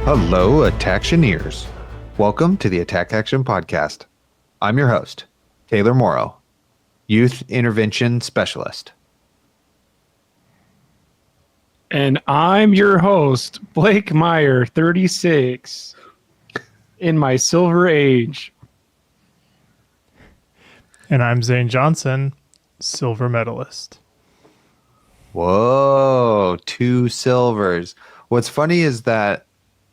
Hello, Attactioneers. Welcome to the Attack Action Podcast. I'm your host, Taylor Morrow, Youth Intervention Specialist. And I'm your host, Blake Meyer, 36, in my silver age. And I'm Zane Johnson, silver medalist. Whoa, 2 silvers. What's funny is that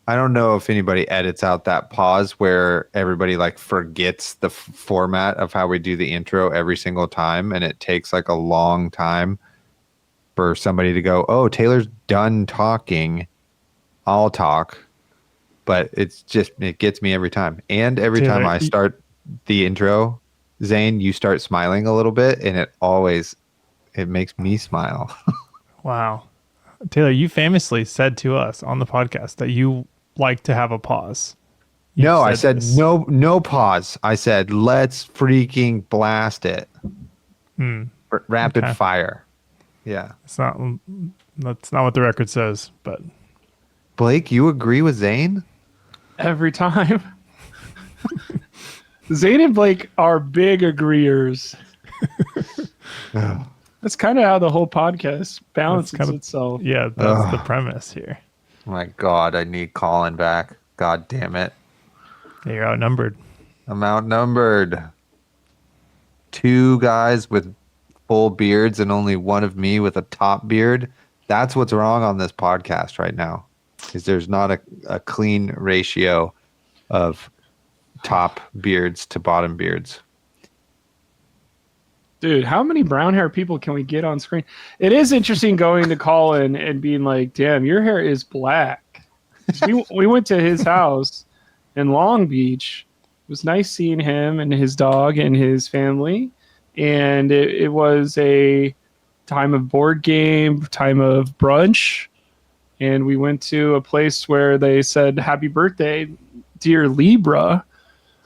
I don't know if anybody edits out that pause where everybody like forgets the format of how we do the intro every single time, and it takes like a long time for somebody to go, oh, Taylor's done talking, I'll talk. But it gets me every time. And every Taylor, time I start the intro, Zane, you start smiling a little bit, and it makes me smile. Wow. Taylor, you famously said to us on the podcast that you like to have a pause. No, I said no pause. I said, let's freaking blast it. Rapid fire. Yeah. That's not what the record says, but Blake, you agree with Zane? Every time. Zane and Blake are big agreeers. That's kind of how the whole podcast balances itself. Yeah, that's the premise here. My God, I need Colin back. God damn it. You're outnumbered. I'm outnumbered. 2 guys with full beards and only one of me with a top beard. That's what's wrong on this podcast right now, is there's not a clean ratio of top beards to bottom beards. Dude, how many brown hair people can we get on screen? It is interesting going to Colin and being like, damn, your hair is black. We went to his house in Long Beach. It was nice seeing him and his dog and his family. And it was a time of board game, time of brunch. And we went to a place where they said, happy birthday, dear Libra.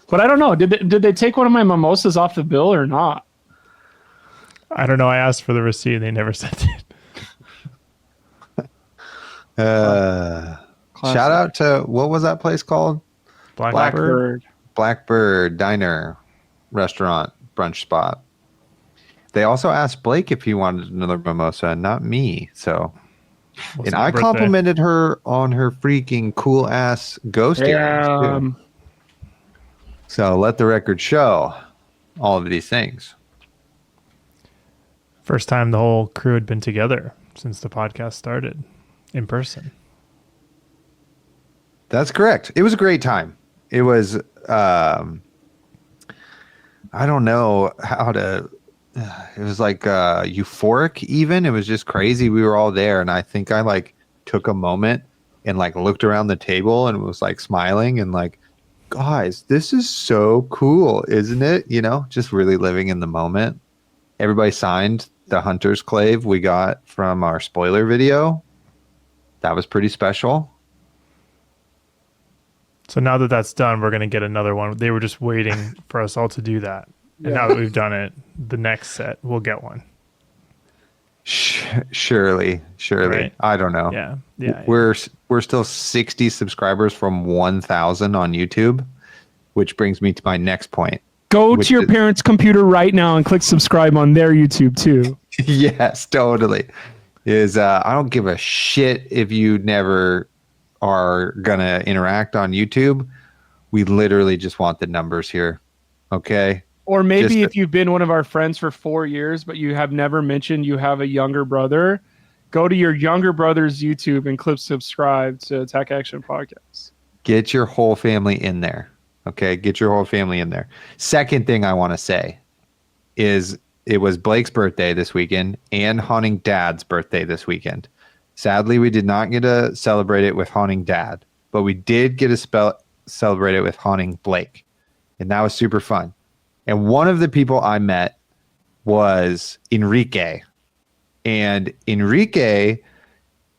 But I don't know. Did they take one of my mimosas off the bill or not? I don't know. I asked for the receipt and they never sent it. Shout out to, what was that place called? Blackbird. Blackbird Diner Restaurant Brunch Spot. They also asked Blake if he wanted another mimosa and not me. So, and I complimented her on her freaking cool ass ghost earrings too. So let the record show all of these things. First time the whole crew had been together since the podcast started in person. That's correct. It was a great time. It was, I don't know how to, it was like euphoric even. It was just crazy. We were all there. And I think I like took a moment and like looked around the table and was like smiling and like, guys, this is so cool, isn't it? You know, just really living in the moment. Everybody signed the hunter's clave we got from our spoiler video. That was pretty special. So now that that's done, we're going to get another one. They were just waiting for us all to do that. And now that we've done it, the next set, we'll get one. Surely. Right. I don't know. Yeah. We're still 60 subscribers from 1,000 on YouTube, which brings me to my next point. Go to your parents' computer right now and click subscribe on their YouTube too. Yes, totally. I don't give a shit if you never are gonna interact on YouTube. We literally just want the numbers here. Okay. Or maybe if you've been one of our friends for 4 years, but you have never mentioned you have a younger brother, go to your younger brother's YouTube and click subscribe to Attack Action Podcast. Get your whole family in there. Okay, get your whole family in there. Second thing I want to say is it was Blake's birthday this weekend and Haunting Dad's birthday this weekend. Sadly, we did not get to celebrate it with Haunting Dad, but we did get to celebrate it with Haunting Blake, and that was super fun. And one of the people I met was Enrique, and Enrique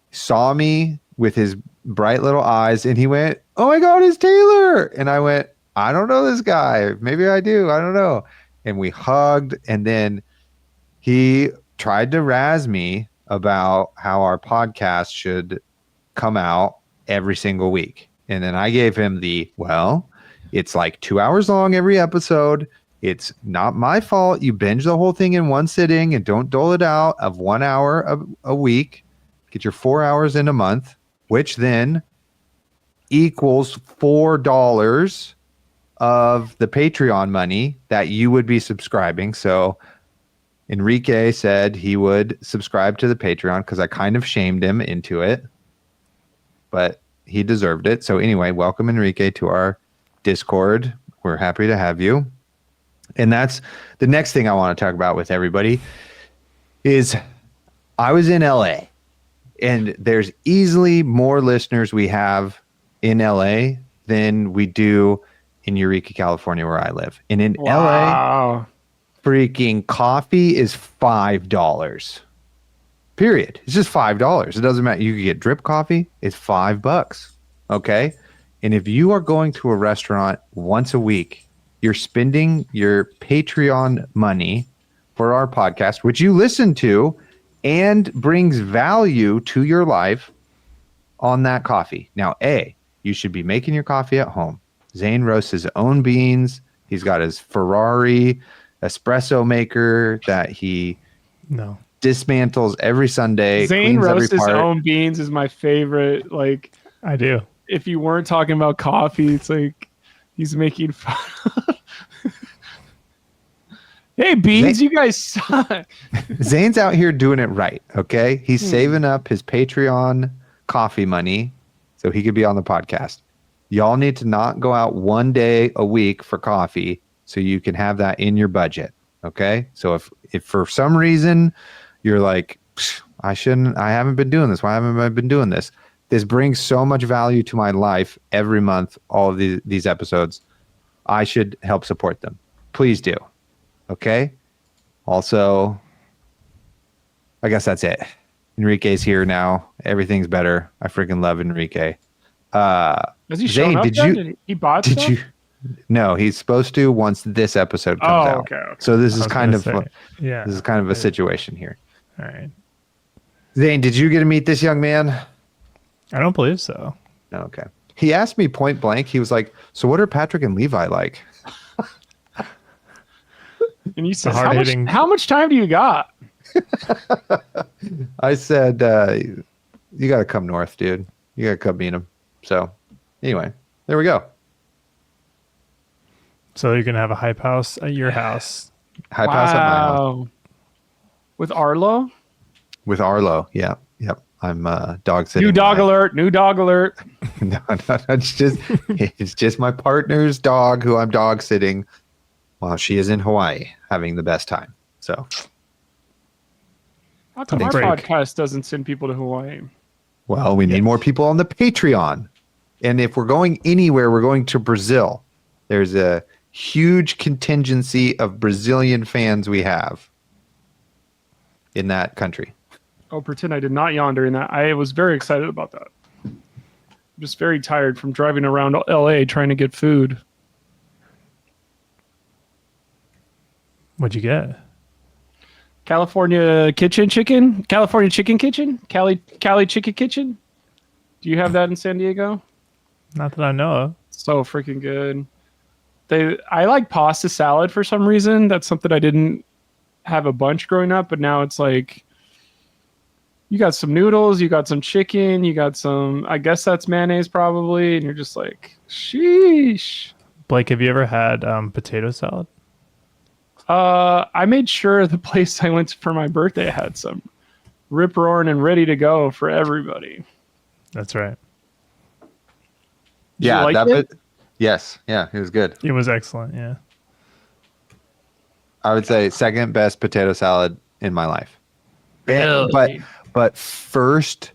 saw me with his bright little eyes, and he went, "Oh my God, it's Taylor!" And I went, "I don't know this guy. Maybe I do. I don't know." And we hugged, and then he tried to razz me about how our podcast should come out every single week. And then I gave him it's like 2 hours long every episode. It's not my fault. You binge the whole thing in one sitting and don't dole it out of 1 hour a week. Get your 4 hours in a month, which then equals $4 of the Patreon money that you would be subscribing. So Enrique said he would subscribe to the Patreon because I kind of shamed him into it, but he deserved it. So anyway, welcome Enrique to our Discord. We're happy to have you. And that's the next thing I want to talk about with everybody is I was in LA, and there's easily more listeners we have in LA than we do in Eureka, California, where I live. And in LA, freaking coffee is $5. Period. It's just $5. It doesn't matter. You can get drip coffee. It's $5. Okay. And if you are going to a restaurant once a week, you're spending your Patreon money for our podcast, which you listen to and brings value to your life on that coffee. Now, you should be making your coffee at home. Zane roasts his own beans. He's got his Ferrari espresso maker that he dismantles every Sunday. Zane roasts his own beans is my favorite. Like, I do. If you weren't talking about coffee, it's like he's making fun. Hey, beans, you guys suck. Zane's out here doing it right, okay? He's saving up his Patreon coffee money so he could be on the podcast. Y'all need to not go out one day a week for coffee so you can have that in your budget, okay? So if for some reason you're like, I haven't been doing this. Why haven't I been doing this? This brings so much value to my life every month, all of these episodes. I should help support them. Please do. Okay? Also, I guess that's it. Enrique's here now. Everything's better. I freaking love Enrique. Has he shown up then? He bought stuff? No, he's supposed to once this episode comes out. Okay. So this is kind of a situation here. All right. Zane, did you get to meet this young man? I don't believe so. Okay. He asked me point blank. He was like, "So what are Patrick and Levi like?" And you said, "How much time do you got?" I said, "You got to come north, dude. You got to come meet him." So, anyway, there we go. So you're gonna have a hype house at your house. Hype house at my house. With Arlo? With Arlo, yeah. Yep. I'm dog sitting. New dog alert. No, it's just my partner's dog who I'm dog sitting while she is in Hawaii having the best time. So how come our podcast doesn't send people to Hawaii? Well, we need more people on the Patreon. And if we're going anywhere, we're going to Brazil. There's a huge contingency of Brazilian fans we have in that country. Oh, pretend I did not yawn during that. I was very excited about that. I'm just very tired from driving around LA trying to get food. What'd you get? California chicken kitchen? Cali chicken kitchen? Do you have that in San Diego? Not that I know of. So freaking good. I like pasta salad for some reason. That's something I didn't have a bunch growing up, but now it's like you got some noodles, you got some chicken, you got some, I guess that's mayonnaise probably, and you're just like, sheesh. Blake, have you ever had potato salad? I made sure the place I went to for my birthday had some rip-roaring and ready to go for everybody. That's right. Did you like it? Yes. Yeah, it was good. It was excellent, yeah. I would say second best potato salad in my life. Really? But first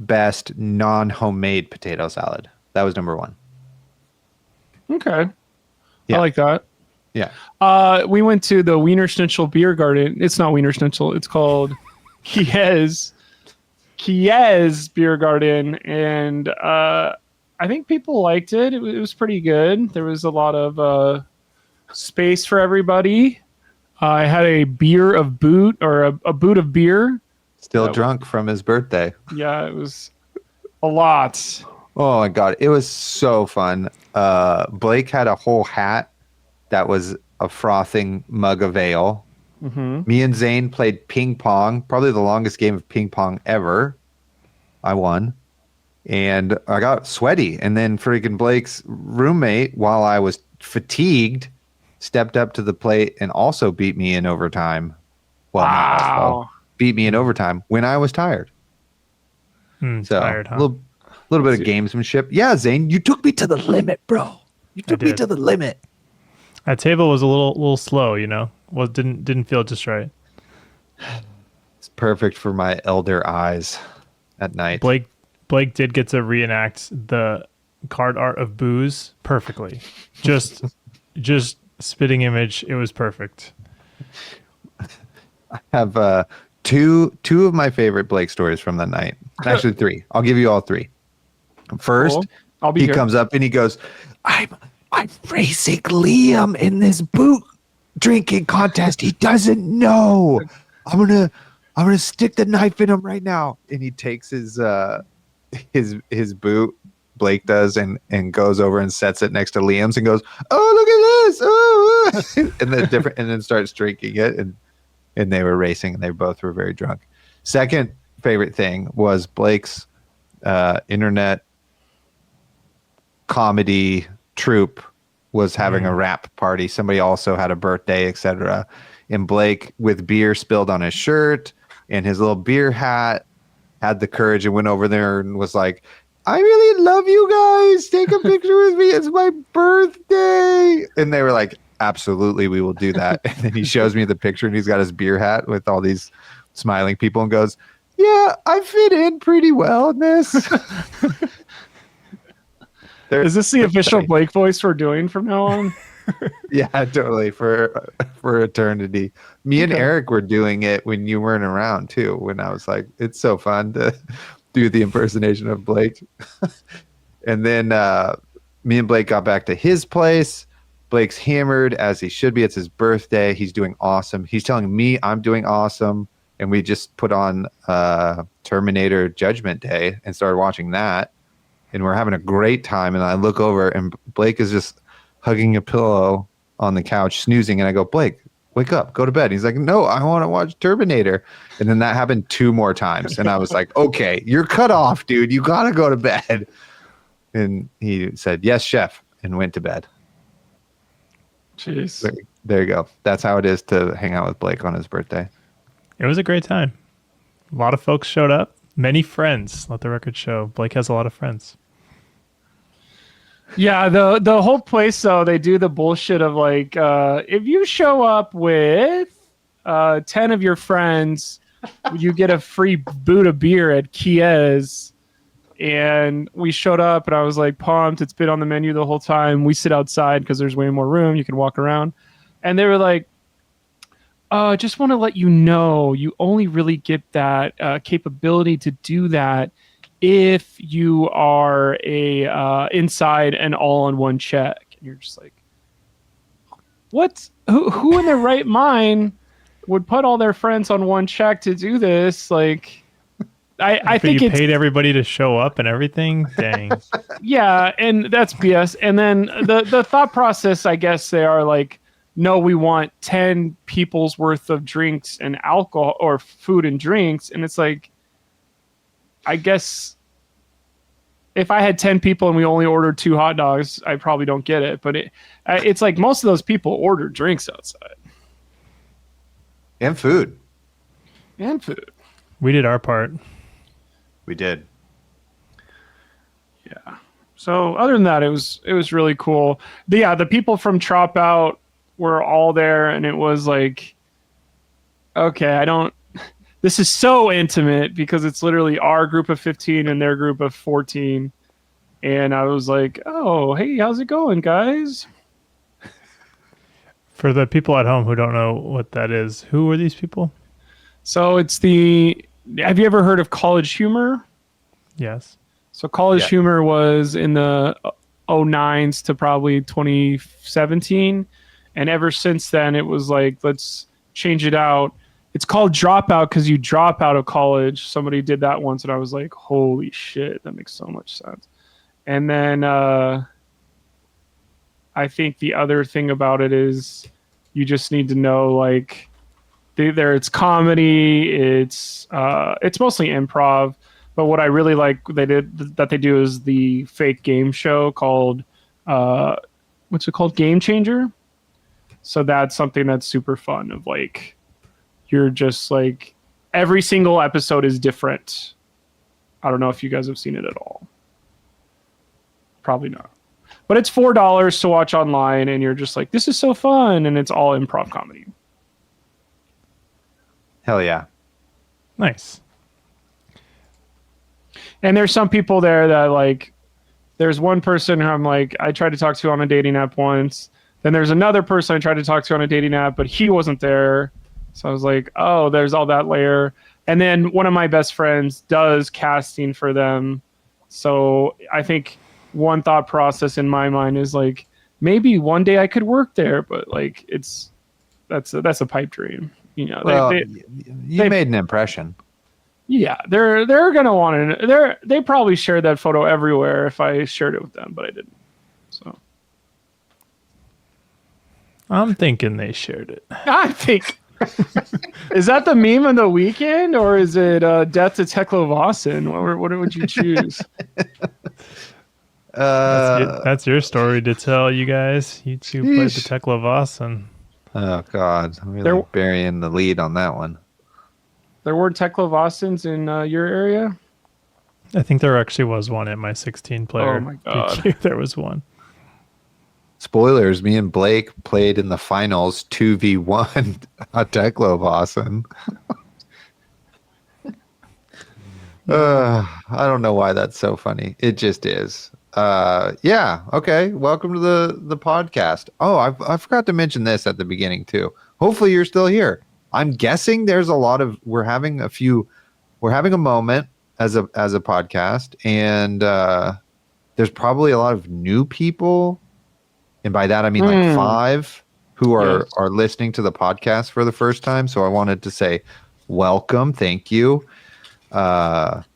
best non-homemade potato salad. That was number one. Okay. Yeah. I like that. Yeah. We went to the Wiener Schnitzel beer garden. It's not Wiener Schnitzel. It's called Kies beer garden. And I think people liked it. It was pretty good. There was a lot of space for everybody. I had a beer of boot or a boot of beer. Still drunk from his birthday. Yeah, it was a lot Oh my God. It was so fun. Blake had a whole hat that was a frothing mug of ale. Mm-hmm. Me and Zane played ping pong, probably the longest game of ping pong ever. I won. And I got sweaty. And then freaking Blake's roommate, while I was fatigued, stepped up to the plate and also beat me in overtime. Well, not also. Beat me in overtime when I was tired. So Tired, huh? a little bit of gamesmanship. Yeah, Zane, you took me to the limit, bro. You took me to the limit. That table was a little slow, you know. Didn't feel just right. It's perfect for my elder eyes at night. Blake did get to reenact the card art of booze perfectly. Just spitting image. It was perfect. I have two of my favorite Blake stories from that night. Actually, three. I'll give you all three. First, Cool. I'll be he here. comes up and he goes, I'm racing Liam in this boot drinking contest. He doesn't know. I'm gonna stick the knife in him right now. And he takes his boot, Blake does, and goes over and sets it next to Liam's and goes, oh, look at this. Oh. and then starts drinking it, and they were racing and they both were very drunk. Second favorite thing was Blake's internet comedy troupe was having a rap party. Somebody also had a birthday, etc. And Blake, with beer spilled on his shirt and his little beer hat, had the courage and went over there and was like, I really love you guys. Take a picture with me. It's my birthday. And they were like, absolutely, we will do that. And then he shows me the picture and he's got his beer hat with all these smiling people and goes, yeah, I fit in pretty well in this. Is this the official Blake voice we're doing from now on? Yeah, totally. For eternity. Me and Eric were doing it when you weren't around too. When I was like, it's so fun to do the impersonation of Blake. And then me and Blake got back to his place. Blake's hammered as he should be. It's his birthday. He's doing awesome. He's telling me I'm doing awesome. And we just put on Terminator Judgment Day and started watching that. And we're having a great time. And I look over and Blake is just hugging a pillow on the couch, snoozing. And I go, Blake, wake up, go to bed. And he's like, no, I want to watch Terminator. And then that happened 2 more times. And I was like, okay, you're cut off, dude. You got to go to bed. And he said, yes, chef, and went to bed. Jeez. There you go. That's how it is to hang out with Blake on his birthday. It was a great time. A lot of folks showed up. Many friends. Let the record show. Blake has a lot of friends. Yeah, the whole place though, they do the bullshit of like, if you show up with 10 of your friends, you get a free boot of beer at Kies. And we showed up and I was like pumped. It's been on the menu the whole time. We sit outside because there's way more room. You can walk around. And they were like, just want to let you know, you only really get that capability to do that if you are a inside and all on one check. And you're just like, what? Who in their right mind would put all their friends on one check to do this? Like, I think you paid everybody to show up and everything. Dang. Yeah, and that's BS. And then the thought process, I guess they are like, no, we want 10 people's worth of drinks and alcohol or food and drinks. And it's like, I guess if I had 10 people and we only ordered 2 hot dogs, I probably don't get it. But it's like most of those people order drinks outside. And food. And food. We did our part. We did. Yeah. So other than that, it was really cool. The people from Trop Out were all there, and it was like, okay, this is so intimate because it's literally our group of 15 and their group of 14. And I was like, oh, hey, how's it going, guys? For the people at home who don't know what that is, who are these people? So have you ever heard of College Humor? Yes. So College Humor was in the 09s to probably 2017. And ever since then, it was like, let's change it out. It's called Dropout because you drop out of college. Somebody did that once, and I was like, holy shit, that makes so much sense. And then I think the other thing about it is you just need to know, like, there it's comedy, it's mostly improv. But what I really like they do is the fake game show called what's it called? Game Changer. So that's something that's super fun. Of like, you're just like, every single episode is different. I don't know if you guys have seen it at all. Probably not. But it's $4 to watch online, and you're just like, this is so fun, and it's all improv comedy. Hell yeah. Nice. And there's some people there that, like, there's one person who I'm like, I tried to talk to on a dating app once. Then there's another person I tried to talk to on a dating app, but he wasn't there. So I was like, oh, there's all that layer. And then one of my best friends does casting for them. So I think one thought process in my mind is like, maybe one day I could work there, but like, that's a pipe dream. You know, Well, you made an impression. Yeah, they're gonna want to. They probably shared that photo everywhere if I shared it with them, but I didn't. So I'm thinking they shared it. I think is that the meme of the weekend, or is it Death to Tekla Vossen? What would you choose? That's your story to tell, you guys. You two played the Tekla Vossen. Oh God, I'm really burying the lead on that one. There were Tekla Vossens in your area? I think there actually was one at my 16-player. Oh my God. PQ. There was one. Spoilers, me and Blake played in the finals 2v1 at Tekla Vossen. I don't know why that's so funny. It just is. Yeah, okay. Welcome to the podcast. Oh, I forgot to mention this at the beginning too. Hopefully you're still here. I'm guessing there's a lot of we're having a moment as a podcast, and there's probably a lot of new people, and by that I mean like 5 who are listening to the podcast for the first time. So I wanted to say welcome, thank you. This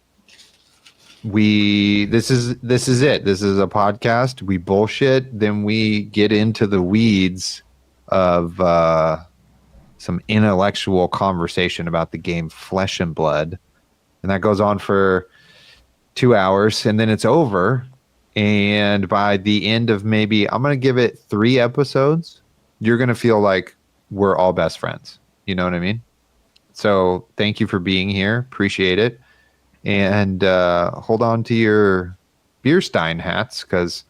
is it. This is a podcast. We bullshit, then we get into the weeds of some intellectual conversation about the game Flesh and Blood, and that goes on for 2 hours, and then it's over. And by the end of maybe, I'm gonna give it 3 episodes, you're gonna feel like we're all best friends. You know what I mean? So thank you for being here. Appreciate it. And hold on to your beer stein hats, because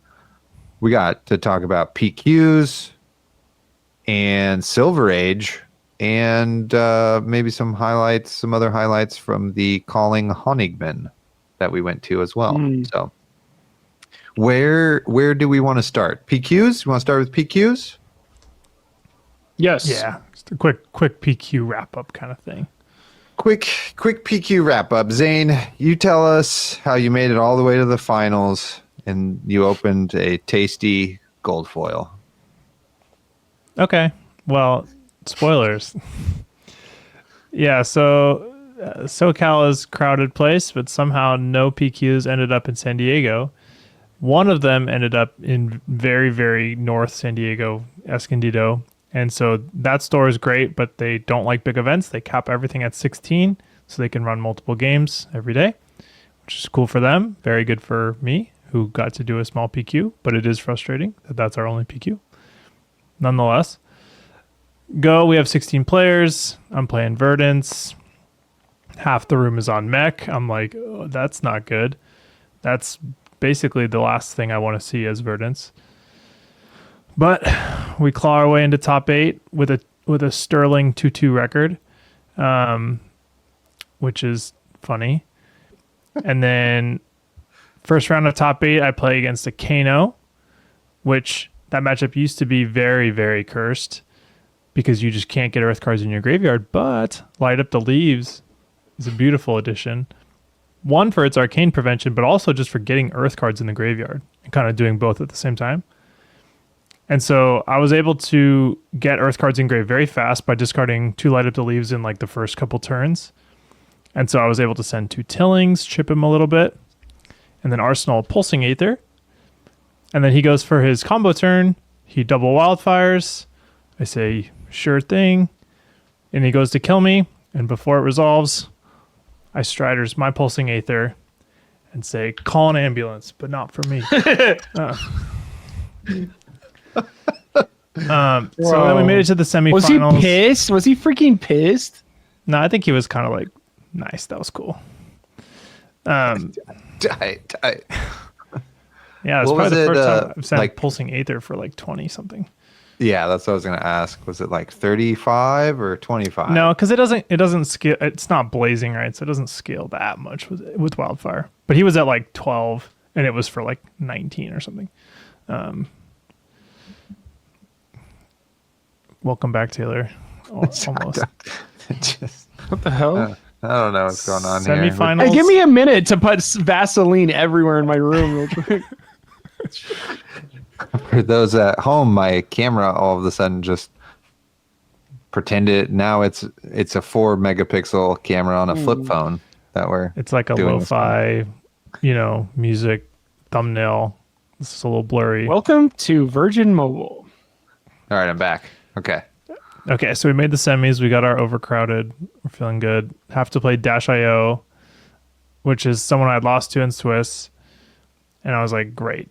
we got to talk about PQs and Silver Age, and maybe some other highlights from the Calling Honigman that we went to as well. So where do we want to start? PQs? You want to start with PQs? Yes. Yeah. Just a quick PQ wrap up kind of thing. Quick PQ wrap up. Zane, you tell us how you made it all the way to the finals and you opened a tasty gold foil. Okay. Well, spoilers. Yeah, so SoCal is a crowded place, but somehow no PQs ended up in San Diego. One of them ended up in very, very north San Diego, Escondido. And so that store is great, but they don't like big events. They cap everything at 16, so they can run multiple games every day, which is cool for them. Very good for me, who got to do a small PQ, but it is frustrating that that's our only PQ. Nonetheless, we have 16 players. I'm playing Verdance. Half the room is on mech. I'm like, oh, that's not good. That's basically the last thing I want to see as Verdance. But we claw our way into top 8 with a sterling 2-2 record, which is funny. And then first round of top 8, I play against a Kano, which that matchup used to be very, very cursed because you just can't get earth cards in your graveyard. But Light Up the Leaves is a beautiful addition. One, for its arcane prevention, but also just for getting earth cards in the graveyard and kind of doing both at the same time. And so I was able to get earth cards in grave very fast by discarding 2 Light Up the Leaves in like the first couple turns. And so I was able to send 2 Tillings, chip him a little bit, and then Arsenal Pulsing Aether, And then he goes for his combo turn. He double wildfires. I say, sure thing. And he goes to kill me. And before it resolves, I Striders my Pulsing Aether and say, call an ambulance, but not for me. So then we made it to the semifinals. Was he pissed? Was he freaking pissed? No, I think he was kind of like, nice, that was cool. Tight. Yeah, it's What probably was the it, first time I've sent like- Pulsing Aether for like 20 something. Yeah, that's what I was gonna ask. Was it like 35 or 25? No, because it doesn't scale. It's not blazing, right? So it doesn't scale that much with wildfire. But he was at like 12, and it was for like 19 or something. Welcome back, Taylor. Almost. Just, What the hell? I don't know what's going on here. Semifinals. Hey, give me a minute to put Vaseline everywhere in my room real quick. For those at home, my camera all of a sudden just pretended now it's a 4 megapixel camera on a flip phone that we're. It's like a doing this lo-fi, music thumbnail. This is a little blurry. Welcome to Virgin Mobile. All right, I'm back. Okay. Okay, so we made the semis. We got our overcrowded. We're feeling good. Have to play Dash.io, which is someone I'd lost to in Swiss. And I was like, great.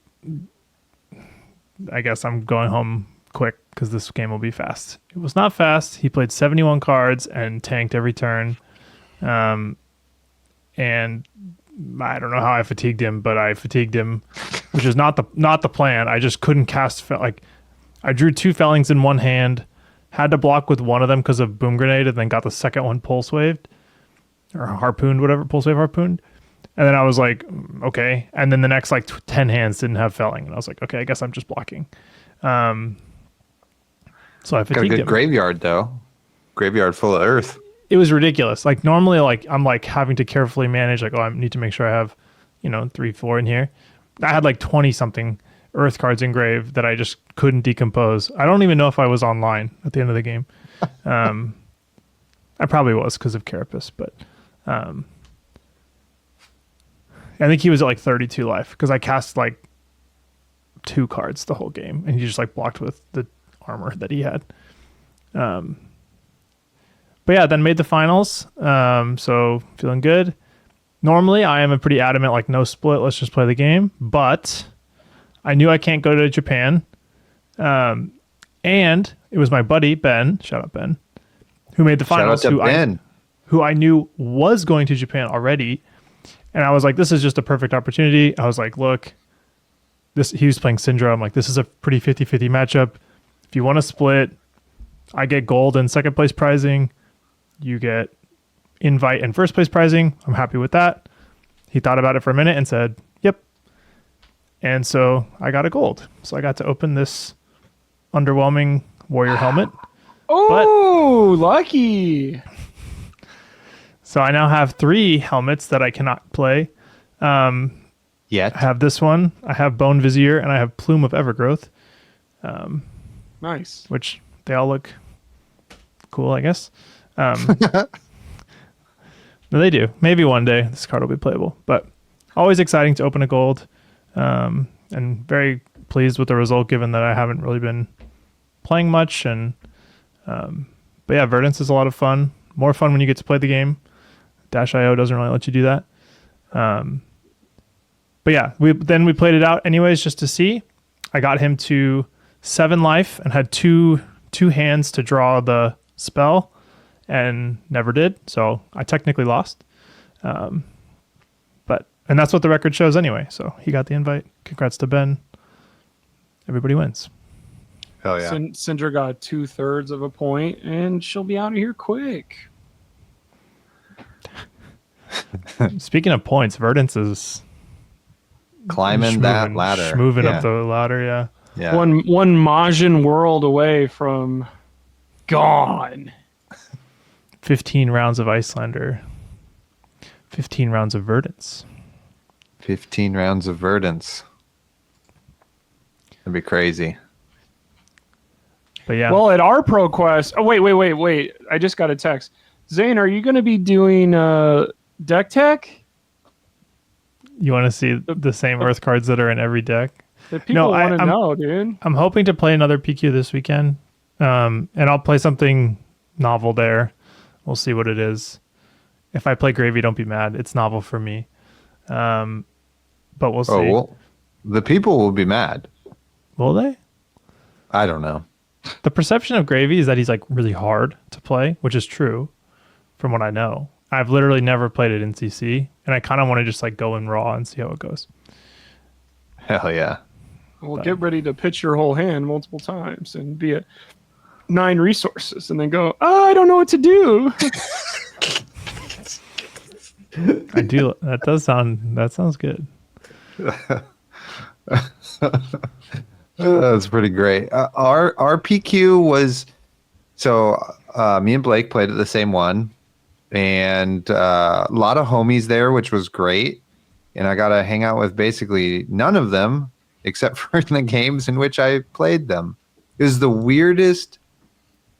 I guess I'm going home quick because this game will be fast. It was not fast. He played 71 cards and tanked every turn. And I don't know how I fatigued him, but I fatigued him, which is not the plan. I just couldn't cast. I drew 2 Fellings in one hand, had to block with one of them because of Boom Grenade, and then got the second one pulse waved or harpooned, whatever, pulse wave harpooned. And then I was like, okay. And then the next 10 hands didn't have Felling, and I was like, okay, I guess I'm just blocking. So I Got a fatigued good him. graveyard though. Graveyard full of earth. It was ridiculous. Like normally, I'm having to carefully manage. I need to make sure I have, 3, 4 in here. I had 20 something earth cards engraved that I just couldn't decompose. I don't even know if I was online at the end of the game. I probably was because of Carapace, but I think he was at 32 life because I cast 2 cards the whole game, and he just blocked with the armor that he had. But yeah, then made the finals. So feeling good. Normally, I am a pretty adamant no split. Let's just play the game. But I knew I can't go to Japan, and it was my buddy Ben. Shout out Ben, who made the finals. Shout out to Ben. Who I knew was going to Japan already. And I was like, this is just a perfect opportunity. I was like, look, he was playing Syndra. I'm like, this is a pretty 50-50 matchup. If you want to split, I get gold and second place prizing. You get invite and first place prizing. I'm happy with that. He thought about it for a minute and said, yep. And so I got a gold. So I got to open this underwhelming warrior helmet. Oh, lucky. So I now have 3 helmets that I cannot play. Yet. I have this one, I have Bone Vizier, and I have Plume of Evergrowth, Nice. which they all look cool, I guess. No, they do. Maybe one day this card will be playable, but always exciting to open a gold, and very pleased with the result given that I haven't really been playing much. And but yeah, Verdance is a lot of fun. More fun when you get to play the game. Dash.io doesn't really let you do that. But yeah, we played it out anyways just to see. I got him to 7 life and had two hands to draw the spell and never did. So I technically lost. And that's what the record shows anyway. So he got the invite. Congrats to Ben. Everybody wins. Hell yeah. Syndra got 2/3 of a point, and she'll be out of here quick. Speaking of points, Verdance is Climbing that ladder. Moving Yeah. up the ladder, yeah. Yeah. One Majin world away from gone. 15 rounds of Icelander. 15 rounds of Verdance. 15 rounds of Verdance. That'd be crazy. But yeah. Well, at our ProQuest. Oh, wait. I just got a text. Zane, are you going to be doing deck tech? You want to see the same Earth cards that are in every deck? The people want to I'm- know, dude. I'm hoping to play another PQ this weekend, and I'll play something novel there. We'll see what it is. If I play Gravy, don't be mad. It's novel for me, but we'll see. Oh, well, the people will be mad. Will they? I don't know. The perception of Gravy is that he's like really hard to play, which is true from what I know. I've literally never played it in CC, and I kind of want to just like go in raw and see how it goes. Hell yeah. Well, get ready to pitch your whole hand multiple times and be at 9 resources, and then go, oh, I don't know what to do. I do. That sounds good. That's pretty great. Our PQ was me and Blake played at the same one, and a lot of homies there, which was great. And I got to hang out with basically none of them except for in the games in which I played them. It was the weirdest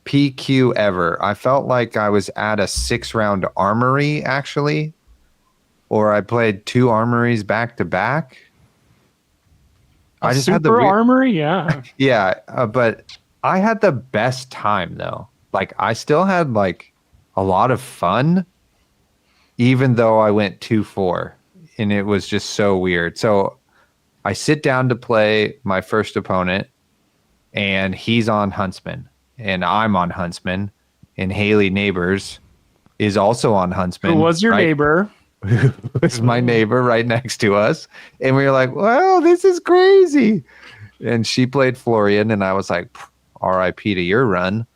PQ ever. I felt like I was at a 6-round armory, actually, or I played 2 armories back to back. I just had the armory, yeah. Yeah, but I had the best time though. Like I still had like a lot of fun, even though I went 2-4, and it was just so weird. So I sit down to play my first opponent, and he's on Huntsman, and I'm on Huntsman, and Haley Neighbors is also on Huntsman. Who was your neighbor? Was my neighbor right next to us, and we were like, well, this is crazy. And she played Florian, and I was like, RIP to your run.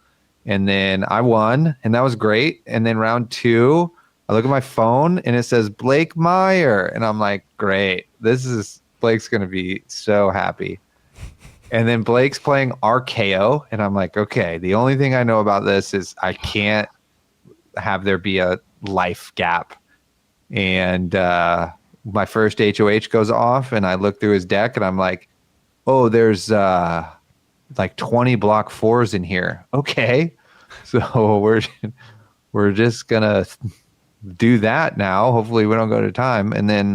And then I won, and that was great. And then round 2, I look at my phone and it says Blake Meyer, and I'm like, great, Blake's gonna be so happy. And then Blake's playing RKO, and I'm like, okay, the only thing I know about this is I can't have there be a life gap. And my first HOH goes off, and I look through his deck, and I'm like, oh, there's like 20 block 4s in here. Okay, so we're just gonna do that now. Hopefully we don't go to time. And then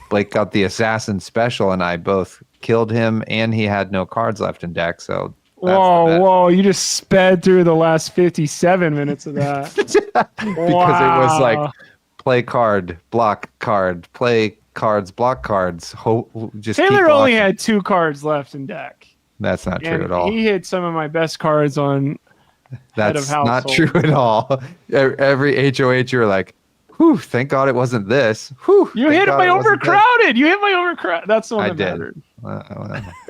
Blake got the assassin special, and I both killed him, and he had no cards left in deck. So whoa, you just sped through the last 57 minutes of that. Because it was like play card, block card, play cards, block cards. Just Taylor only had 2 cards left in deck. That's not true at all. He hit some of my best cards on That's not true at all. Every HOH, you're like, whew, thank God it wasn't this. Whew, you hit my overcrowded. You hit my overcrowded. That's the one that mattered.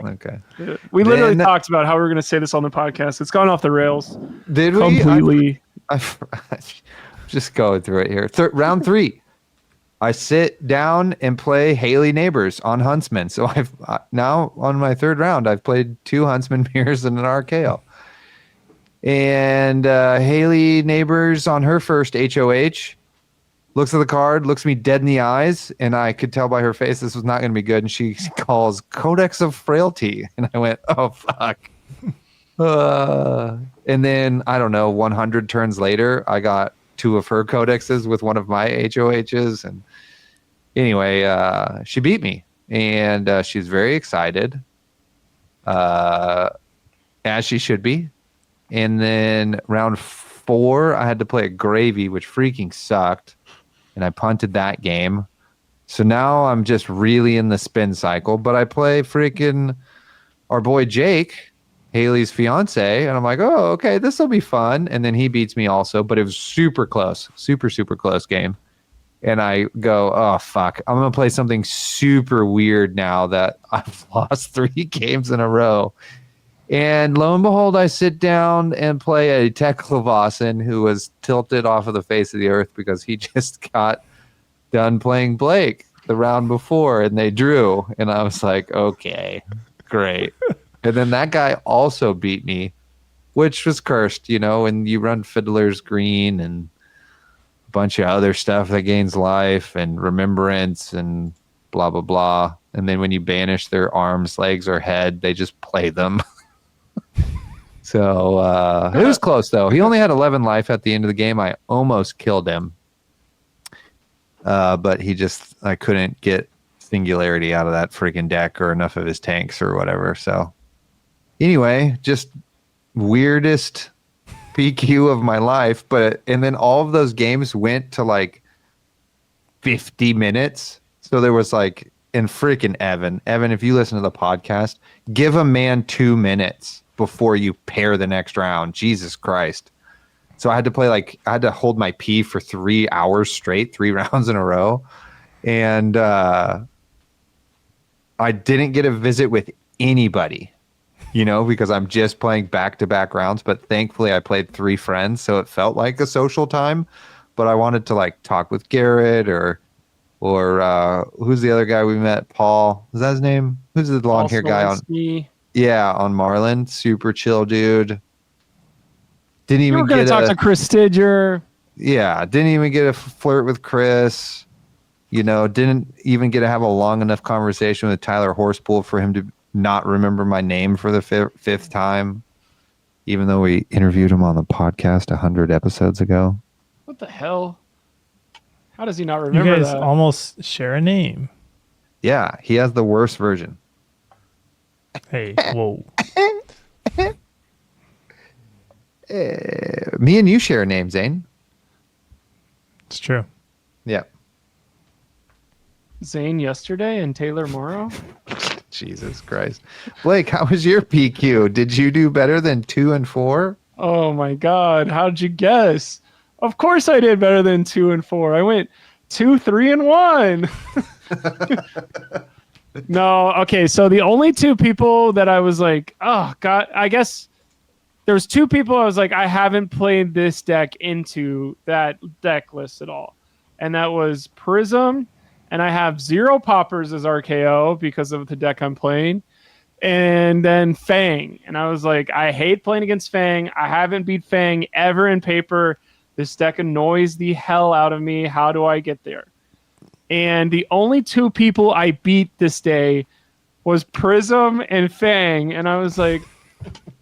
Okay. We literally talked about how we were going to say this on the podcast. It's gone off the rails. Did we? Completely. I'm just going through it here. Round 3. I sit down and play Haley Neighbors on Huntsman. So I've now on my 3rd round, I've played 2 Huntsman mirrors and an RKO. And Haley Neighbors on her first HOH looks at the card, looks me dead in the eyes, and I could tell by her face this was not going to be good. And she calls Codex of Frailty, and I went, "Oh fuck!" And then I don't know, 100 turns later, I got 2 of her codexes with one of my HOHs, and anyway, she beat me, and she's very excited, as she should be. And then round 4, I had to play a Gravy, which freaking sucked, and I punted that game. So now I'm just really in the spin cycle, but I play freaking our boy Jake, Haley's fiance, and I'm like, oh, okay, this will be fun. And then he beats me also, but it was super close, super close game. And I go, oh, fuck, I'm going to play something super weird now that I've lost 3 games in a row. And lo and behold, I sit down and play a Tech Levasan who was tilted off of the face of the earth because he just got done playing Blake the round before, and they drew. And I was like, okay, great. And then that guy also beat me, which was cursed, and you run Fiddler's Green and a bunch of other stuff that gains life and remembrance and blah, blah, blah. And then when you banish their arms, legs, or head, they just play them. So it was close, though. He only had 11 life at the end of the game. I almost killed him. But I couldn't get singularity out of that freaking deck or enough of his tanks or whatever. So anyway, just weirdest PQ of my life. And then all of those games went to like 50 minutes. So there was like, and freaking Evan, if you listen to the podcast, give a man 2 minutes before you pair the next round. Jesus Christ. So I had to hold my pee for 3 hours straight, 3 rounds in a row. And I didn't get a visit with anybody, because I'm just playing back-to-back rounds. But thankfully I played 3 friends, so it felt like a social time. But I wanted to like talk with Garrett or who's the other guy we met? Paul. Is that his name? Who's the long hair guy on Marlin? Super chill dude. Didn't even get to talk to Chris Stidger. Yeah, didn't even get a flirt with Chris. Didn't even get to have a long enough conversation with Tyler Horsepool for him to not remember my name for the fifth time, even though we interviewed him on the podcast 100 episodes ago. What the hell? How does he not remember that? You guys that? Almost share a name. Yeah, he has the worst version. Hey, whoa. Me and you share a name, Zane. It's true. Yeah. Zane yesterday and Taylor Morrow. Jesus Christ. Blake, how was your PQ? Did you do better than 2 and 4? Oh my God. How did you guess? Of course I did better than 2 and 4. I went 2, 3, and 1. No. Okay. So the only 2 people that I was like, oh God, I guess there's 2 people I was like, I haven't played this deck into that deck list at all. And that was Prism. And I have 0 poppers as RKO because of the deck I'm playing. And then Fang. And I was like, I hate playing against Fang. I haven't beat Fang ever in paper. This deck annoys the hell out of me. How do I get there? And the only 2 people I beat this day was Prism and Fang. And I was like,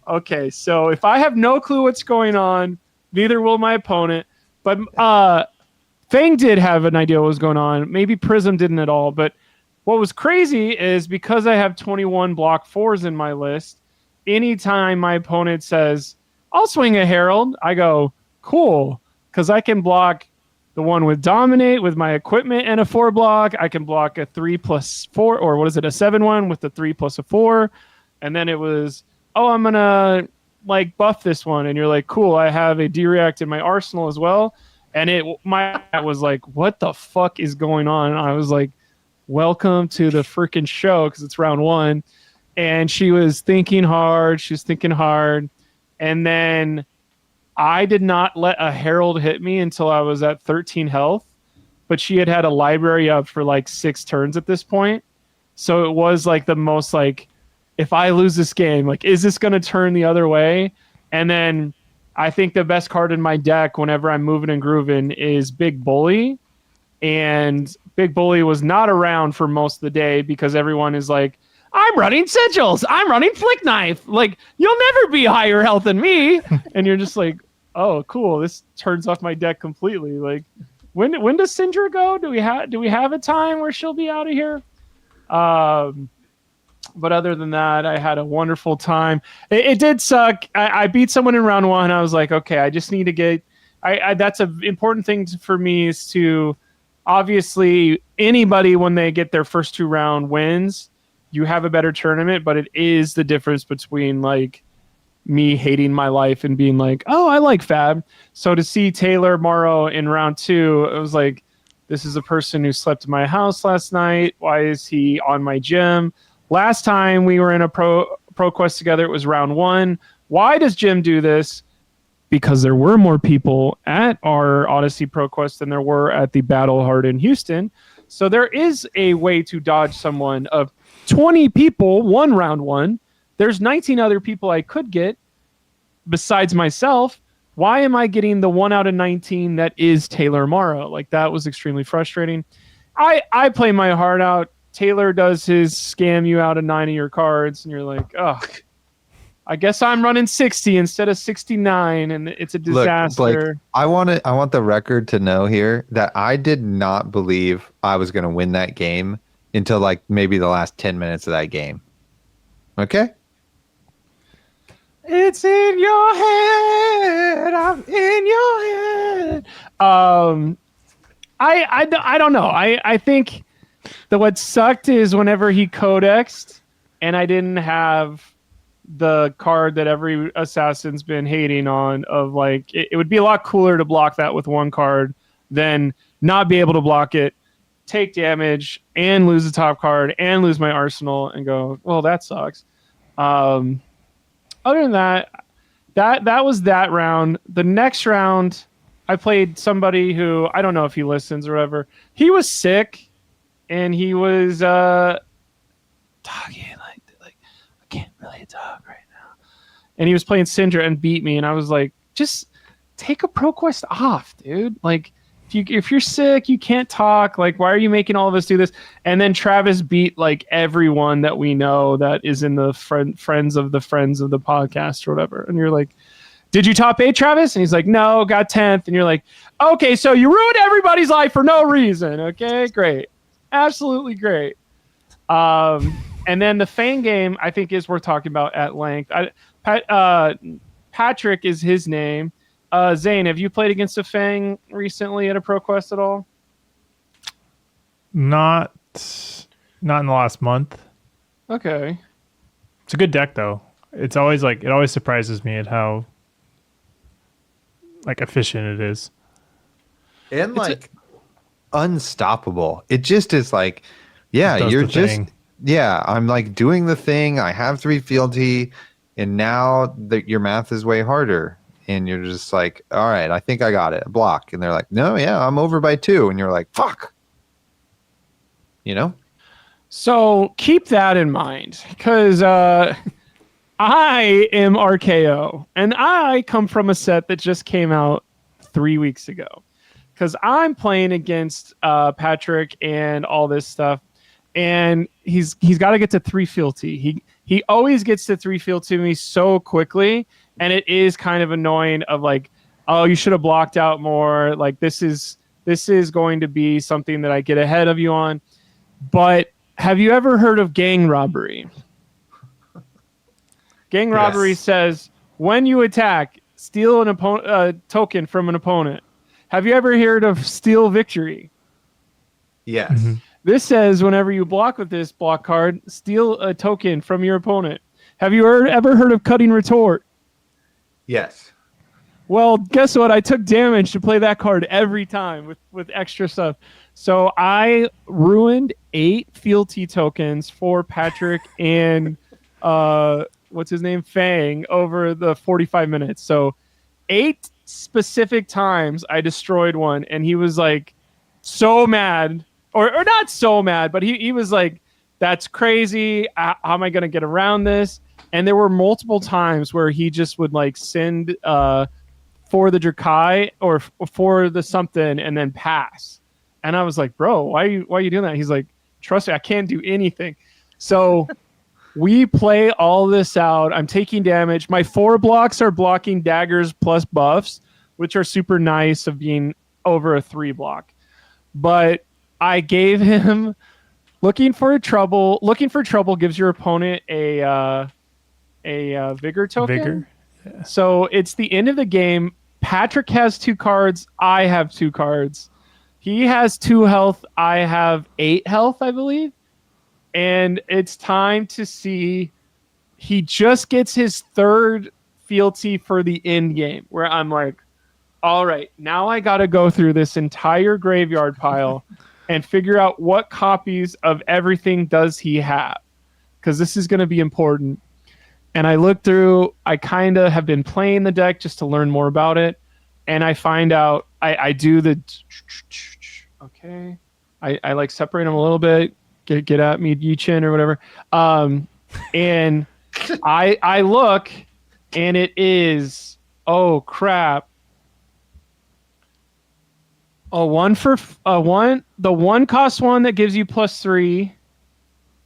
okay, so if I have no clue what's going on, neither will my opponent. But Fang did have an idea what was going on. Maybe Prism didn't at all. But what was crazy is because I have 21 block 4s in my list, anytime my opponent says, I'll swing a Herald, I go, cool, because I can block the one with Dominate with my equipment and a 4 block. I can block a 3+4, or what is it, a 7-1 with the 3+ a 4. And then it was, oh, I'm going to like buff this one. And you're like, cool, I have a D-React in my arsenal as well. And my was like, what the fuck is going on? And I was like, welcome to the freaking show, because it's round 1. And she was thinking hard. And then I did not let a Herald hit me until I was at 13 health. But she had a library up for like 6 turns at this point. So it was like the most like, if I lose this game, like, is this going to turn the other way? And then I think the best card in my deck whenever I'm moving and grooving is Big Bully. And Big Bully was not around for most of the day because everyone is like, I'm running Sigils. I'm running Flick Knife. Like, you'll never be higher health than me. And you're just like, oh, cool. This turns off my deck completely. Like, when does Syndra go? Do we have a time where she'll be out of here? But other than that, I had a wonderful time. It did suck. I beat someone in round 1. I was like, okay, I just need to get... that's an important thing for me is to... Obviously, anybody, when they get their first 2 round wins, you have a better tournament, but it is the difference between like me hating my life and being like, oh, I like Fab. So to see Taylor Morrow in round 2, it was like, this is a person who slept in my house last night. Why is he on my gym? Last time we were in a ProQuest together, it was round 1. Why does Jim do this? Because there were more people at our Odyssey ProQuest than there were at the Battle Hard in Houston. So there is a way to dodge someone of 20 people, round 1. There's 19 other people I could get besides myself. Why am I getting the 1 out of 19 that is Taylor Morrow? Like, that was extremely frustrating. I play my heart out. Taylor does his scam you out of 9 of your cards, and you're like, oh, I guess I'm running 60 instead of 69, and it's a disaster. Look, Blake, I want the record to know here that I did not believe I was going to win that game until like maybe the last 10 minutes of that game. Okay? It's in your head. I'm in your head. I don't know. I think that what sucked is whenever he codexed and I didn't have the card that every assassin's been hating on of like it would be a lot cooler to block that with one card than not be able to block it, take damage and lose the top card and lose my arsenal and go, well, that sucks. Other than that was that round. The next round I played somebody who I don't know if he listens or whatever. He was sick and he was talking like I can't really talk right now. And he was playing Syndra and beat me, and I was like, just take a ProQuest off, dude. Like if you're sick, you can't talk. Like, why are you making all of us do this? And then Travis beat like everyone that we know that is in the friends of the podcast or whatever. And you're like, did you top 8, Travis? And he's like, no, got 10th. And you're like, okay, so you ruined everybody's life for no reason. Okay, great. Absolutely great. And then the Fang game, I think, is worth talking about at length. Patrick is his name. Zane, have you played against a Fang recently at a ProQuest at all? Not in the last month. Okay. It's a good deck though. It's always like it always surprises me at how like efficient it is. And like unstoppable. It just is like, yeah, Does you're the just thing. yeah, I'm like doing the thing. I have 3 fealty, and now your math is way harder. And you're just like, all right, I think I got it. Block. And they're like, no, yeah, I'm over by 2. And you're like, fuck. You know? So keep that in mind, because I am RKO, and I come from a set that just came out 3 weeks ago. Because I'm playing against Patrick and all this stuff, and he's got to get to 3 fealty. He always gets to 3 fealty me so quickly, and it is kind of annoying. Of like, oh, you should have blocked out more. Like this is going to be something that I get ahead of you on. But have you ever heard of gang robbery? Gang robbery says when you attack, steal an token from an opponent. Have you ever heard of steal victory? Yes. Mm-hmm. This says whenever you block with this block card, steal a token from your opponent. Have you ever heard of cutting retort? Yes. Well, guess what? I took damage to play that card every time with extra stuff. So I ruined 8 fealty tokens for Patrick and what's his name? Fang over the 45 minutes. So 8 specific times I destroyed one, and he was like so mad. Or not so mad, but he was like, that's crazy. How am I going to get around this? And there were multiple times where he just would like send for the Drakai or for the something and then pass. And I was like, bro, why are you doing that? He's like, trust me, I can't do anything. So we play all this out. I'm taking damage. My 4 blocks are blocking daggers plus buffs, which are super nice of being over a 3 block. But I gave him looking for trouble. Looking for trouble gives your opponent a vigor token. Vigor. Yeah. So it's the end of the game. Patrick has 2 cards. I have 2 cards. He has 2 health. I have 8 health, I believe. And it's time to see. He just gets his 3rd fealty for the end game, where I'm like, all right, now I got to go through this entire graveyard pile and figure out what copies of everything does he have, because this is going to be important. And I look through, I kind of have been playing the deck just to learn more about it. And I find out, I do the, okay. I like separate them a little bit, get at me, Yi-Chin or whatever. And I look, and it is, oh crap. The 1 costs 1 that gives you +3.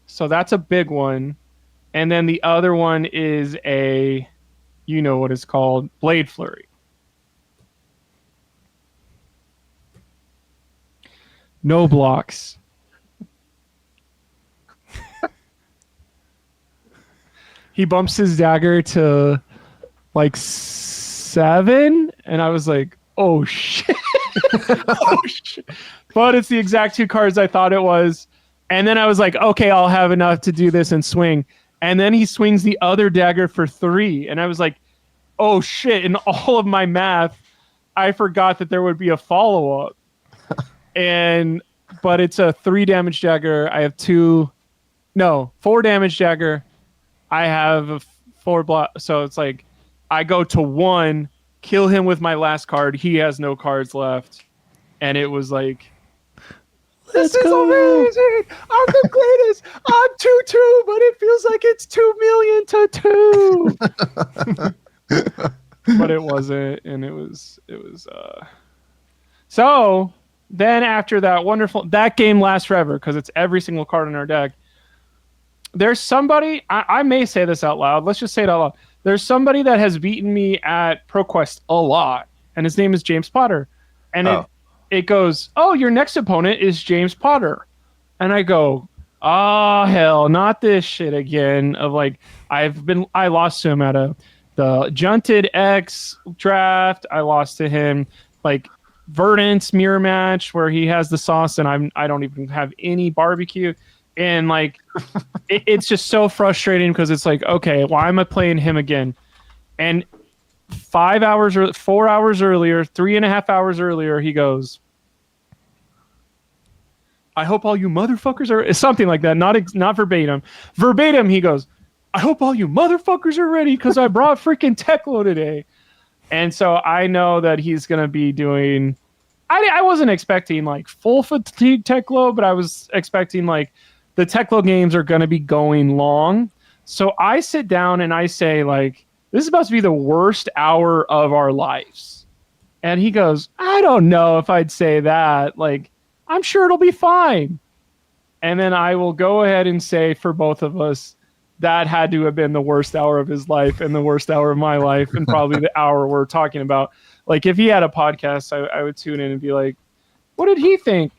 So that's a big one. And then the other one is a, you know what it's called, Blade Flurry. No blocks. he bumps his dagger to like 7, and I was like, oh shit. Oh shit. But it's the exact 2 cards I thought it was. And then I was like, okay, I'll have enough to do this and swing. And then he swings the other dagger for 3. And I was like, oh shit. In all of my math, I forgot that there would be a follow-up. But it's a 3 damage dagger. I have 4 damage dagger. I have a 4 block. So it's like, I go to 1, kill him with my last card. He has no cards left. And it was like, this is amazing. I'm the greatest. I'm 2-2, but it feels like it's 2 million to 2. But it wasn't. And it was. So then after that game lasts forever because it's every single card in our deck. There's somebody, I may say this out loud. Let's just say it out loud. There's somebody that has beaten me at ProQuest a lot, and his name is James Potter. And it goes, oh, your next opponent is James Potter. And I go, oh, hell, not this shit again. Of like, I lost to him at the Junted X draft. I lost to him, like, Verdant's mirror match where he has the sauce and I don't even have any barbecue. And like, it's just so frustrating because it's like, okay, why am I playing him again? And 4 hours earlier, 3.5 hours earlier, he goes, I hope all you motherfuckers are something like that. Not verbatim. Verbatim, he goes, I hope all you motherfuckers are ready because I brought freaking Teklo today. And so I know that he's going to be doing, I wasn't expecting like full fatigue Teklo, but I was expecting like the Teklo games are going to be going long. So I sit down and I say like, this is supposed to be the worst hour of our lives. And he goes, I don't know if I'd say that. Like, I'm sure it'll be fine. And then I will go ahead and say for both of us, that had to have been the worst hour of his life and the worst hour of my life and probably the hour we're talking about. Like, if he had a podcast, I would tune in and be like, what did he think?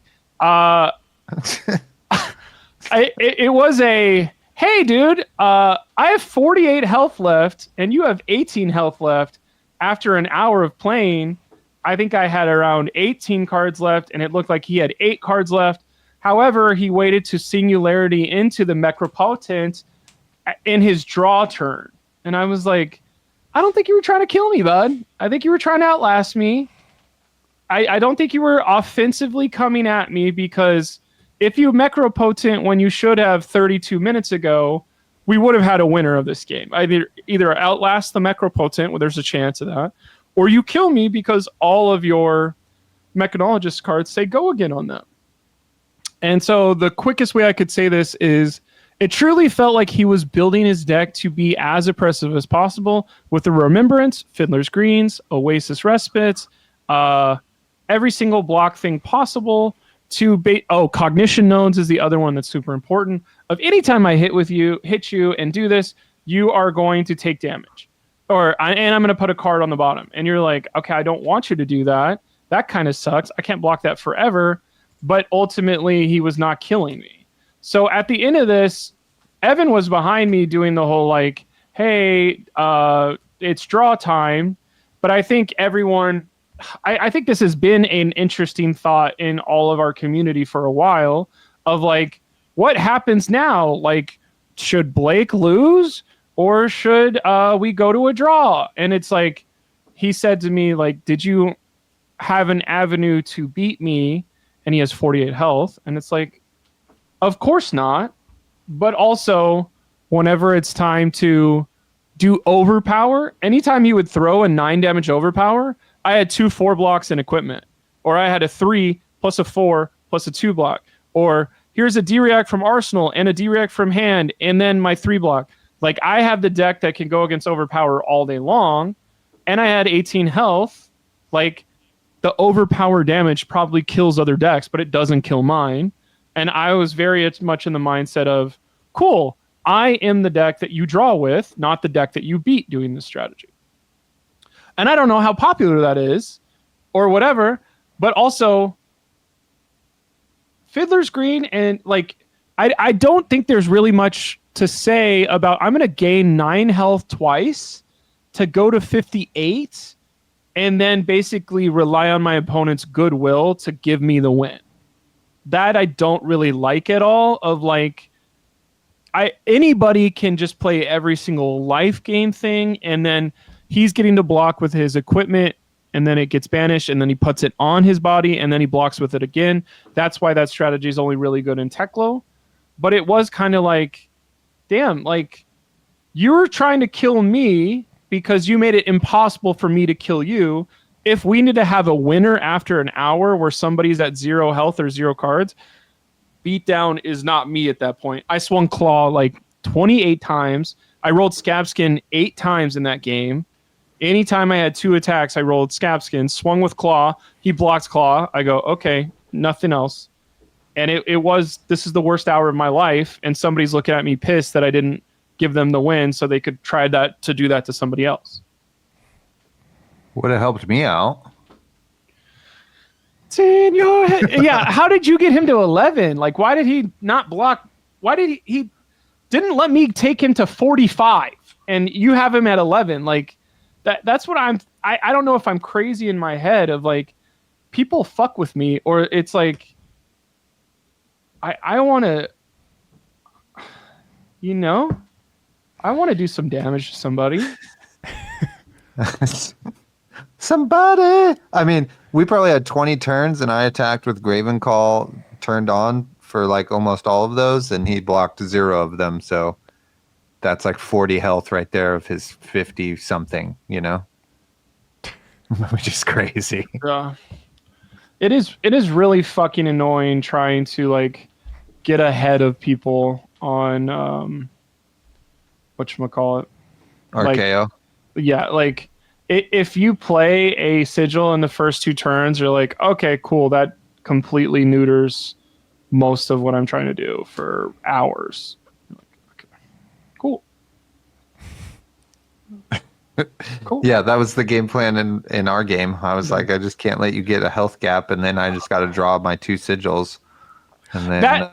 It was a, hey, dude, I have 48 health left and you have 18 health left after an hour of playing. I think I had around 18 cards left and it looked like he had 8 cards left. However, he waited to Singularity into the Necropotent in his draw turn. And I was like, I don't think you were trying to kill me, bud. I think you were trying to outlast me. I don't think you were offensively coming at me because if you Necropotent when you should have 32 minutes ago, we would have had a winner of this game. Either outlast the Necropotent, where there's a chance of that, or you kill me because all of your Mechanologist cards say go again on them. And so the quickest way I could say this is it truly felt like he was building his deck to be as oppressive as possible with the Remembrance, Fiddler's Greens, Oasis Respites, every single block thing possible to Cognition Nodes is the other one that's super important. Of any time I hit you and do this, you are going to take damage. And I'm going to put a card on the bottom. And you're like, okay, I don't want you to do that. That kind of sucks. I can't block that forever. But ultimately, he was not killing me. So at the end of this, Evan was behind me doing the whole like, hey, it's draw time. But I think I think this has been an interesting thought in all of our community for a while of like, what happens now? Like, should Blake lose or should we go to a draw? And it's like, he said to me, like, did you have an avenue to beat me? And he has 48 health. And it's like, of course not. But also, whenever it's time to do overpower, anytime he would throw a 9 damage overpower, I had 2 4 blocks in equipment. Or I had a 3 plus a 4 plus a 2 block. Or here's a D-React from Arsenal and a D-React from hand and then my 3 block. Like, I have the deck that can go against overpower all day long. And I had 18 health. Like, the overpower damage probably kills other decks, but it doesn't kill mine. And I was very much in the mindset of, cool, I am the deck that you draw with, not the deck that you beat doing this strategy. And I don't know how popular that is or whatever, but also Fiddler's Green and like, I don't think there's really much to say about I'm going to gain 9 health twice to go to 58 and then basically rely on my opponent's goodwill to give me the win. That I don't really like at all. Of like, anybody can just play every single life game thing, and then he's getting to block with his equipment, and then it gets banished, and then he puts it on his body, and then he blocks with it again. That's why that strategy is only really good in Teklo. But it was kind of like, damn, like, you were trying to kill me because you made it impossible for me to kill you. If we need to have a winner after an hour where somebody's at 0 health or 0 cards, beatdown is not me at that point. I swung Claw like 28 times. I rolled Scabskin 8 times in that game. Anytime I had 2 attacks, I rolled Scabskin, swung with Claw. He blocks Claw. I go, okay, nothing else. And this is the worst hour of my life, and somebody's looking at me pissed that I didn't give them the win so they could try to do that to somebody else. Would have helped me out. It's in your head. Yeah, how did you get him to 11? Like, why did he not block? Why did he didn't let me take him to 45 and you have him at 11? Like, that's what I don't know if I'm crazy in my head of like, people fuck with me, or it's like I want to, I want to do some damage to somebody. Somebody. I mean, we probably had 20 turns, and I attacked with Graven Call turned on for like almost all of those, and he blocked 0 of them. So that's like 40 health right there of his 50 something, which is crazy. It is really fucking annoying trying to like get ahead of people on whatchamacallit. RKO. Like, yeah, like if you play a sigil in the first 2 turns, you're like, okay, cool, that completely neuters most of what I'm trying to do for hours. You're like, okay, cool. Cool. Yeah, that was the game plan in our game. I was like, I just can't let you get a health gap, and then I just got to draw my 2 sigils, and then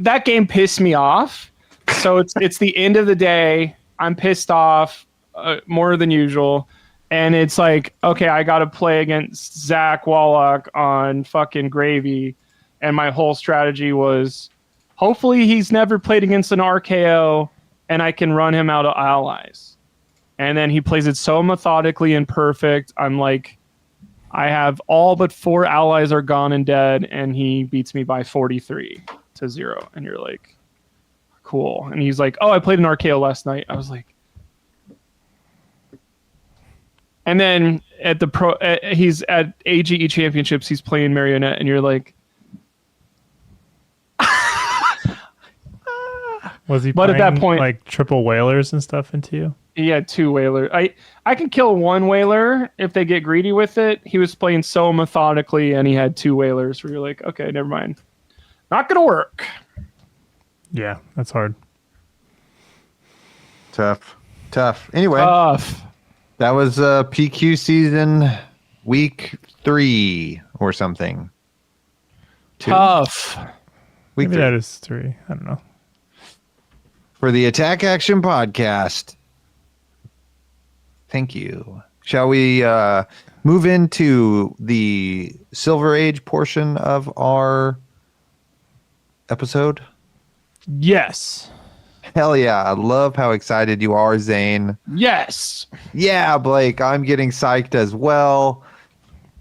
that game pissed me off. So it's the end of the day. I'm pissed off more than usual, and it's like, okay, I got to play against Zach Wallach on fucking Gravy, and my whole strategy was, hopefully he's never played against an RKO, and I can run him out of allies. And then he plays it so methodically and perfect. I'm like, I have all but 4 allies are gone and dead, and he beats me by 43 to 0. And you're like, cool. And he's like, oh, I played an RKO last night. I was like, and then at he's at AGE championships, he's playing Marionette, and you're like, was he but playing at that point, like triple whalers and stuff into you? He had 2 whalers. I can kill 1 whaler if they get greedy with it. He was playing so methodically, and he had 2 whalers where you're like, okay, never mind. Not going to work. Yeah, that's hard. Tough. Anyway, that was PQ season week 3 or something. 2? Tough. Week Maybe 3. that is 3. I don't know. For the Attack Action Podcast. Thank you. Shall we move into the Silver Age portion of our episode? Yes. Hell yeah. I love how excited you are, Zane. Yes. Yeah, Blake, I'm getting psyched as well.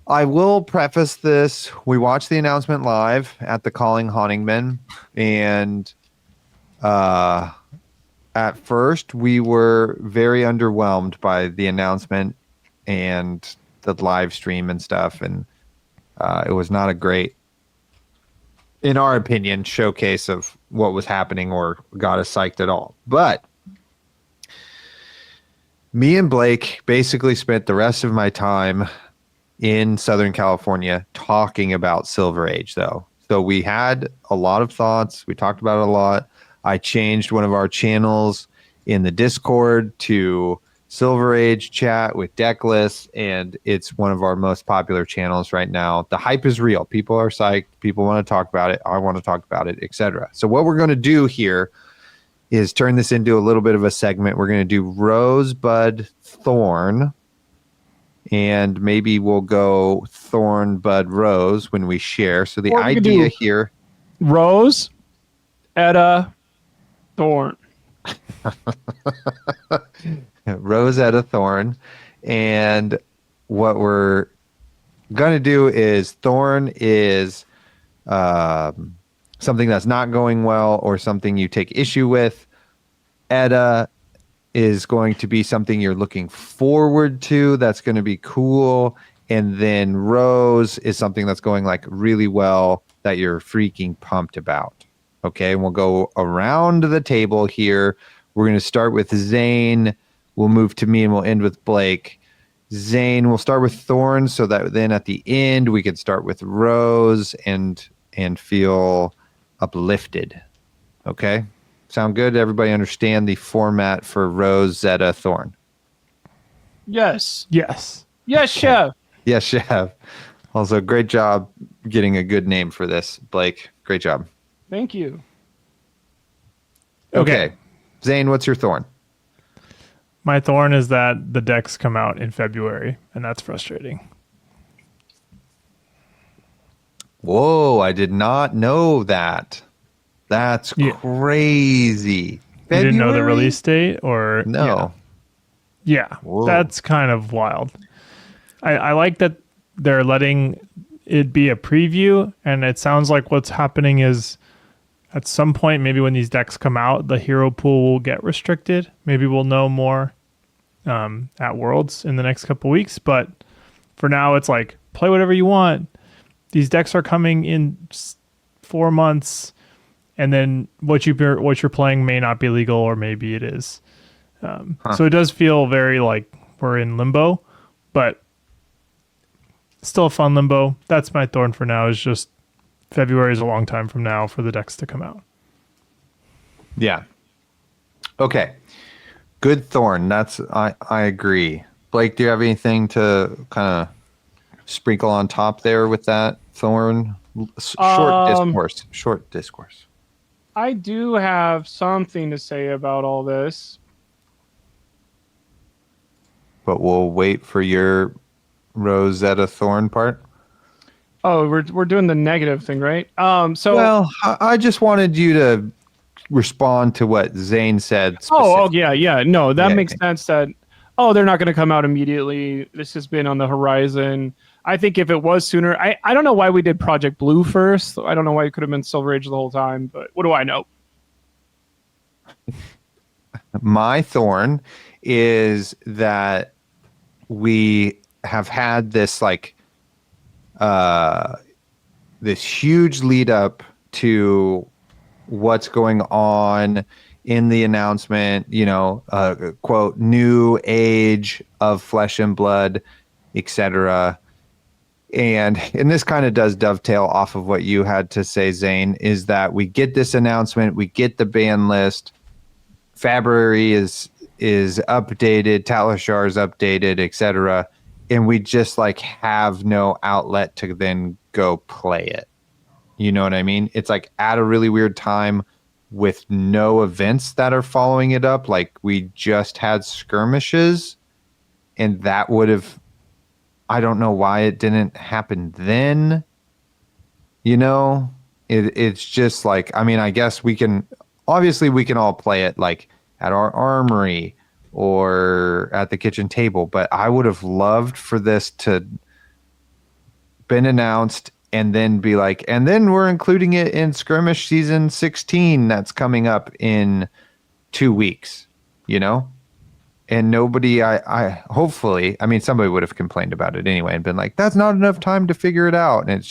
I will preface this. We watched the announcement live at the Calling Honigman, and at first, we were very underwhelmed by the announcement and the live stream and stuff, and it was not a great, in our opinion, showcase of what was happening or got us psyched at all. But me and Blake basically spent the rest of my time in Southern California talking about Silver Age, though. So we had a lot of thoughts. We talked about it a lot. I changed one of our channels in the Discord to Silver Age chat with deck lists, and it's one of our most popular channels right now. The hype is real. People are psyched. People want to talk about it. I want to talk about it, etc. So what we're going to do here is turn this into a little bit of a segment. We're going to do Rosebud Thorn, and maybe we'll go Thorn Bud Rose when we share. So the Or we could idea do- here, Rose, Etta, Thorn. Rosetta Thorn, and what we're going to do is Thorn is something that's not going well or something you take issue with. Etta is going to be something you're looking forward to. That's going to be cool. And then Rose is something that's going like really well that you're freaking pumped about. Okay. And we'll go around the table here. We're going to start with Zane. We'll move to me and we'll end with Blake. Zane, we'll start with Thorn so that then at the end we can start with Rose and feel uplifted. Okay? Sound good? Everybody understand the format for Rosetta Thorn? Yes. Yes. Yes, chef. Yes, Chef. Also, great job getting a good name for this, Blake. Great job. Thank you. Okay. Zane, what's your Thorn? My Thorn is that the decks come out in February, and that's frustrating. Whoa, I did not know that. That's Yeah. crazy. You didn't know the February? release date, or No. Yeah, Whoa. that's kind of wild. I like that they're letting it be a preview, and it sounds like what's happening is at some point, maybe when these decks come out, the hero pool will get restricted. Maybe we'll know more at Worlds in the next couple weeks. But for now, it's like, play whatever you want. These decks are coming in 4 months, and then what you're playing may not be legal, or maybe it is. So it does feel very like we're in limbo, but still a fun limbo. That's my Thorn for now, is just February is a long time from now for the decks to come out. Yeah. Okay. Good Thorn. I agree. Blake, do you have anything to kind of sprinkle on top there with that Thorn? Short discourse. I do have something to say about all this. But we'll wait for your Rosetta Thorn part. Oh, we're doing the negative thing, right? So Well, I just wanted you to respond to what Zane said. Oh, yeah. No, that Yeah, makes sense that, they're not going to come out immediately. This has been on the horizon. I think if it was sooner, I don't know why we did Project Blue first. I don't know why it could have been Silver Age the whole time, but what do I know? My Thorn is that we have had this this huge lead up to what's going on in the announcement, quote, new age of Flesh and Blood, etc. And this kind of does dovetail off of what you had to say, Zane, is that we get this announcement, we get the ban list, February is updated, Talashar's updated, etc. And we just have no outlet to then go play it. You know what I mean? It's at a really weird time with no events that are following it up. We just had skirmishes, and that would have, I don't know why it didn't happen then. It's just I guess we can all play it at our armory or at the kitchen table, but I would have loved for this to been announced and then be and then we're including it in skirmish season 16 that's coming up in 2 weeks, and nobody, I hopefully, somebody would have complained about it anyway and been that's not enough time to figure it out, and it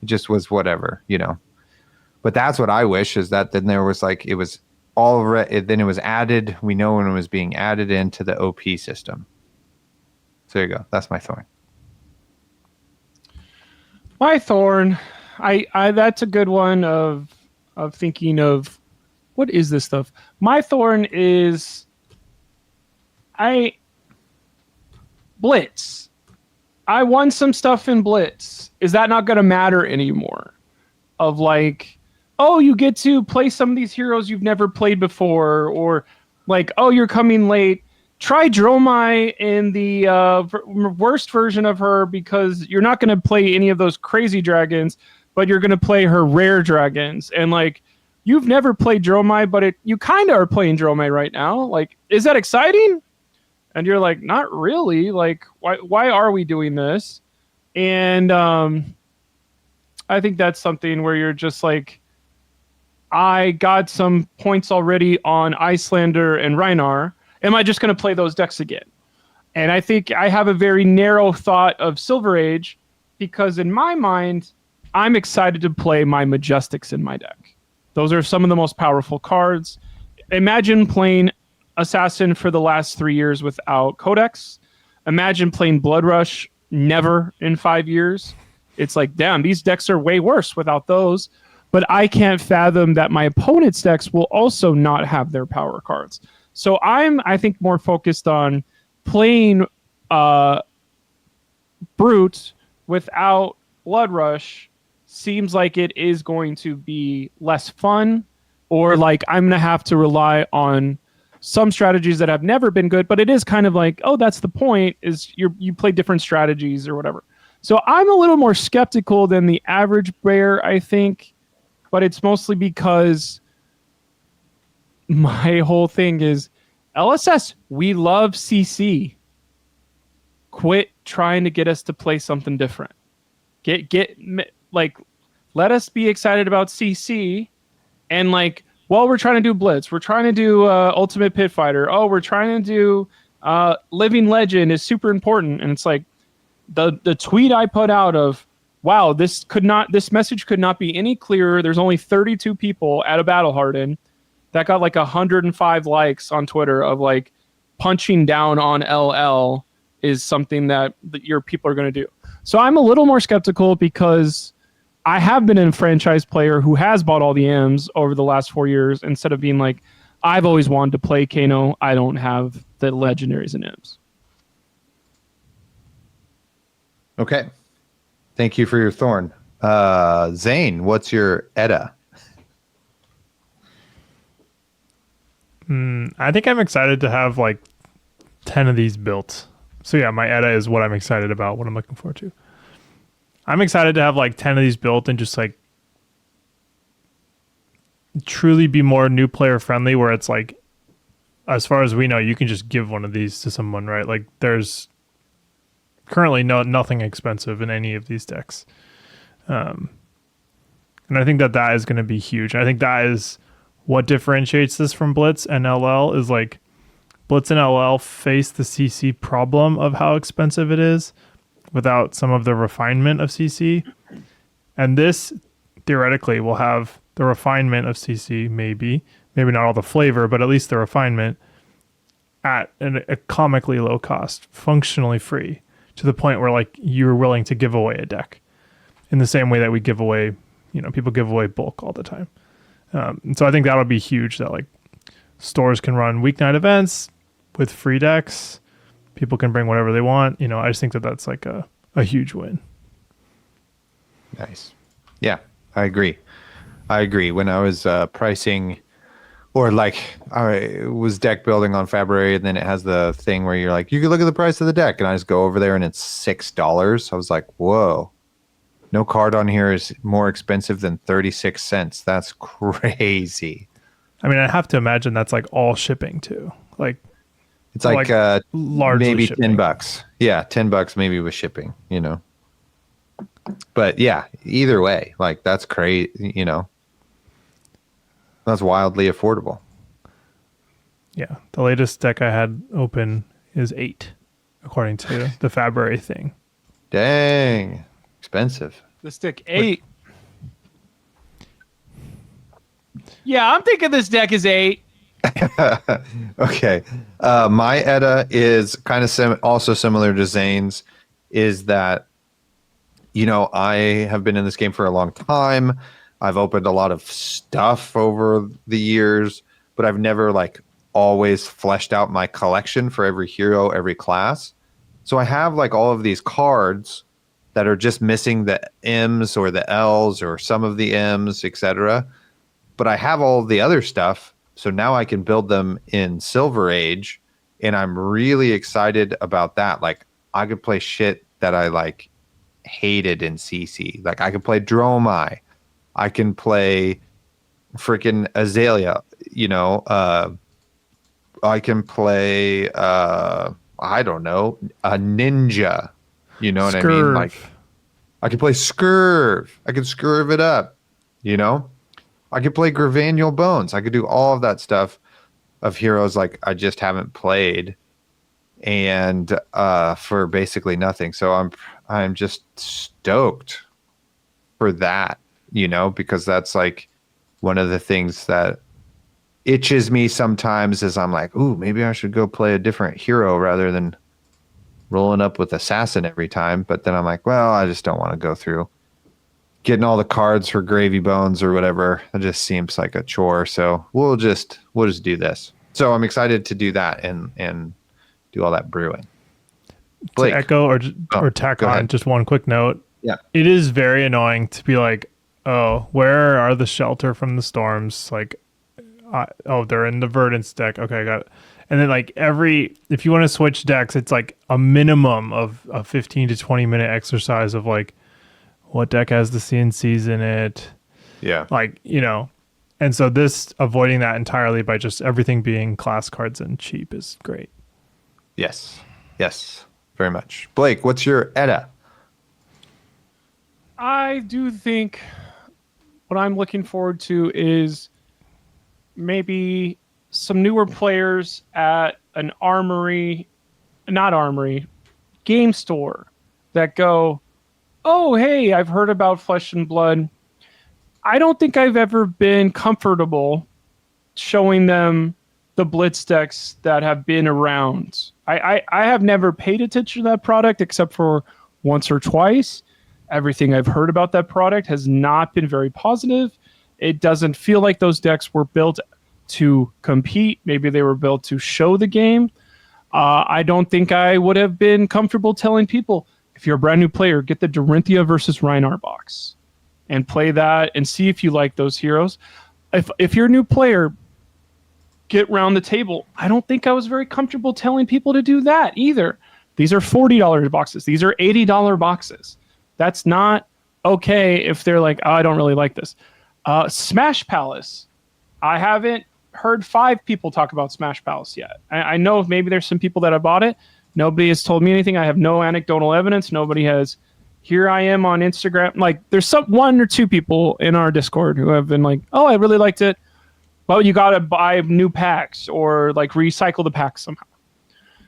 just was whatever, but that's what I wish, is that then there was it was already, then it was added. We know when it was being added into the OP system. So there you go. That's my Thorn. My Thorn, I that's a good one of thinking of what is this stuff. My Thorn is Blitz. I won some stuff in Blitz. Is that not going to matter anymore? Of oh, you get to play some of these heroes you've never played before, or like, oh, you're coming late. Try Dromai in the worst version of her, because you're not going to play any of those crazy dragons, but you're going to play her rare dragons. And like, you've never played Dromai, but you kind of are playing Dromai right now. Like, is that exciting? And you're like, not really. Like, why are we doing this? And I think that's something where you're just like, I got some points already on Icelander and Rhinar. Am I just going to play those decks again? And I think I have a very narrow thought of Silver Age, because in my mind, I'm excited to play my Majestics in my deck. Those are some of the most powerful cards. Imagine playing Assassin for the last 3 years without Codex. Imagine playing Blood Rush never in 5 years. It's like, damn, these decks are way worse without those. But I can't fathom that my opponent's decks will also not have their power cards. So I think, more focused on playing Brute without Blood Rush. Seems like it is going to be less fun, or like I'm going to have to rely on some strategies that have never been good, but it is kind of like, oh, that's the point, is you play different strategies or whatever. So I'm a little more skeptical than the average player, I think, but it's mostly because my whole thing is LSS, we love CC. Quit trying to get us to play something different. Let us be excited about CC, and like, well, we're trying to do Blitz, we're trying to do Ultimate Pit Fighter, oh, we're trying to do Living Legend is super important. And it's like, the tweet I put out of, wow, this message could not be any clearer. There's only 32 people at a Battle Harden. That got like 105 likes on Twitter of like, punching down on LL is something that your people are going to do. So I'm a little more skeptical, because I have been a franchise player who has bought all the M's over the last 4 years, instead of being like, I've always wanted to play Kano, I don't have the legendaries and M's. Okay. Thank you for your thorn. Zane, what's your Edda? I think I'm excited to have like 10 of these built. So yeah, my Edda is what I'm excited about, what I'm looking forward to. I'm excited to have like 10 of these built and just like truly be more new player friendly, where it's like, as far as we know, you can just give one of these to someone, right? Like, there's currently nothing expensive in any of these decks. And I think that is going to be huge. I think that is what differentiates this from Blitz and LL, is like, Blitz and LL face the CC problem of how expensive it is without some of the refinement of CC. And this theoretically will have the refinement of CC, maybe not all the flavor, but at least the refinement at a comically low cost, functionally free, to the point where like you're willing to give away a deck in the same way that we give away, people give away bulk all the time. And so I think that'll be huge, that like stores can run weeknight events with free decks. People can bring whatever they want. I just think that's like a huge win. Nice. Yeah, I agree. When I was pricing, or like I was deck building on February, and then it has the thing where you're like, you can look at the price of the deck, and I just go over there and it's $6. I was like, whoa, no card on here is more expensive than 36 cents. That's crazy. I mean, I have to imagine that's like all shipping too. Like, it's like maybe shipping. $10. Yeah, $10 maybe with shipping, But yeah, either way, like that's crazy, That's wildly affordable. Yeah, the latest deck I had open is 8, according to the February thing. Dang, expensive. The stick 8. Yeah, I'm thinking this deck is 8. Okay. My Edda is kind of also similar to Zane's, is that, I have been in this game for a long time. I've opened a lot of stuff over the years, but I've never like always fleshed out my collection for every hero, every class. So I have like all of these cards that are just missing the M's or the L's or some of the M's, etc. but I have all the other stuff. So now I can build them in Silver Age, and I'm really excited about that. Like I could play shit that I like hated in CC. Like I could play Dromai. I can play freaking Azalea, I can play I don't know, a ninja. You know what I mean? Like I can play Scurv. I can Scurv it up, I could play Gravanule Bones. I could do all of that stuff of heroes like I just haven't played, and for basically nothing. So I'm just stoked for that, because that's like one of the things that itches me sometimes is I'm like, ooh, maybe I should go play a different hero rather than rolling up with Assassin every time. But then I'm like, well, I just don't want to go through getting all the cards for Gravy Bones or whatever. It just seems like a chore. So we'll just do this. So I'm excited to do that and do all that brewing. Blake. To echo or tack on just one quick note. Yeah. It is very annoying to be like, oh, where are the shelter from the storms? Like, they're in the Verdance deck. Okay, I got it. And then like if you want to switch decks, it's like a minimum of a 15 to 20 minute exercise of like, what deck has the CNCs in it? Yeah. Like, and so this avoiding that entirely by just everything being class cards and cheap is great. Yes. Yes. Very much. Blake, what's your ETA? I do think what I'm looking forward to is maybe some newer players at an game store that go, oh, hey, I've heard about Flesh and Blood. I don't think I've ever been comfortable showing them the Blitz decks that have been around. I have never paid attention to that product except for once or twice. Everything I've heard about that product has not been very positive. It doesn't feel like those decks were built to compete. Maybe they were built to show the game. I don't think I would have been comfortable telling people, if you're a brand new player, get the Dorinthia versus Rhinar box and play that and see if you like those heroes. If you're a new player, get round the table. I don't think I was very comfortable telling people to do that either. These are $40 boxes. These are $80 boxes. That's not okay if they're like, oh, I don't really like this. Smash Palace. I haven't heard 5 people talk about Smash Palace yet. I know maybe there's some people that have bought it. Nobody has told me anything. I have no anecdotal evidence. Nobody has. Here I am on Instagram. Like, there's 1 or 2 people in our Discord who have been like, oh, I really liked it. Well, you got to buy new packs or like recycle the packs somehow.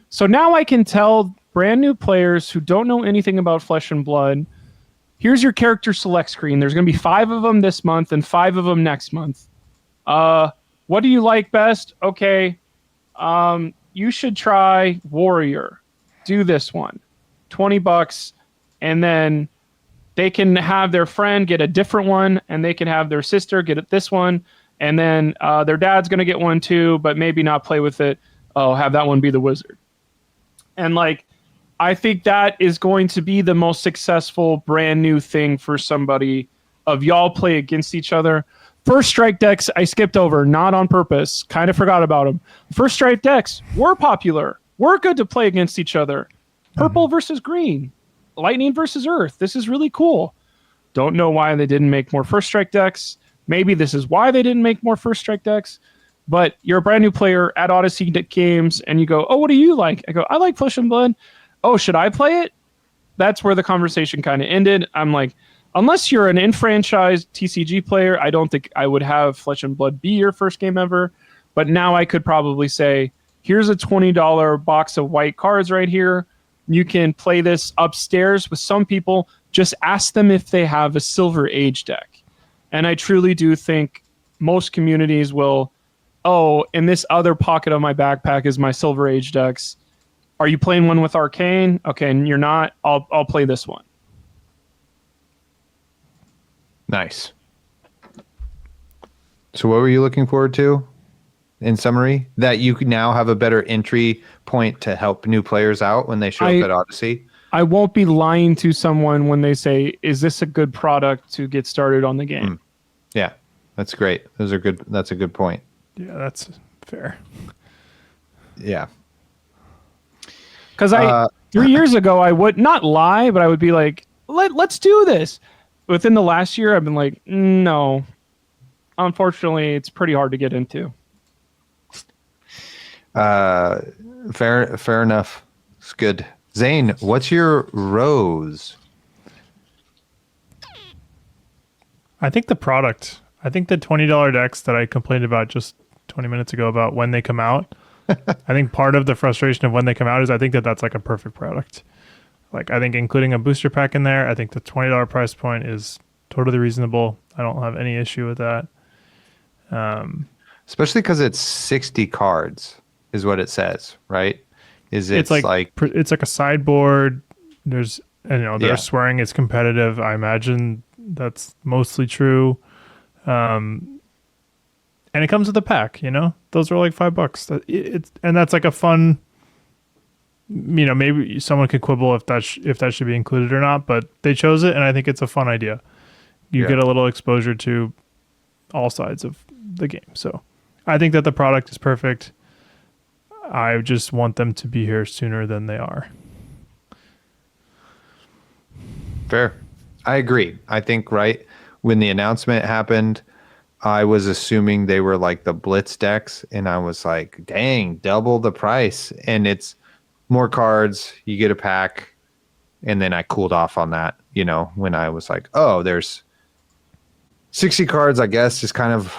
So now I can tell brand new players who don't know anything about Flesh and Blood, here's your character select screen. There's going to be 5 of them this month and 5 of them next month. What do you like best? Okay. You should try Warrior. Do this one. $20. And then they can have their friend get a different one, and they can have their sister get this one. And then their dad's going to get one too, but maybe not play with it. Oh, have that one be the wizard. And like, I think that is going to be the most successful brand new thing for somebody of y'all play against each other. First strike decks, I skipped over, not on purpose. Kind of forgot about them. First strike decks were popular. Were good to play against each other. Purple versus green. Lightning versus earth. This is really cool. Don't know why they didn't make more first strike decks. Maybe this is why they didn't make more first strike decks. But you're a brand new player at Odyssey Games, and you go, oh, what do you like? I go, I like Flesh and Blood. Oh, should I play it? That's where the conversation kind of ended. I'm like, unless you're an enfranchised TCG player, I don't think I would have Flesh and Blood be your first game ever. But now I could probably say, here's a $20 box of white cards right here. You can play this upstairs with some people. Just ask them if they have a Silver Age deck. And I truly do think most communities will, oh, in this other pocket of my backpack is my Silver Age decks. Are you playing one with Arcane? Okay, and you're not. I'll play this one. Nice. So what were you looking forward to in summary? That you can now have a better entry point to help new players out when they show up at Odyssey? I won't be lying to someone when they say, is this a good product to get started on the game? Yeah. That's great. Those are good. That's a good point. Yeah, that's fair. Yeah. Because 3 years ago, I would not lie, but I would be like, let's do this. Within the last year, I've been like, no. Unfortunately, it's pretty hard to get into. Fair enough. It's good. Zane, what's your rose? I think the product. I think the $20 decks that I complained about just 20 minutes ago about when they come out. I think part of the frustration of when they come out is I think that that's like a perfect product. Like I think including a booster pack in there, I think the $20 price point is totally reasonable. I don't have any issue with that. Especially because it's 60 cards is what it says, right? It's like it's like a sideboard. There's they're swearing it's competitive. I imagine that's mostly true. And it comes with a pack, those are like $5. And that's like a fun, maybe someone could quibble if that should be included or not, but they chose it. And I think it's a fun idea. You get a little exposure to all sides of the game. So I think that the product is perfect. I just want them to be here sooner than they are. Fair. I agree. I think when the announcement happened, I was assuming they were like the Blitz decks, and I was like, dang, double the price. And it's more cards, you get a pack, and then I cooled off on that, when I was like, oh, there's 60 cards, I guess, is kind of,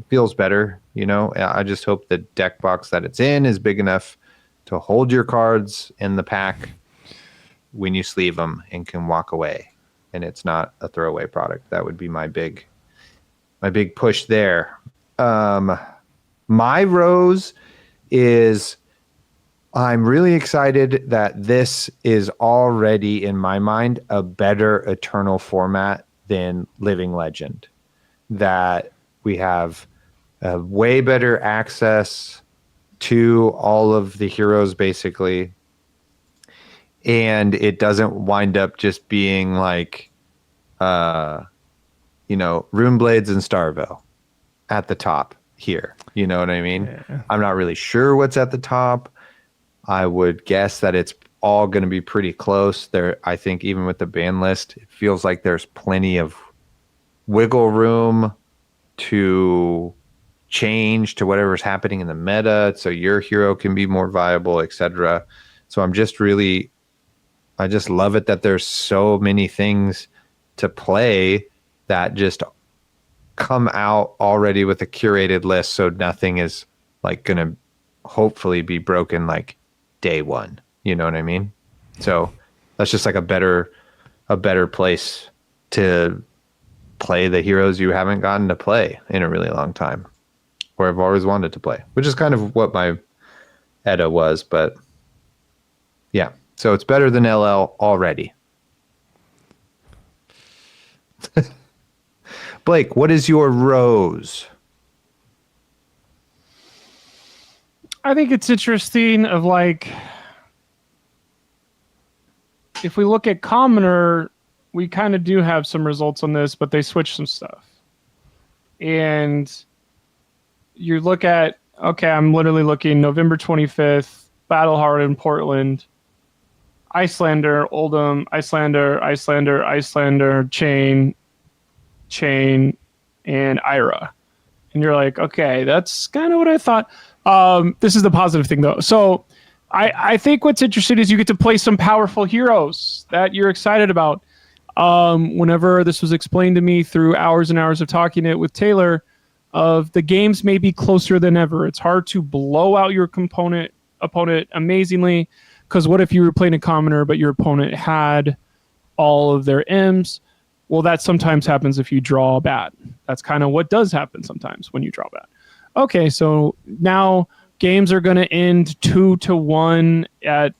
feels better, I just hope the deck box that it's in is big enough to hold your cards in the pack when you sleeve them and can walk away. And it's not a throwaway product. That would be my big push there. My rose is I'm really excited that this is already, in my mind, a better Eternal format than Living Legend. That we have a way better access to all of the heroes, basically. And it doesn't wind up just being like, Runeblades and Starvo at the top here. You know what I mean? Yeah. I'm not really sure what's at the top. I would guess that it's all going to be pretty close. There, I think even with the ban list, it feels like there's plenty of wiggle room to change to whatever's happening in the meta, so your hero can be more viable, etc. So I just love it that there's so many things to play that just come out already with a curated list, so nothing is like going to hopefully be broken like day one. You know what I mean? So that's just like a better place to play the heroes you haven't gotten to play in a really long time, or I've always wanted to play, which is kind of what my Edda was. But yeah, so it's better than LL already. Blake, what is your rose? I think it's interesting of like, if we look at Commoner, we kind of do have some results on this, but they switched some stuff. And you look at, okay, I'm literally looking November 25th, Battle-Hardened Portland, Icelander, Oldham, Icelander, Chain, and Ira. And you're like, okay, that's kind of what I thought. This is the positive thing, though. So I think what's interesting is you get to play some powerful heroes that you're excited about. Whenever this was explained to me through hours and hours of talking it with Taylor, of the games may be closer than ever. It's hard to blow out your opponent amazingly, because what if you were playing a commoner but your opponent had all of their M's? Well, that sometimes happens if you draw bad. That's kind of what does happen sometimes when you draw bad. Okay, so now games are going to end 2-1 at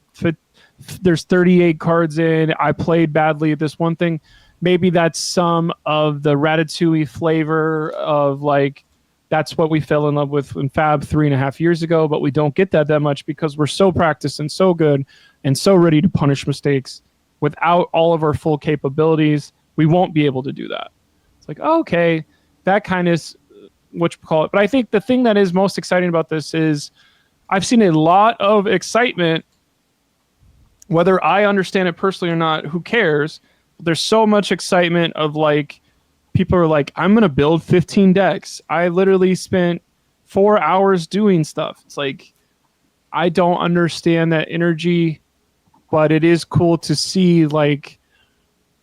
there's 38 cards in. I played badly at this one thing. Maybe that's some of the Ratatouille flavor of like, that's what we fell in love with in Fab 3.5 years ago, but we don't get that much because we're so practiced and so good and so ready to punish mistakes. Without all of our full capabilities, we won't be able to do that. It's like, okay, that kind of whatchamacallit. But I think the thing that is most exciting about this is I've seen a lot of excitement. Whether I understand it personally or not, who cares? There's so much excitement of like, people are like, I'm going to build 15 decks. I literally spent 4 hours doing stuff. It's like, I don't understand that energy, but it is cool to see like,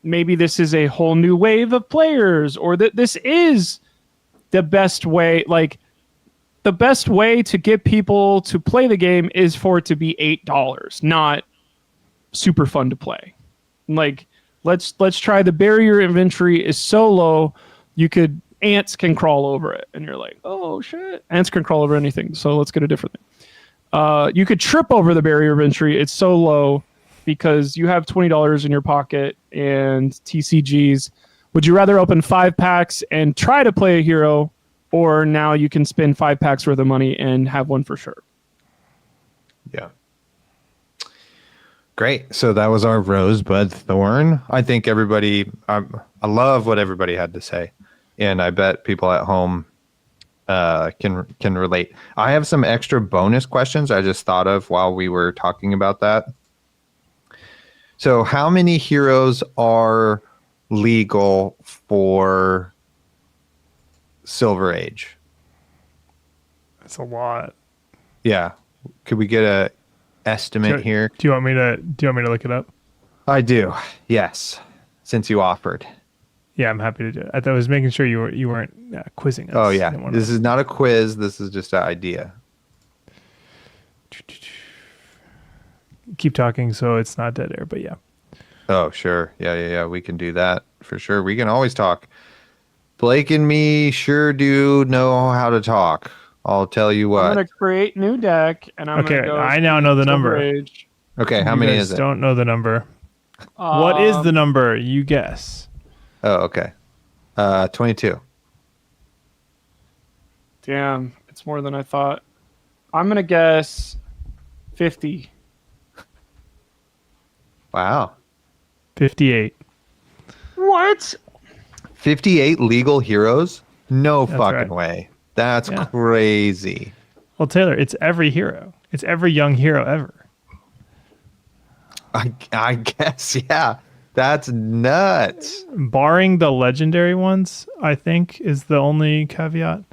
maybe this is a whole new wave of players, or that this is the best way. Like, the best way to get people to play the game is for it to be $8, not super fun to play. Like, let's try the barrier inventory is so low, ants can crawl over it, and you're like, oh shit, ants can crawl over anything. So let's get a different thing. You could trip over the barrier inventory. It's so low because you have $20 in your pocket and TCGs. Would you rather open 5 packs and try to play a hero, or now you can spend 5 packs worth of money and have one for sure? Yeah. Great. So that was our Rosebud Thorn. I think everybody, I love what everybody had to say. And I bet people at home can relate. I have some extra bonus questions I just thought of while we were talking about that. So how many heroes are legal for Silver Age? That's a lot. Yeah. Could we get a estimate here? Do you want me to look it up? I do. Yes. Since you offered. Yeah, I'm happy to do it. I was making sure you weren't quizzing us. Oh yeah. This is not a quiz. This is just an idea. Keep talking so it's not dead air, but yeah. Oh, sure. Yeah. We can do that for sure. We can always talk. Blake and me sure do know how to talk. I'll tell you what. I'm going to create new deck, and I'm going to go... I now know the number. Age. Okay, how many is it? Don't know the number. What is the number? You guess. Oh, okay. 22. Damn, it's more than I thought. I'm going to guess 50. Wow. 58. What? 58 legal heroes? No That's fucking right. way. That's crazy. Well, Taylor, it's every hero. It's every young hero ever. I guess, yeah. That's nuts. Barring the legendary ones, I think, is the only caveat.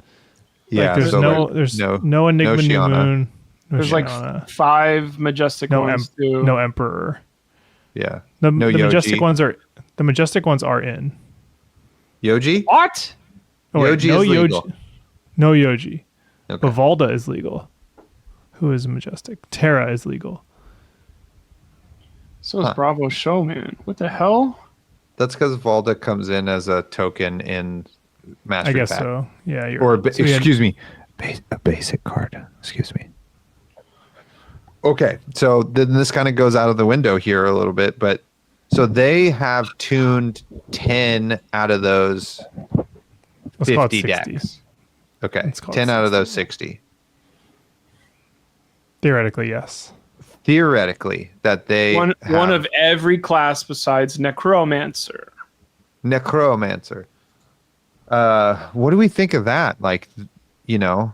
Yeah, like, there's no Enigma New Shiana. Moon. No There's Shiana. like 5 majestic ones too. No Emperor. Yeah. The Yoji. majestic ones are in. Yoji? What? Oh, wait, Yoji no is legal. No Yoji. Okay. Bavalda is legal. Who is majestic? Terra is legal. So is Bravo Showman. What the hell? That's because Valda comes in as a token in Master I guess Pack. so. Yeah. Excuse me. A basic card. Excuse me. Okay. So then this kind of goes out of the window here a little bit, but so they have tuned 10 out of those 50 decks. Okay. 10 out of those 60. Theoretically, yes. Theoretically, that they one of every class besides Necromancer. Necromancer. What do we think of that? Like, so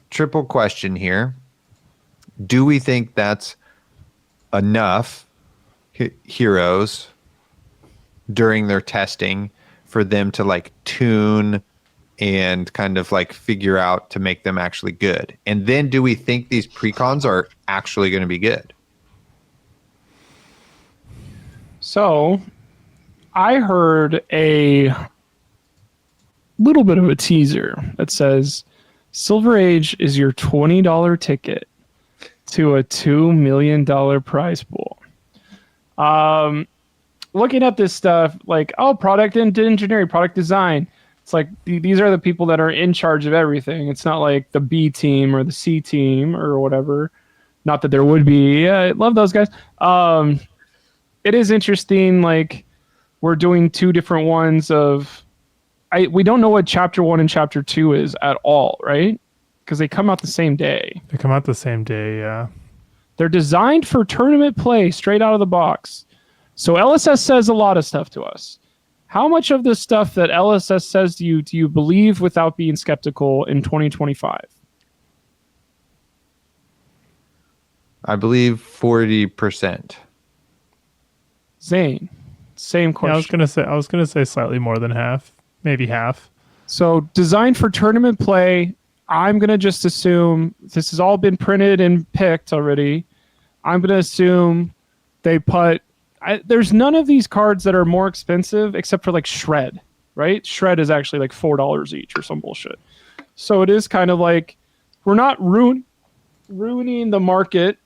triple question here. Do we think that's enough heroes during their testing for them to like tune and kind of like figure out to make them actually good? And then do we think these precons are actually going to be good? So I heard a little bit of a teaser that says Silver Age is your $20 ticket to a $2 million prize pool. Looking at this stuff, like, product engineering, product design. It's like these are the people that are in charge of everything. It's not like the B team or the C team or whatever. Not that there would be. I love those guys. It is interesting. Like, we're doing 2 different ones of. We don't know what chapter 1 and chapter 2 is at all, right? Because they come out the same day. They come out the same day. Yeah. They're designed for tournament play straight out of the box. So LSS says a lot of stuff to us. How much of the stuff that LSS says to you do you believe without being skeptical in 2025? I believe 40%. Zane, same question. Yeah, I was gonna say slightly more than half, maybe half. So designed for tournament play, I'm going to just assume this has all been printed and picked already. I'm going to assume they put... there's none of these cards that are more expensive except for like Shred, right? Shred is actually like $4 each or some bullshit. So it is kind of like we're not ruining the market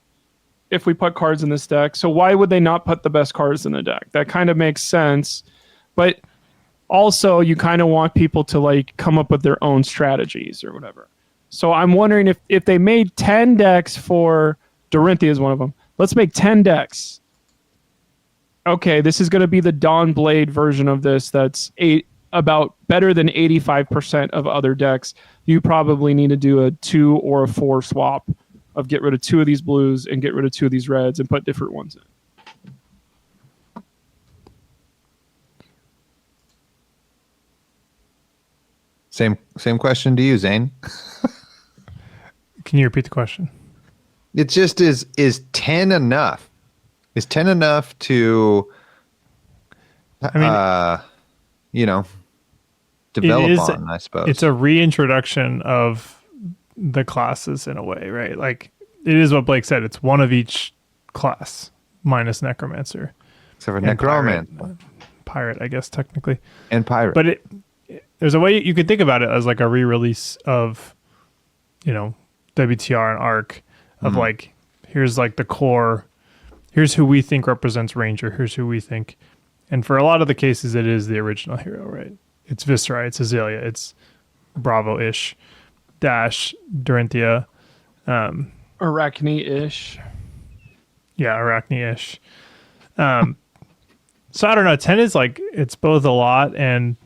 if we put cards in this deck. So why would they not put the best cards in the deck? That kind of makes sense. But also you kind of want people to like come up with their own strategies or whatever. So I'm wondering if they made 10 decks for Dorinthia is one of them. Let's make 10 decks. Okay, this is going to be the Dawn Blade version of this that's about better than 85% of other decks. You probably need to do a 2 or a 4 swap of get rid of 2 of these blues and get rid of 2 of these reds and put different ones in. Same question to you, Zane. Can you repeat the question? It just is 10 enough? Is 10 enough to develop on, I suppose? It's a reintroduction of the classes in a way, right? Like it is what Blake said, it's one of each class minus Necromancer. Except for Necromancer. Pirate, I guess technically. And Pirate. But there's a way you could think about it as like a re-release of, WTR and ARC of like, here's like the core, here's who we think represents Ranger, here's who we think. And for a lot of the cases, it is the original hero, right? It's Viscera, it's Azalea, it's Bravo-ish, Dash, Dorinthia. Arachne-ish. Yeah, Arachne-ish. So I don't know, 10 is like, it's both a lot and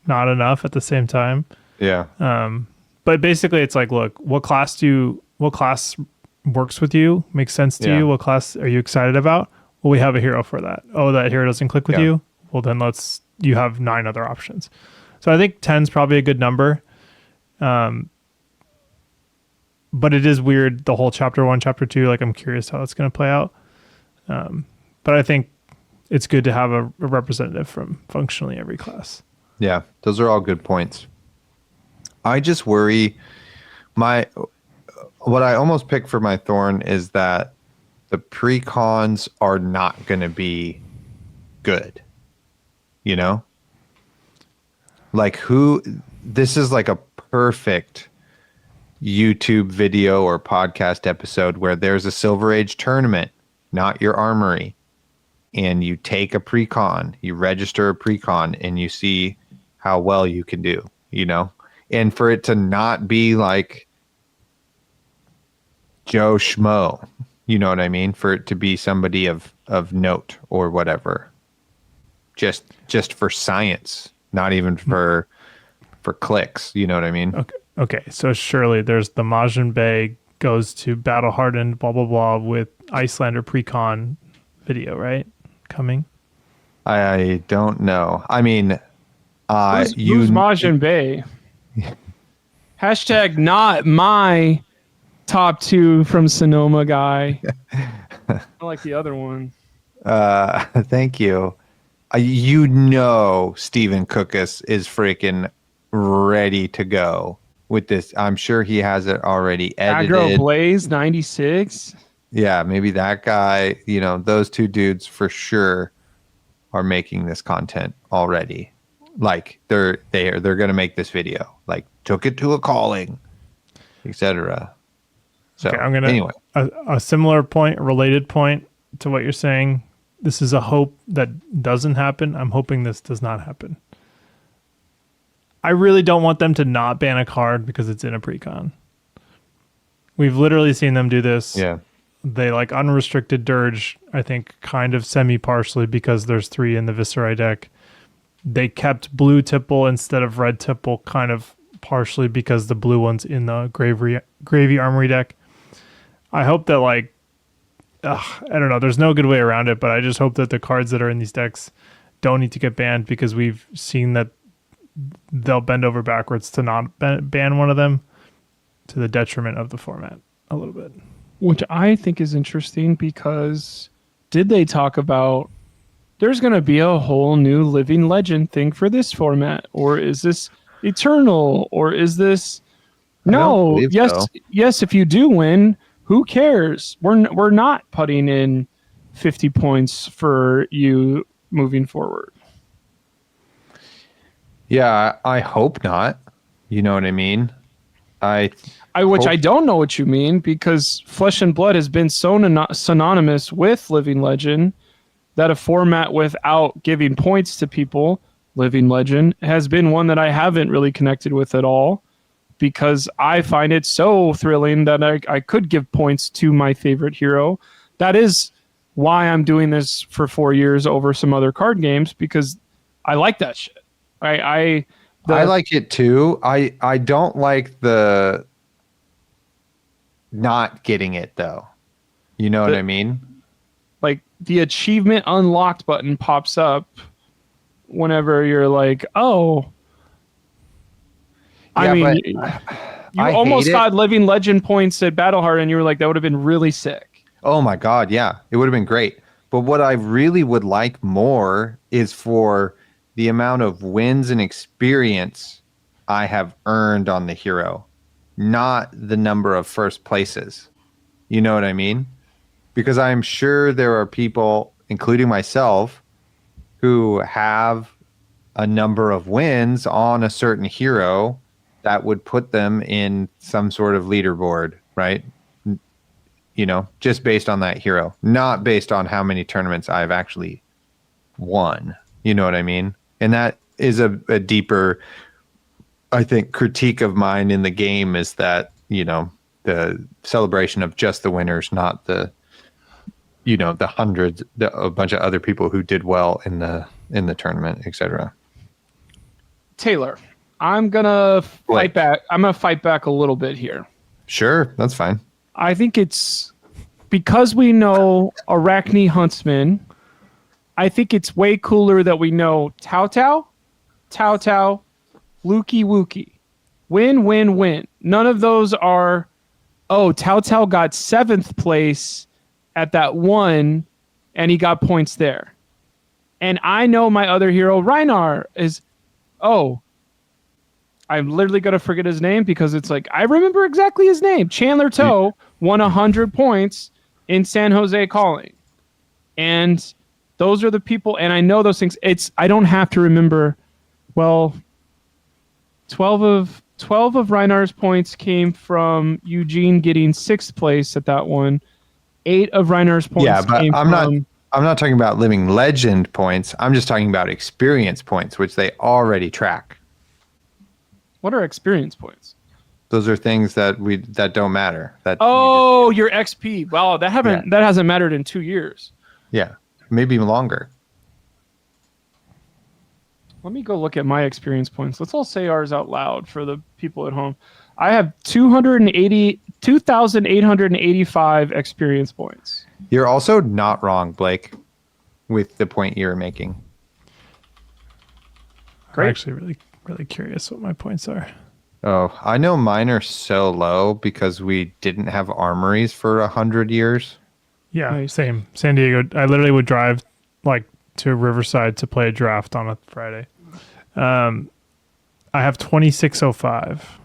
not enough at the same time. Yeah. But basically it's like, look, what class works with you, makes sense to you? What class are you excited about? Well, we have a hero for that. Oh, that hero doesn't click with you? Well, then you have 9 other options. So I think 10 is probably a good number. But it is weird, the whole chapter 1, chapter 2, like I'm curious how it's going to play out. But I think it's good to have a representative from functionally every class. Yeah, those are all good points. I just worry what I almost picked for my Thorn is that the pre-cons are not going to be good. Like this is like a perfect YouTube video or podcast episode where there's a Silver Age tournament, not your armory. And you take a pre-con, you register a pre-con, and you see how well you can do, And for it to not be like Joe Schmo, you know what I mean? For it to be somebody of note or whatever. Just for science, not even for clicks, you know what I mean? Okay. So surely there's the Majin Bay goes to Battle Hardened, blah, blah, blah, with Icelander pre-con video, right? Coming? I don't know. I mean, who's Majin Bay? Hashtag not my top 2 from Sonoma guy. I like the other one. Thank you. Stephen Cookus is freaking ready to go with this. I'm sure he has it already edited. Aggro Blaze 96. Yeah, maybe that guy, those 2 dudes for sure are making this content already. Like they're going to make this video. Like took it to a calling, etc. So okay, I'm gonna anyway, a similar point, a related point to what you're saying. This is a hope that doesn't happen. I'm hoping this does not happen. I really don't want them to not ban a card because it's in a precon. We've literally seen them do this. Yeah. They like unrestricted Dirge, I think, kind of semi-partially because there's 3 in the Viscera deck. They kept blue Tipple instead of red Tipple kind of partially because the blue one's in the Gravy Armory deck. I hope that I don't know, there's no good way around it, but I just hope that the cards that are in these decks don't need to get banned because we've seen that they'll bend over backwards to not ban one of them, to the detriment of the format a little bit. Which I think is interesting because did they talk about there's going to be a whole new living legend thing for this format, or is this eternal, or is this no? Yes, so. yes. If you do win, who cares? We're not putting in 50 points for you moving forward. Yeah, I hope not. You know what I mean? I don't know what you mean, because Flesh and Blood has been so synonymous with Living Legend that a format without giving points to people, Living Legend, has been one that I haven't really connected with at all, because I find it so thrilling that I could give points to my favorite hero. That is why I'm doing this for 4 years over some other card games, because I like that shit. I like it too. I don't like the not getting it though. You know what I mean? Like the achievement unlocked button pops up whenever you're like, oh. Yeah, I mean, you I almost hate got Living Legend points at Battleheart, and you were like, that would have been really sick. Oh my God, yeah. It would have been great. But what I really would like more is for the amount of wins and experience I have earned on the hero, not the number of first places. You know what I mean? Because I'm sure there are people, including myself, who have a number of wins on a certain hero that would put them in some sort of leaderboard, right? You know, just based on that hero, not based on how many tournaments I've actually won. You know what I mean? And that is a deeper, I think, critique of mine in the game, is that, you know, the celebration of just the winners, not the, you know, the hundreds, a bunch of other people who did well in the tournament, etc. Taylor, I'm gonna fight back. I'm gonna fight back a little bit here. Sure, that's fine. I think it's because we know Arachne Huntsman. I think it's way cooler that we know Tao Tao, Lukey Wookie. Win, win, win. None of those are, oh, Tao Tao got 7th place at that one, and he got points there. And I know my other hero, Rhinar, is, oh, I'm literally going to forget his name because it's like, I remember exactly his name. Chandler Toe won 100 points in San Jose Calling. And those are the people, and I know those things. I don't have to remember, well, 12 of Rhinar's points came from Eugene getting 6th place at that one. 8 of Rhinar's points came I'm not talking about Living Legend points. I'm just talking about experience points, which they already track. What are experience points? Those are things that don't matter. Your XP. Wow, that hasn't mattered in 2 years. Yeah, maybe longer. Let me go look at my experience points. Let's all say ours out loud for the people at home. I have 2,885 experience points. You're also not wrong, Blake, with the point you're making. Great. I'm actually really, really curious what my points are. Oh, I know mine are so low because we didn't have armories for 100 years. Yeah, nice. Same. San Diego. I literally would drive like to Riverside to play a draft on a Friday. I have 2605.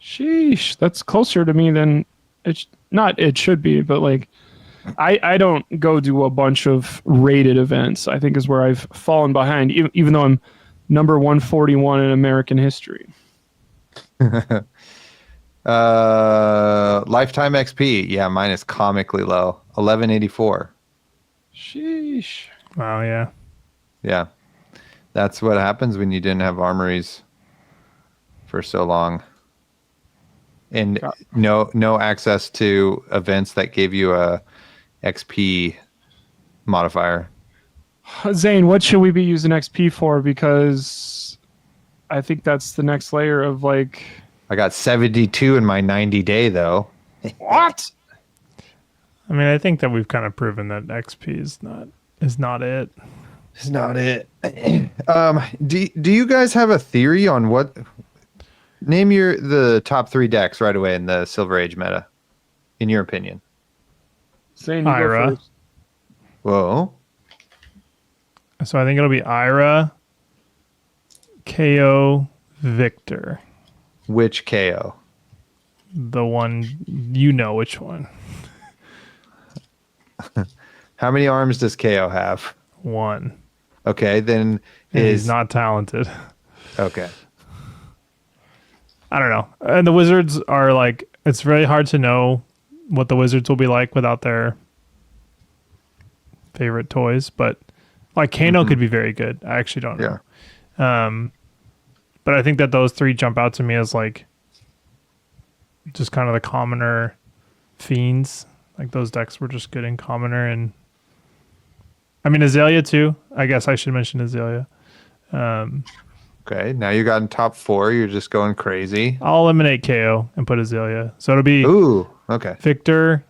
Sheesh, that's closer to me than it should be, but like I don't go do a bunch of rated events. I think is where I've fallen behind, even though I'm number 141 in American history. Lifetime XP. Yeah, mine is comically low. 1184. Sheesh. Wow, yeah. Yeah. That's what happens when you didn't have armories for so long. And no access to events that gave you a XP modifier. Zane, what should we be using XP for? Because I think that's the next layer of like... I got 72 in my 90-day, though. What? I mean, I think that we've kind of proven that XP is not it. It's not it. Do you guys have a theory on what? Name the top 3 decks right away in the Silver Age meta, in your opinion. Saying you go Ira. first. Whoa. So I think it'll be Ira, KO, Victor. Which KO? The one, you know which one. How many arms does KO have? 1. Okay, then And he's not talented. Okay. I don't know. And the Wizards are like, it's very hard to know what the Wizards will be like without their favorite toys, but like Kano could be very good. I actually don't know. Yeah. But I think that those 3 jump out to me as like just kind of the commoner fiends. Like those decks were just good in commoner, and I mean Azalea too. I guess I should mention Azalea. Okay, now you got in top 4. You're just going crazy. I'll eliminate KO and put Azalea. So it'll be Ooh, okay. Victor,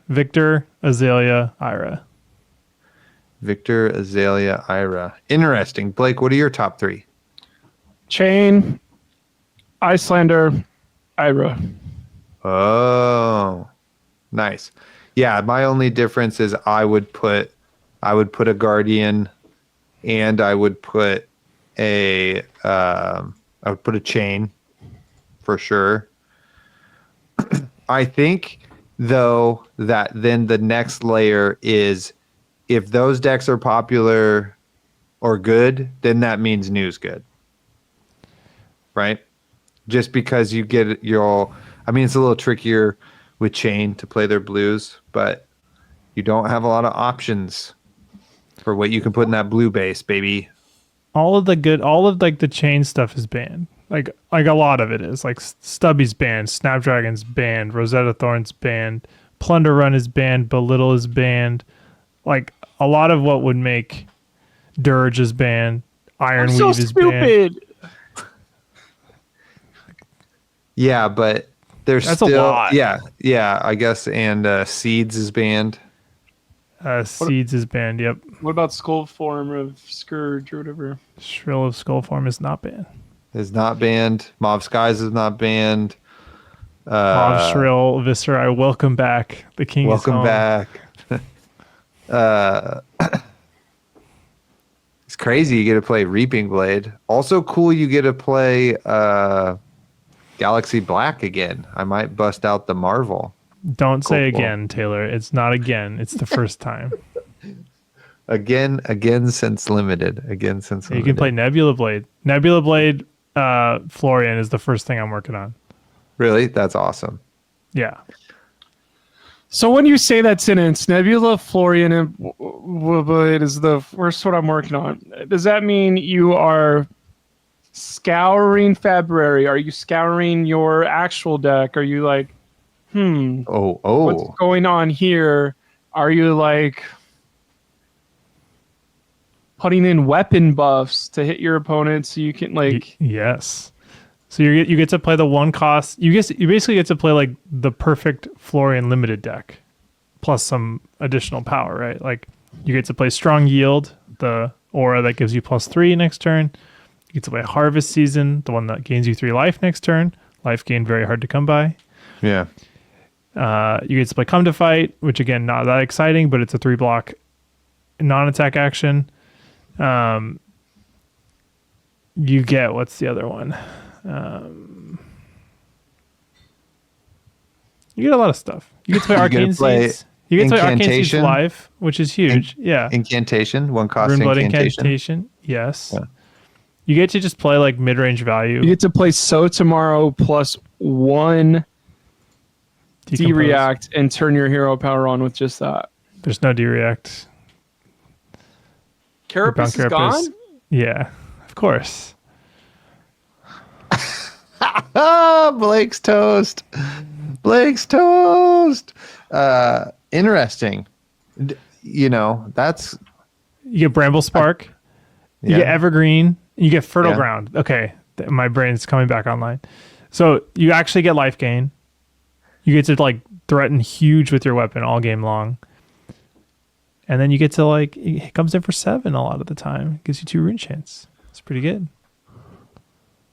Azalea, Ira. Victor, Azalea, Ira. Interesting. Blake, what are your top 3? Chain, Icelander, Ira. Oh, nice. Yeah, my only difference is I would put a Guardian, and I would put a Chain for sure. I think though that then the next layer is if those decks are popular or good, then that means New's good. Right? Just because you get it's a little trickier with Chain to play their blues, but you don't have a lot of options for what you can put in that blue base, baby. All of like the chain stuff is banned. Like a lot of it is. Like Stubby's banned, Snapdragon's banned, Rosetta Thorn's banned, Plunder Run is banned, Belittle is banned. Like a lot of what would make Dirge is banned, Iron So Weave is banned. stupid. Yeah, but there's That's still a lot. Yeah, I guess, and Seeds is banned. Seeds is banned, yep. What about Skull Form of Scourge or whatever? Shrill of Skullform is not banned. Is not banned. Mauve Skies is not banned. Mauve Shrill, Viscera, welcome back. The king is Welcome home. back. It's crazy you get to play Reaping Blade. Also cool you get to play Galaxy Black again. I might bust out the Marvel. Don't say Cool. again, Taylor. It's not again. It's the first time. Again since limited. You can play Nebula Blade. Nebula Blade Florian is the first thing I'm working on. Really? That's awesome. Yeah. So when you say that sentence, Nebula, Florian, and Blade is the first one I'm working on. Does that mean you are scouring February? Are you scouring your actual deck? Are you like, Oh. what's going on here? Are you like putting in weapon buffs to hit your opponent so you can like? Yes. So you get to play the one cost. You basically get to play like the perfect Florian limited deck, plus some additional power, right? Like you get to play Strong Yield, the aura that gives you +3 next turn. You get to play Harvest Season, the one that gains you 3 life next turn. Life gain very hard to come by. Yeah. You get to play Come to Fight, which again not that exciting, but it's a 3-block non-attack action. You get, what's the other one? You get a lot of stuff. You get to play You Arcane get to play Seeds. You get to play Arcane Seeds Incantation. live, which is huge. Yeah. Incantation, one cost Runeblood incantation. Incantation. Yes. Yeah. You get to just play like mid-range value. You get to play So Tomorrow +1 Decompose. D-React and turn your hero power on with just that. There's no D-React. Carapace is gone? Yeah, of course. Ah, Blake's toast. Interesting. That's You get Bramble Spark. You yeah. get Evergreen. You get Fertile Yeah. Ground. Okay, my brain's coming back online. So you actually get life gain. You get to like threaten huge with your weapon all game long. And then you get to like, it comes in for 7 a lot of the time. It gives you 2 rune chains. It's pretty good.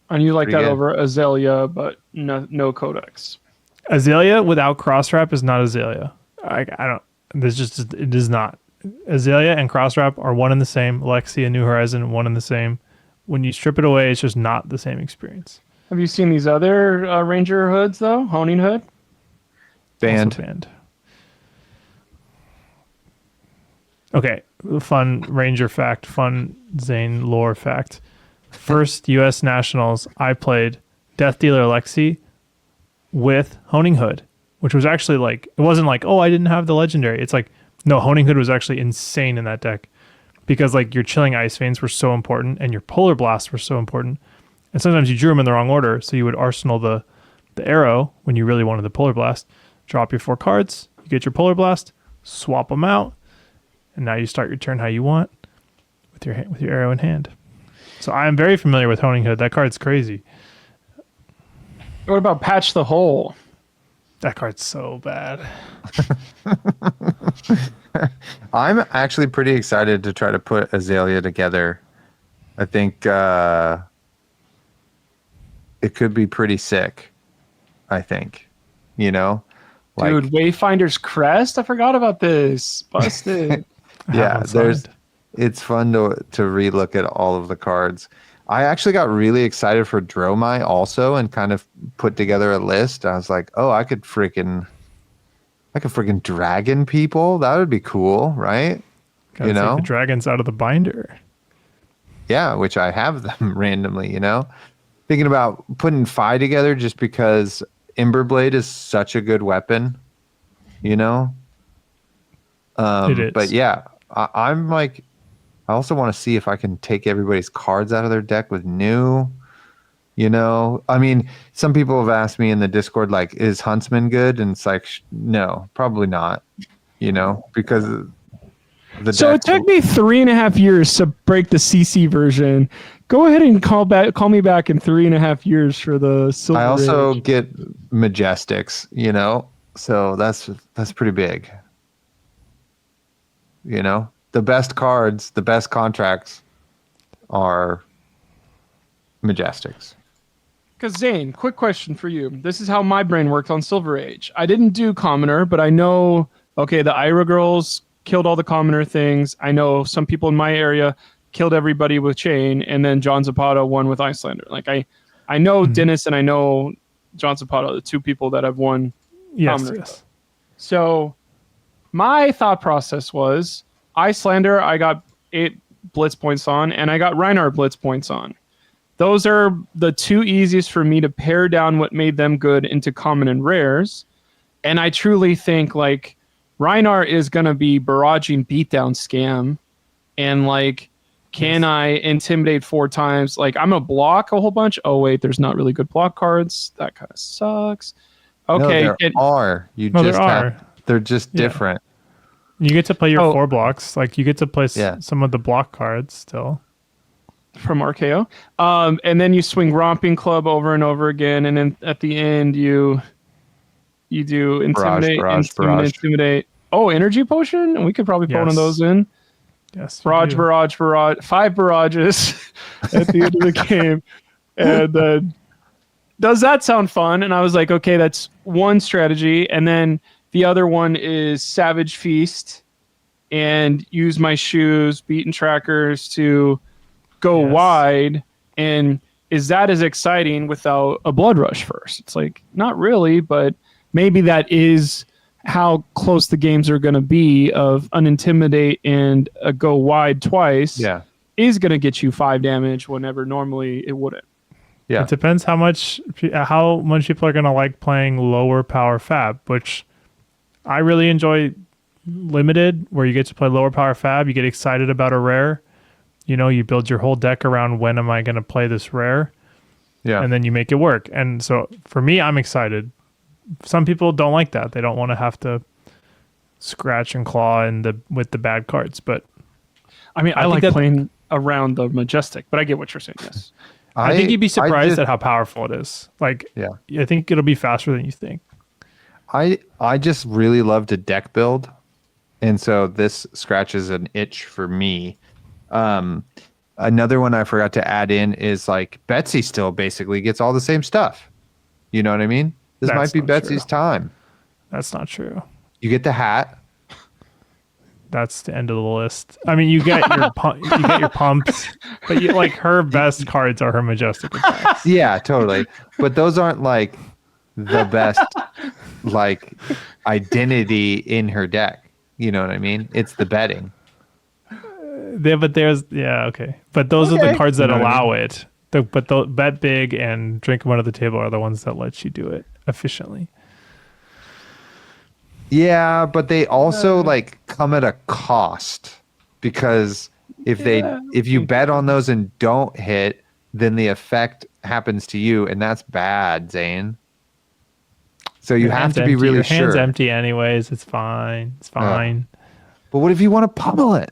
And you like Pretty that good. over Azalea, but no codex. Azalea without cross wrap is not Azalea. I don't, it is not. Azalea and cross wrap are one and the same. Lexia, New Horizon, one and the same. When you strip it away, it's just not the same experience. Have you seen these other Ranger hoods though? Honing hood. Banned. Also banned. Okay, fun Ranger fact, fun Zane lore fact. First U.S. Nationals, I played Death Dealer Lexi with Honing Hood, which was actually like, it wasn't like, oh, I didn't have the legendary. It's like, no, Honing Hood was actually insane in that deck because like your Chilling Ice Veins were so important and your Polar Blasts were so important. And sometimes you drew them in the wrong order. So you would arsenal the arrow when you really wanted the Polar Blast, drop your 4 cards, you get your Polar Blast, swap them out, and now you start your turn how you want with your arrow in hand. So I am very familiar with Honing Hood. That card's crazy. What about Patch the Hole? That card's so bad. I'm actually pretty excited to try to put Azalea together. I think it could be pretty sick. I think, you know, like, Dude, Wayfinder's Crest? I forgot about this. Busted. yeah, it's fun to relook at all of the cards. I actually got really excited for Dromai also and kind of put together a list. I was like, oh, I could freaking dragon people. That would be cool, right? Gotta take the dragons out of the binder. Yeah, which I have them randomly, you know? Thinking about putting Phi together just because Emberblade is such a good weapon, you know? It is. But yeah, I'm like, I also want to see if I can take everybody's cards out of their deck with new, you know? I mean, some people have asked me in the Discord, like, is Huntsman good? And it's like, no, probably not, you know, because So it took me 3.5 years to break the CC version. Go ahead and call me back in 3.5 years for the Silver I also Age. get Majestics, you know? So that's pretty big. You know? The best cards, the best contracts are Majestics. Because Zane, quick question for you. This is how my brain worked on Silver Age. I didn't do Commoner, but I know, okay, the Ira girls killed all the Commoner things. I know some people in my area killed everybody with Chain, and then John Zapata won with Icelander. Like I know Dennis and I know John Zapata, the 2 people that have won Commoner. Yes. So my thought process was Icelander, I got 8 blitz points on, and I got Rhinar blitz points on. Those are the 2 easiest for me to pare down what made them good into common and rares. And I truly think like Rhinar is going to be barraging beatdown scam. And like, can I intimidate 4 times? Like, I'm going to block a whole bunch. Oh, wait, there's not really good block cards. That kind of sucks. Okay. No, there are. They're just different. You get to play your 4 blocks. Like, you get to play some of the block cards still. From RKO. And then you swing Romping Club over and over again. And then at the end, you do Intimidate, Intimidate. Oh, Energy Potion? We could probably put one of those in. Yes. Barrage. 5 barrages at the end of the game. And does that sound fun? And I was like, okay, that's one strategy. And then the other one is Savage Feast and use my shoes, beaten trackers to go wide. And is that as exciting without a Blood Rush first? It's like, not really, but maybe that is how close the games are going to be of an Intimidate and a go wide twice is going to get you 5 damage whenever normally it wouldn't. Yeah. It depends how much people are going to like playing lower power fab, which I really enjoy limited, where you get to play lower power fab. You get excited about a rare. You know, you build your whole deck around when am I going to play this rare? Yeah. And then you make it work. And so for me, I'm excited. Some people don't like that. They don't want to have to scratch and claw with the bad cards. But I mean, I like playing around the Majestic, but I get what you're saying. Yes. I think you'd be surprised at how powerful it is. Like, I think it'll be faster than you think. I just really love to deck build. And so this scratches an itch for me. Another one I forgot to add in is like Betsy still basically gets all the same stuff. You know what I mean? This That's might be not Betsy's true. time. That's not true. You get the hat. That's the end of the list. I mean, you get your you get your pumps, but you, like her best cards are her majestic attacks. Yeah, totally. But those aren't like the best like identity in her deck. You know what I mean? It's the betting. But there's okay. But those are the Okay. cards that You know what I allow it. But the bet big and drink them under the table are the ones that let you do it efficiently. Yeah, but they also like come at a cost because if you bet on those and don't hit, then the effect happens to you, and that's bad, Zane. So you Your have hand's to be empty. really Your hand's sure. empty anyways. It's fine. It's fine. But what if you want to pummel it?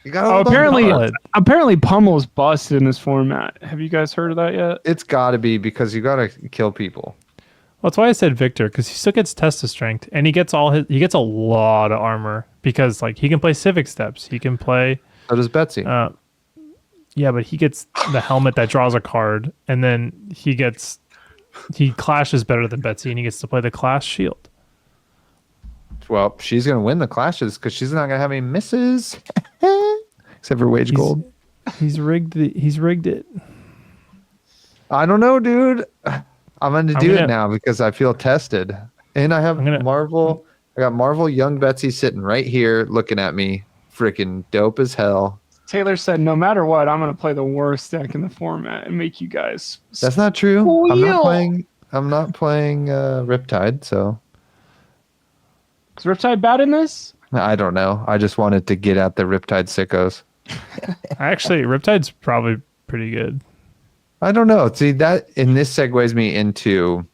You got Oh, pummel it. apparently Pummel's busted in this format. Have you guys heard of that yet? It's got to be because you got to kill people. Well, that's why I said Victor, because he still gets Testa strength, and he gets a lot of armor because like he can play Civic Steps. He can play So does Betsy. yeah, but he gets the helmet that draws a card, and then he clashes better than Betsy, and he gets to play the clash shield. Well, she's going to win the clashes because she's not going to have any misses. Except for Wage Gold. He's rigged it. I don't know, dude. I'm going to do it now because I feel tested. And I have Marvel. I got Marvel Young Betsy sitting right here looking at me. Freaking dope as hell. Taylor said, no matter what, I'm going to play the worst deck in the format and make you guys. That's not true. Squeal. I'm not playing Riptide, so Is Riptide bad in this? I don't know. I just wanted to get at the Riptide sickos. Actually, Riptide's probably pretty good. I don't know. See that, and this segues me into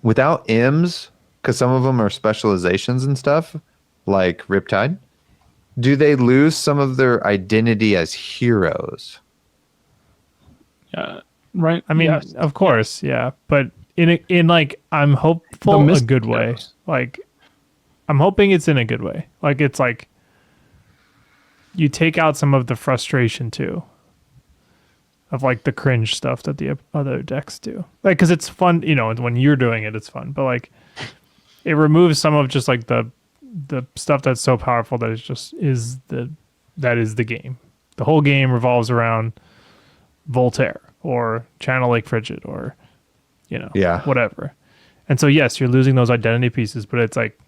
without M's, because some of them are specializations and stuff, like Riptide. Do they lose some of their identity as heroes? Yeah. Right. I mean, Yes. of course, yeah, but in like I'm hopeful in a good way. Like I'm hoping it's in a good way. Like it's like you take out some of the frustration too of like the cringe stuff that the other decks do. Like cuz it's fun, when you're doing it it's fun, but like it removes some of just like the stuff that's so powerful that that is the game. The whole game revolves around Voltaire or Channel Lake Frigid or whatever. And so yes, you're losing those identity pieces, but it's like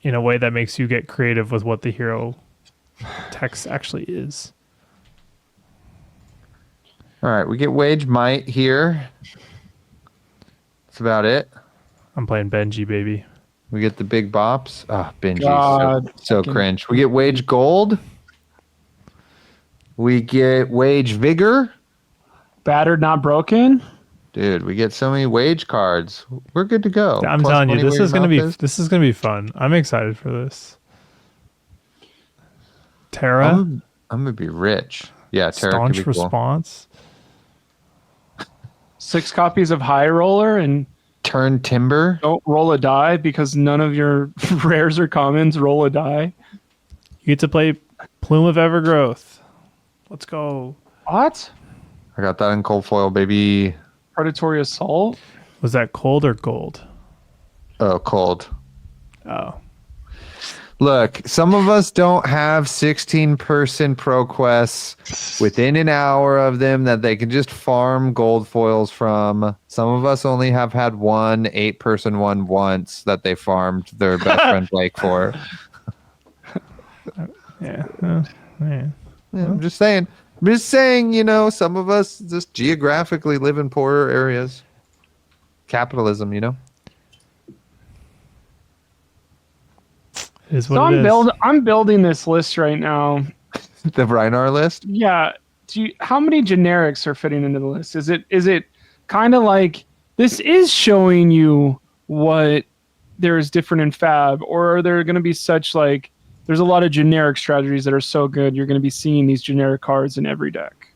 in a way that makes you get creative with what the hero text actually is. All right, we get Wage Might here. That's about it. I'm playing Benji, baby. We get the big bops. Ah, Benji, God. so cringe. We get Wage Gold. We get Wage Vigor. Battered, not broken. Dude, we get so many Wage cards. We're good to go. I'm Plus telling you, 20 this where is your gonna mouth be is. fun. I'm excited for this. Terra, I'm gonna be rich. Yeah, Terra could staunch be cool. response. 6 copies of High Roller and Turn Timber. don't roll a die because none of your rares or commons roll a die. You get to play Plume of Evergrowth. Let's go. What? I got that in cold foil, baby. Predatory Assault? Was that cold or gold? Oh, cold. Oh. Look, some of us don't have 16-person ProQuests within an hour of them that they can just farm gold foils from. Some of us only have had one 8-person one once that they farmed their best friend Blake for. Yeah. Yeah. Yeah, I'm just saying, some of us just geographically live in poorer areas. Capitalism, Is what So it is. I'm building this list right now. The Rhinar list. Yeah. How many generics are fitting into the list? Is it kind of like this is showing you what there is different in Fab, or are there going to be such like there's a lot of generic strategies that are so good you're going to be seeing these generic cards in every deck?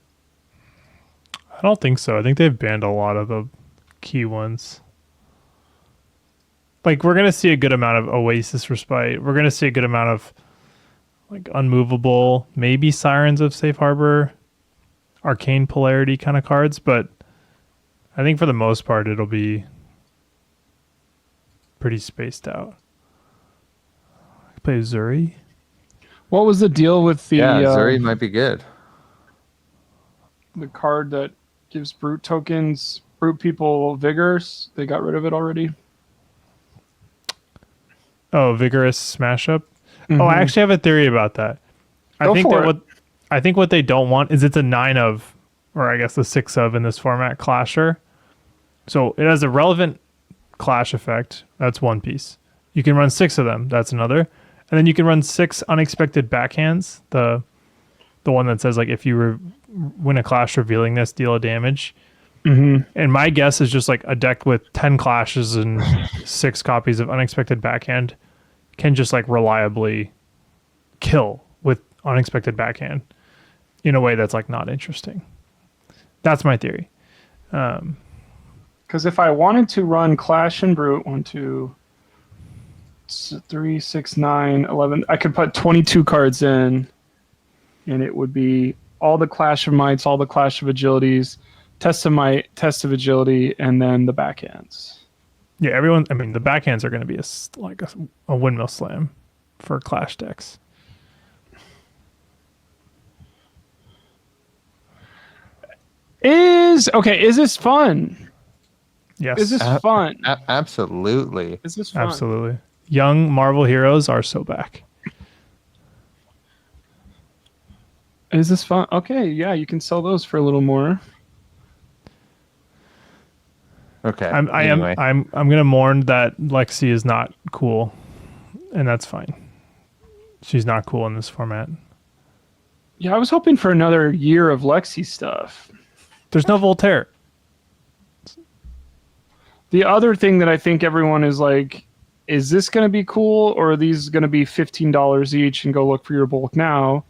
I don't think so. I think they've banned a lot of the key ones. like we're gonna see a good amount of Oasis Respite. We're gonna see a good amount of like Unmovable, maybe Sirens of Safe Harbor, Arcane Polarity kind of cards, but I think for the most part it'll be pretty spaced out. I play Zuri. What was the deal with the Zuri might be good. the card that gives brute tokens, brute people vigors? They got rid of it already. Oh, Vigorous Smash Up. Mm-hmm. Oh, I actually have a theory about that. Go for it. I think what they don't want is it's a 9 of, or I guess a 6 of in this format, Clasher. So it has a relevant clash effect. That's one piece. You can run 6 of them. That's another. And then you can run 6 unexpected backhands. The one that says like if you win a clash revealing this, deal a damage. Mm-hmm. And my guess is just like a deck with 10 clashes and 6 copies of unexpected backhand can just like reliably kill with unexpected backhand in a way that's like not interesting. That's my theory. Because if I wanted to run Clash and Brute, 1, 2, 3, 6, 9, 11, I could put 22 cards in, and it would be all the Clash of Mights, all the Clash of Agilities, Test of Might, Test of Agility, and then the backhands. Yeah, everyone. I mean, the backhands are going to be a windmill slam for clash decks. Is this fun? Yes, Is this fun? Absolutely. Is this fun? absolutely. Young Marvel heroes are so back. Is this fun? Okay, yeah, you can sell those for a little more. Okay. I'm gonna mourn that Lexi is not cool, and that's fine. She's not cool in this format. Yeah, I was hoping for another year of Lexi stuff. There's no Voltaire. The other thing that I think everyone is like, is this going to be cool, or are these going to be $15 each and go look for your bulk now?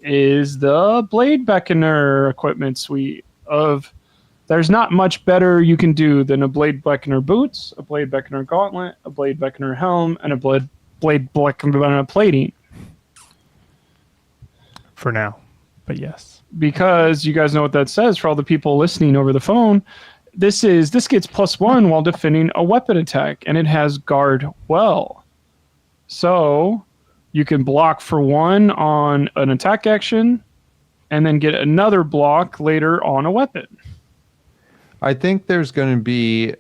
Is the Blade Beckoner equipment suite of there's not much better you can do than a Blade Beckoner boots, a Blade Beckoner gauntlet, a Blade Beckoner helm, and a Blade Beckoner plating. For now, but yes. Because you guys know what that says for all the people listening over the phone. This gets +1 while defending a weapon attack, and it has guard well. So you can block for 1 on an attack action, and then get another block later on a weapon. I think there's going to be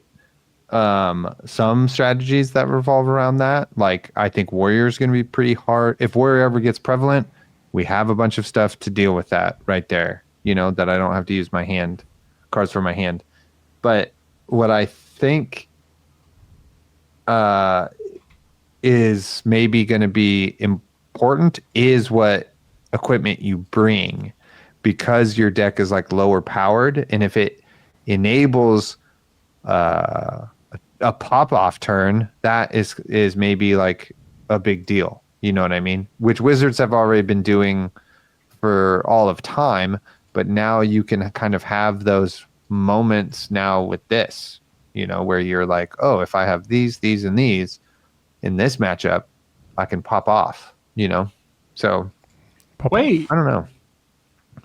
some strategies that revolve around that. Like, I think Warrior is going to be pretty hard. If Warrior ever gets prevalent, we have a bunch of stuff to deal with that right there, that I don't have to use my hand, cards for my hand. But what I think is maybe going to be important is what equipment you bring, because your deck is like lower powered, and if it enables a pop-off turn, that is maybe like a big deal. You know what I mean? Which Wizards have already been doing for all of time, but now you can kind of have those moments now with this, where you're like, oh, if I have these, and these in this matchup, I can pop off, So Wait. I don't know.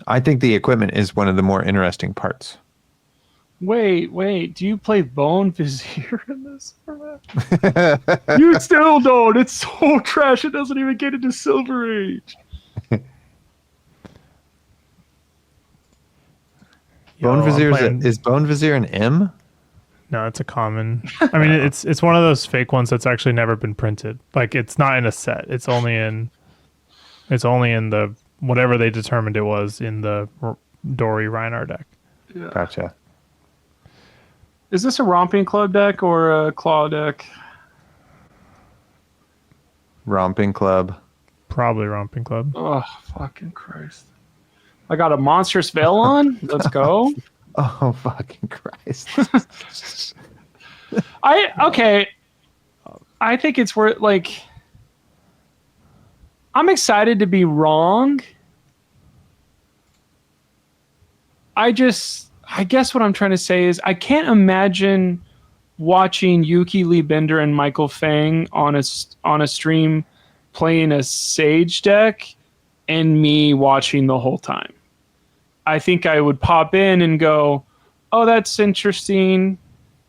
I think the equipment is one of the more interesting parts. Wait. Do you play Bone Vizier in this format? You still don't. It's so trash. It doesn't even get into Silver Age. Bone Vizier is Bone Vizier an M? No, it's a common. I mean, it's one of those fake ones that's actually never been printed. Like, it's not in a set. It's only in the whatever they determined it was in the Dory Rhinar deck. Yeah. Gotcha. Is this a Romping Club deck or a Claw deck? Romping Club. Probably Romping Club. Oh, fucking Christ. I got a Monstrous Veil on. Let's go. Oh, fucking Christ. I think it's worth, like, I'm excited to be wrong. I guess what I'm trying to say is I can't imagine watching Yuki Lee Bender and Michael Fang on a stream playing a Sage deck and me watching the whole time. I think I would pop in and go, oh, that's interesting.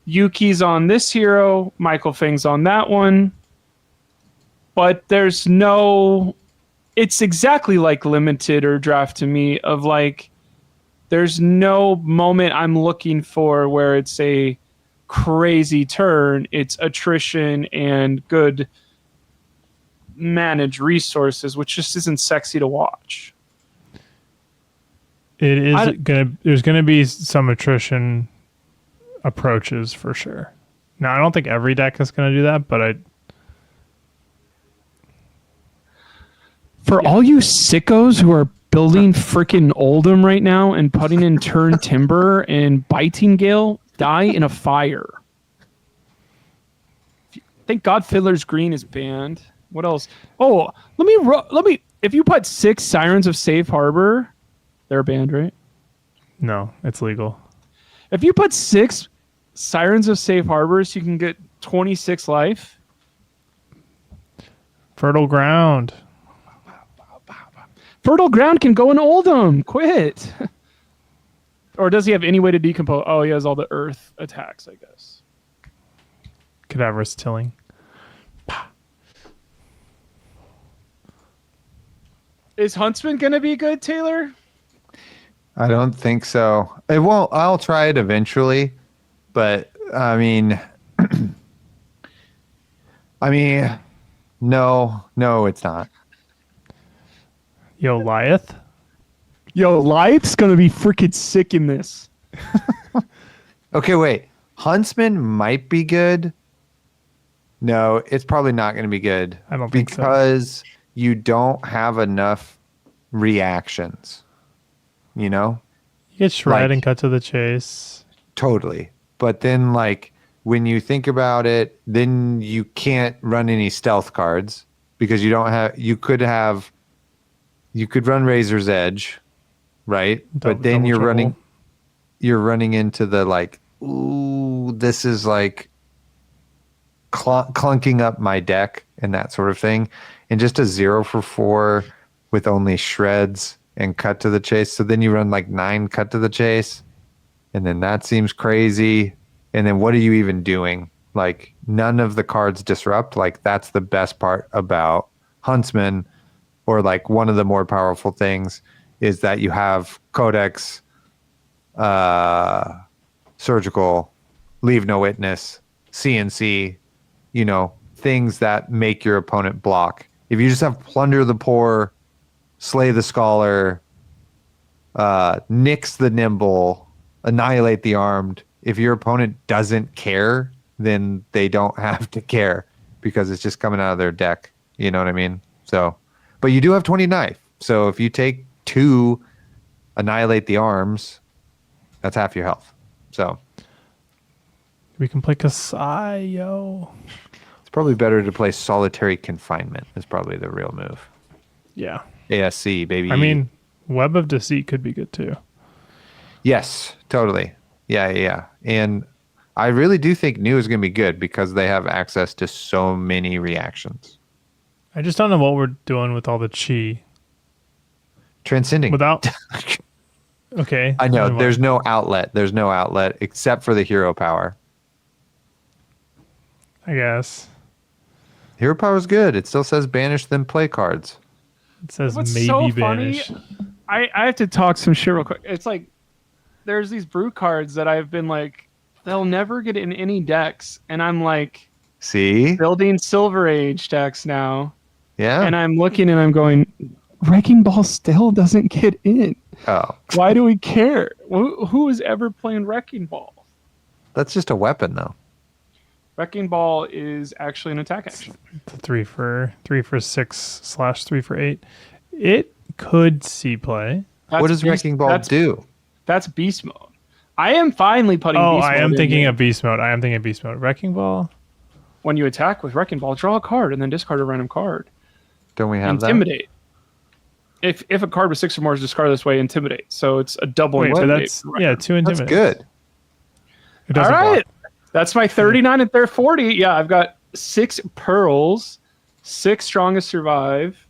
Yuki's on this hero, Michael Fang's on that one. But there's no... It's exactly like Limited or Draft to me, of like, there's no moment I'm looking for where it's a crazy turn. It's attrition and good managed resources, which just isn't sexy to watch. It is there's gonna be some attrition approaches for sure. Now I don't think every deck is gonna do that, but For all you sickos who are building freaking Oldham right now and putting in Turn Timber and Biting Gale, die in a fire. Thank God Fiddler's Green is banned. What else? Oh, let me. If you put 6 Sirens of Safe Harbor, they're banned, right? no, it's legal. If you put 6 Sirens of Safe Harbors, you can get 26 life. Fertile Ground. Fertile Ground can go in Oldham. Quit. Or does he have any way to decompose? Oh, he has all the earth attacks, I guess. Cadaverous Tilling. Is Huntsman going to be good, Taylor? I don't think so. It won't. I'll try it eventually, but I mean, no, it's not. Yo, Lyeth. Yo, Life's going to be freaking sick in this. Okay, wait. Huntsman might be good. No, it's probably not going to be good. I don't think so. Because you don't have enough reactions. You know? You get shred and cut to the chase. Totally. But then, like, when you think about it, then you can't run any stealth cards because you don't have. You could run Razor's Edge, right? But then you're running into the like, ooh, this is like clunking up my deck and that sort of thing. And just a 0 for 4 with only shreds and cut to the chase. So then you run like 9 cut to the chase. And then that seems crazy. And then what are you even doing? Like, none of the cards disrupt. Like, that's the best part about Huntsman, or like one of the more powerful things is that you have Codex, Surgical, Leave No Witness, CNC, you know, things that make your opponent block. If you just have Plunder the Poor, Slay the Scholar, Nix the Nimble, Annihilate the Armed, if your opponent doesn't care, then they don't have to care because it's just coming out of their deck. You know what I mean? So, but you do have 20 knife. So if you take 2 Annihilate the Arms, that's half your health. So We can play Kasai, yo. it's probably better to play Solitary Confinement is probably the real move. Yeah. ASC, baby. I mean, Web of Deceit could be good too. Yes, totally. Yeah. And I really do think new is going to be good because they have access to so many reactions. I just don't know what we're doing with all the chi. Transcending. Without... Okay. I know. There's no outlet. There's no outlet except for the hero power. I guess. Hero power is good. It still says banish then play cards. It says What's maybe so banish. funny, I have to talk some shit real quick. It's like there's these brew cards that I've been like, they'll never get in any decks. And I'm like, See? building Silver Age decks now. Yeah. And I'm looking and I'm going, Wrecking Ball still doesn't get in. Oh. Why do we care? Who is ever playing Wrecking Ball? That's just a weapon though. Wrecking Ball is actually an attack action. 3 for 6/3 for 8. It could see play. What does Wrecking Ball do? That's beast mode. I am finally putting beast mode I am in thinking here. of beast mode. Wrecking Ball. When you attack with Wrecking Ball, draw a card and then discard a random card. Don't we have Intimidate. If a card with 6 or more is discarded this way, intimidate. So it's a double Wait, but intimidate. that's 2 intimidate. That's good. It doesn't All right. block. That's my 39 and they're 40. Yeah, I've got 6 pearls, 6 strongest survive.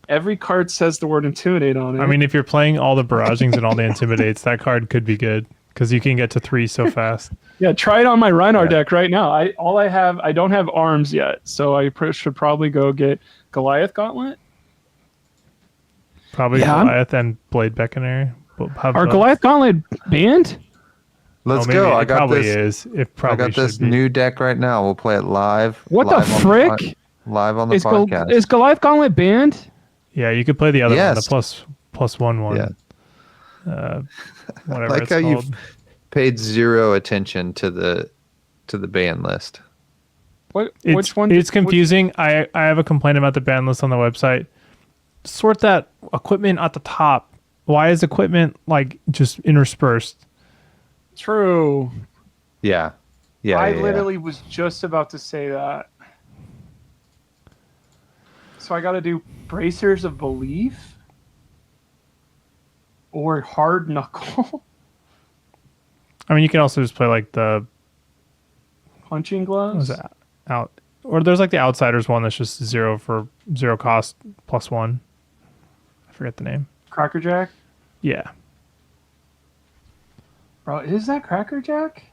Every card says the word intimidate on it. I mean, if you're playing all the barragings and all the intimidates, that card could be good because you can get to 3 so fast. Yeah, try it on my Rhinar deck right now. I don't have arms yet, so I should probably go get Goliath Gauntlet. Probably Goliath and Blade Beckoner. Are Goliath Gauntlet banned? Let's maybe go. It probably is. It probably I got this should be. new deck right now. We'll play it live. What live the on frick? Live on the Is podcast. Goliath Gauntlet banned? Yeah, you could play the other one, Yes. the plus one. Yeah. Whatever Like it's how called. you've paid zero attention to the ban list. Which one? It's confusing. I have a complaint about the ban list on the website. Sort that equipment at the top. Why is equipment like just interspersed? True. Yeah. I literally was just about to say that. So I got to do Bracers of Belief or Hard Knuckle. I mean, you can also just play like the Punching what was Gloves. that? Out or there's like the Outsiders one that's just 0 for 0 cost +1. I forget the name. Crackerjack. Yeah, Bro, is that Crackerjack?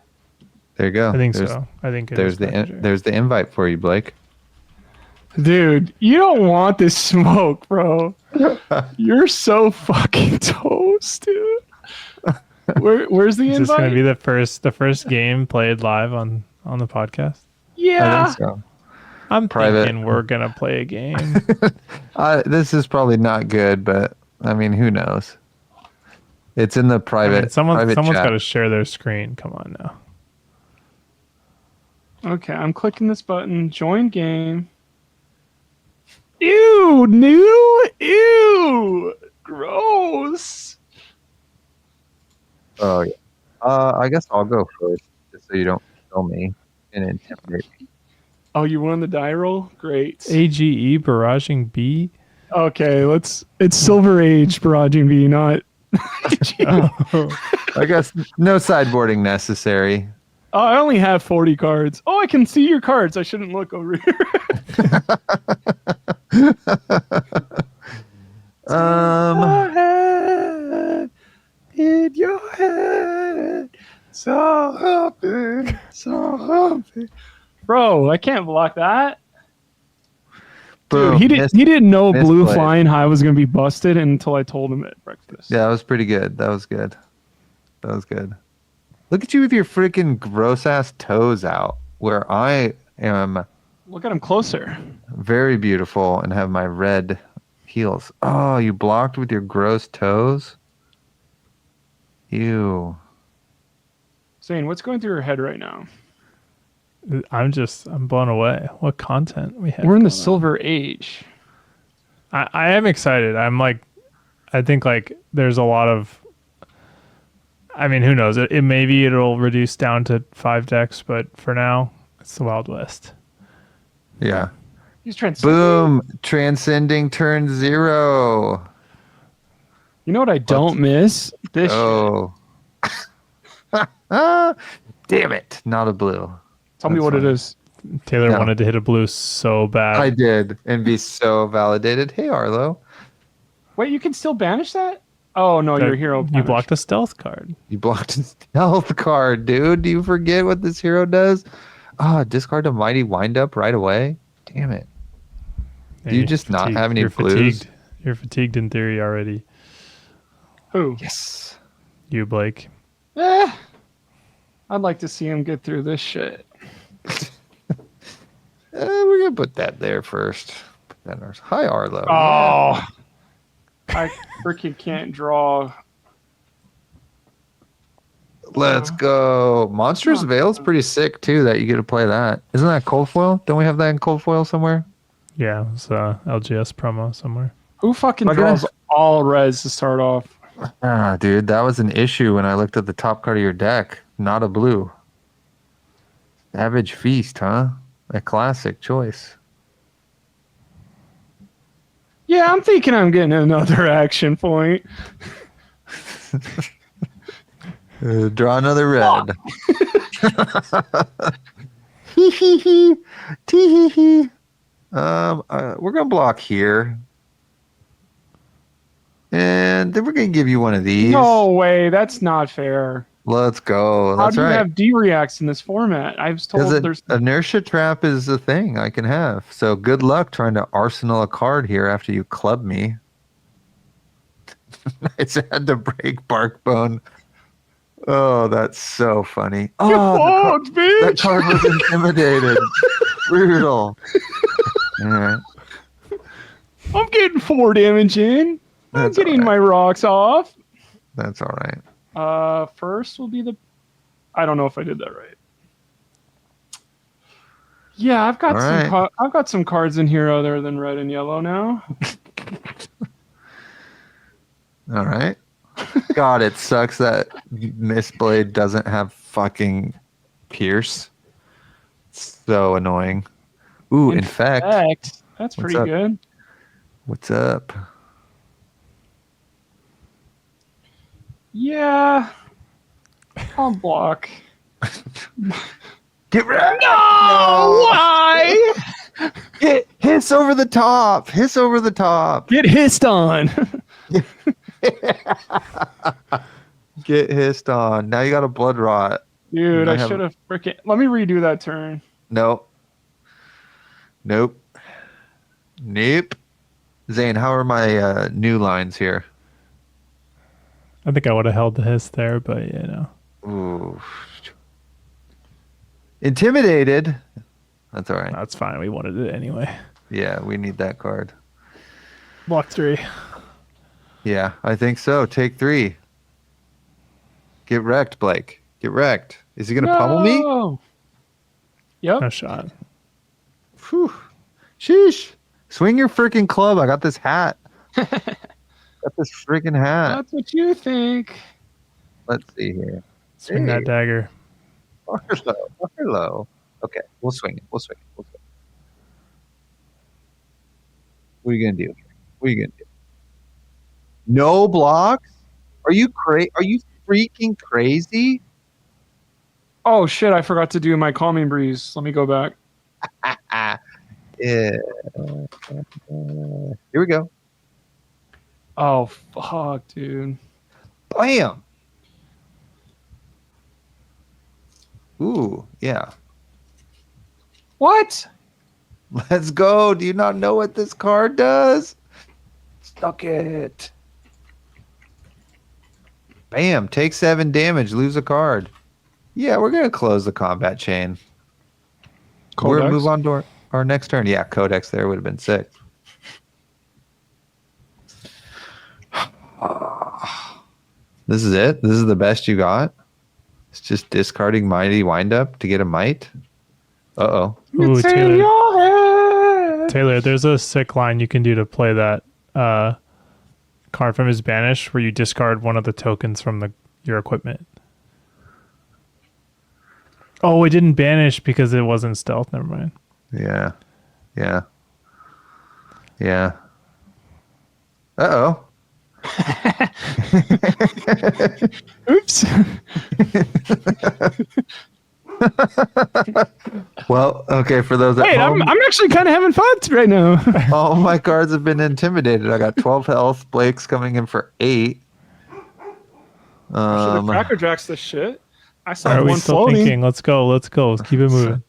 There you go. I think so. I think it There's is the Crackerjack. there's the invite for you, Blake. Dude, you don't want this smoke, bro. You're so fucking toast, dude. Where's the Is invite? this going to be the first game played live on the podcast? Yeah. I think so. I'm Private. thinking we're going to play a game. This is probably not good, but I mean, who knows? It's in the I private. mean, someone's chat. got to share their screen. Come on now. Okay, I'm clicking this button. Join game. Ew, new? Ew. Gross. Oh yeah. I guess I'll go first, just so you don't kill me and intimidate me. Oh, you won the die roll? Great. AGE barraging B. Okay, it's Silver Age barraging V, not. I guess no sideboarding necessary. Oh, I only have 40 cards. Oh, I can see your cards. I shouldn't look over here. Your head, in your head, so happy. Bro, I can't block that. Boom. Dude, he didn't know Blue misplayed. Flying High was gonna be busted until I told him at breakfast. Yeah, that was pretty good. That was good. Look at you with your freaking gross ass toes out, where I am Look at him closer. very beautiful and have my red heels. Oh, you blocked with your gross toes? Ew. Zane, what's going through your head right now? I'm blown away. What content we have. We're in the going on. Silver Age. I am excited. I think like there's a lot of. I mean, who knows? It maybe it'll reduce down to 5 decks, but for now, it's the Wild West. Yeah. He's trying to. Boom. Transcending turn 0. You know what I don't miss? This shit. Oh. Damn it. Not a blue. Tell me That's what fine. it is. Taylor No. wanted to hit a blue so bad. I did. And be so validated. Hey, Arlo. Wait, you can still banish that? Oh no, your hero. You banished. blocked a stealth card. You blocked his stealth card, dude. Do you forget what this hero does? Discard a mighty windup right away? Damn it. Do you You're just not fatigued. have any You're blues? fatigued. You're fatigued in theory already. Who? Yes. You, Blake. Eh, I'd like to see him get through this shit. We're going to put that there first. Put that in ours. Hi, Arlo. Oh, I freaking can't draw. Let's go. Monstrous Veil's pretty sick, too, that you get to play that. Isn't that cold foil? Don't we have that in cold foil somewhere? Yeah, it's LGS promo somewhere. Who fucking My draws goodness. all res to start off? Dude, that was an issue when I looked at the top card of your deck. Not a blue. Savage Feast, huh? A classic choice. Yeah, I'm thinking I'm getting another action point. Draw another red. Hee hee hee. Tee hee hee. We're gonna block here. And then we're gonna give you one of these. No way, that's not fair. Let's go. How That's do you right. have D-reacts in this format? I was told Because there's inertia trap is a thing I can have. So good luck trying to arsenal a card here after you club me. I had to break bark bone. Oh, that's so funny. Oh, that card was intimidated. Brutal. All right. I'm getting 4 damage in. I'm That's getting all my rocks off. That's all right. First will be the. I don't know if I did that right. Yeah, I've got I've got some cards in here other than red and yellow now. All right. God, it sucks that Mistblade doesn't have fucking Pierce. It's so annoying. Ooh, Infect. That's What's pretty up? good. What's up? Yeah. I'll block. Get ready. No! Why? Hiss over the top. Hiss over the top. Get hissed on. Get hissed on. Now you got a blood rot. Dude, I should have freaking. Let me redo that turn. Nope. Nope. Zane, how are my new lines here? I think I would have held the hiss there, but you know. Ooh. Intimidated. That's all right. That's fine. We wanted it anyway. Yeah, we need that card. Block 3. Yeah, I think so. Take 3. Get wrecked, Blake. Get wrecked. Is he going to pummel me? Yep. No shot. Whew. Sheesh. Swing your freaking club. I got this hat. Got this freaking hat. That's what you think. Let's see here. Swing that dagger. Hello. Okay, we'll swing it. We'll swing it. What are you going to do? What are you going to do? No blocks? Are you freaking crazy? Oh shit! I forgot to do my calming breeze. Let me go back. Yeah. Here we go. Oh fuck, dude. Bam. Ooh, yeah. What? Let's go. Do you not know what this card does? Stuck it. Bam. Take 7 damage. Lose a card. Yeah, we're going to close the combat chain. We're going to move on to our next turn. Yeah, Codex there would have been sick. This is it? This is the best you got? It's just discarding Mighty Windup to get a Might? Uh-oh. Ooh, It's in your head. Taylor, there's a sick line you can do to play that card from his banish where you discard one of the tokens from your equipment. Oh, it didn't banish because it wasn't stealth. Never mind. Yeah. Yeah. Yeah. Uh-oh. Oops. Well, okay, for those at Wait, home, I'm actually kind of having fun right now. all my cards have been intimidated. I got 12 health. Blake's coming in for 8. Should have Cracker Jacks this shit. I saw Are we one still floating. thinking? Let's go. Let's keep it moving.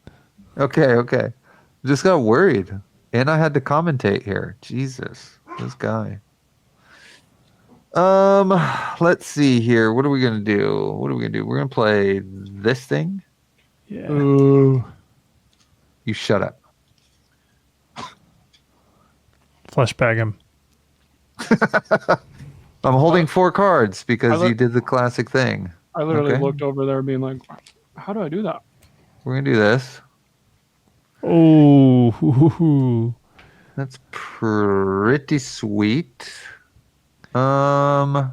Okay. Just got worried. And I had to commentate here. Jesus, this guy. Let's see here. What are we gonna do? We're gonna play this thing. Yeah. Ooh. You shut up. Flesh bag him. I'm holding 4 cards because I you did the classic thing. I literally Okay. looked over there, being like, "How do I do that?" We're gonna do this. Oh. That's pretty sweet. Oh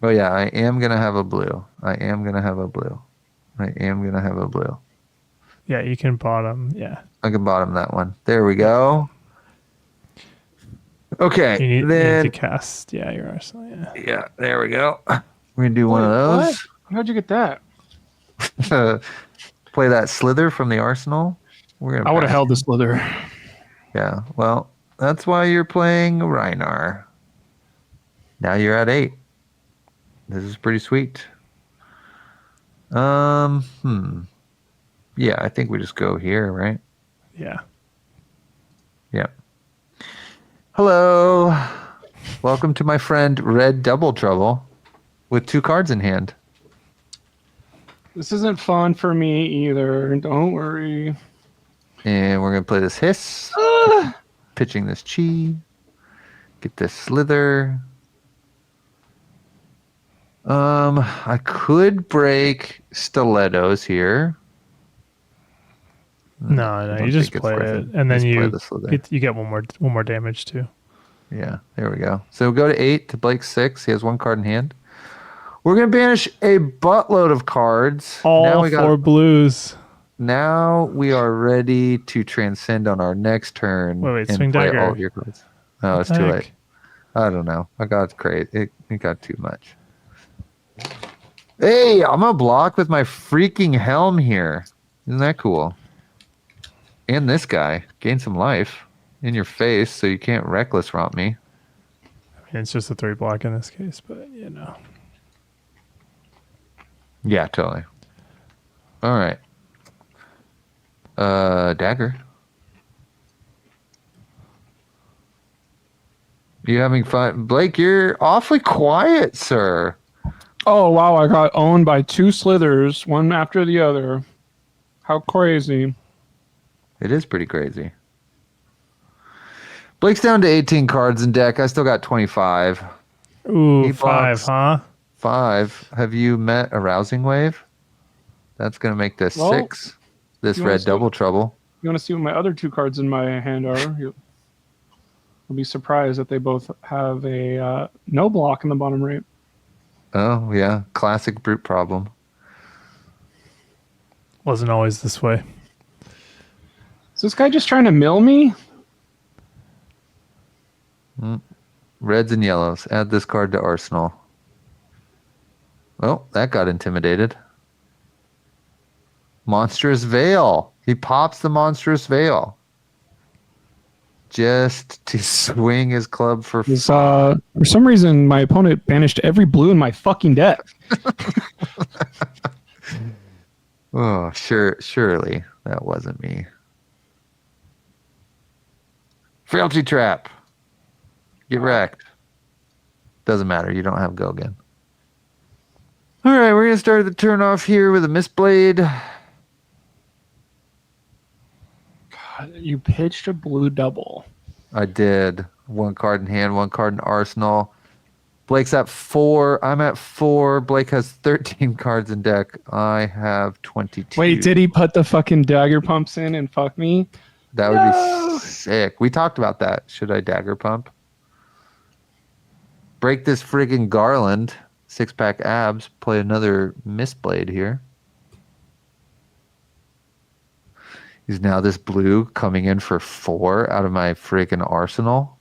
yeah, I am gonna have a blue. Yeah, you can bottom. Yeah. I can bottom that one. There we go. Okay, You need then to cast. Yeah, your arsenal. Yeah. yeah, there we go. We're gonna do one of What? those. How'd you get that? Play that slither from the arsenal. We're gonna I would have pass. held the slither. Yeah. Well, that's why you're playing Rhinar. Now you're at 8. This is pretty sweet. Yeah, I think we just go here, right? Yeah. Yeah. Hello. Welcome to my friend Red Double Trouble with 2 cards in hand. This isn't fun for me either. Don't worry. And we're going to play this hiss. Pitching this chi. Get this slither. I could break stilettos here. No, you just play it, and then you get one more damage too. Yeah, there we go. So go to 8 to Blake's 6. He has 1 card in hand. We're gonna banish a buttload of cards. All 4 blues. Now we are ready to transcend on our next turn. Wait, and swing play dagger. all of your cards. Oh, it's too late. I don't know. I got crazy. It got too much. Hey, I'm gonna block with my freaking helm here. Isn't that cool? And this guy gain some life in your face, so you can't reckless romp me. I mean, it's just a 3 block in this case, but Yeah, totally. All right. Dagger. You having fun? Blake, you're awfully quiet, sir. Oh, wow. I got owned by 2 slithers, one after the other. How crazy. It is pretty crazy. Blake's down to 18 cards in deck. I still got 25. Ooh, 5, huh? 5. Have you met a rousing wave? That's going to make this 6. This red double trouble. You want to see what my other 2 cards in my hand are? You'll be surprised that they both have a no block in the bottom right. Oh, yeah. Classic brute problem. Wasn't always this way. Is this guy just trying to mill me? Reds and yellows. Add this card to arsenal. Oh, that got intimidated. Monstrous Veil. He pops the Monstrous Veil. Just to swing his club for for some reason, my opponent banished every blue in my fucking deck. Oh, surely that wasn't me. Frailty Trap. Get wrecked. Doesn't matter. You don't have go again. All right, we're going to start the turn off here with a Mistblade. God, you pitched a blue double. I did. 1 card in hand, 1 card in arsenal. Blake's at 4. I'm at 4. Blake has 13 cards in deck. I have 22. Wait, did he put the fucking dagger pumps in and fuck me? That would be sick. We talked about that. Should I dagger pump? Break this friggin' garland. 6-pack abs. Play another Mistblade here. Is now this blue coming in for 4 out of my friggin' arsenal.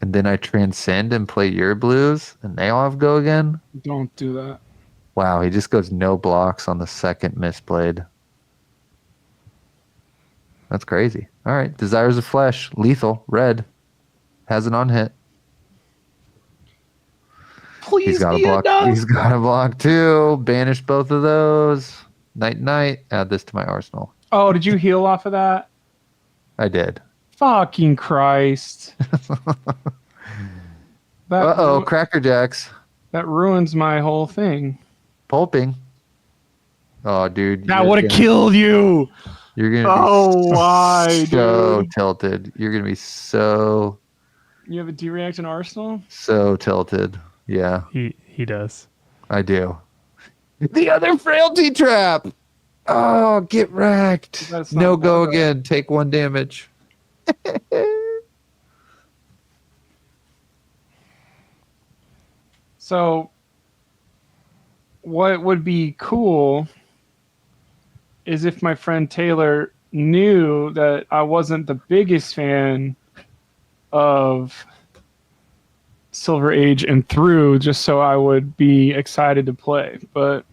And then I transcend and play your blues, and they all have go again? Don't do that. Wow, he just goes no blocks on the second Mistblade. That's crazy. All right, Desires of Flesh, lethal, red. Has it on hit. Please He's got a block. He's got a block too. Banish both of those. Night. Add this to my arsenal. Oh, did you heal off of that? I did. Fucking Christ. Uh-oh, Cracker Jacks. That ruins my whole thing. Pulping. Oh, dude. That would have killed you. You're going to be why, so dude? tilted. You're going to be so... You have a D-React in Arsenal? So tilted. Yeah. He does. I do. The other Frailty Trap. Oh, get wrecked. No go again. Take 1 damage. So, what would be cool is if my friend Taylor knew that I wasn't the biggest fan of Silver Age and through just so I would be excited to play. But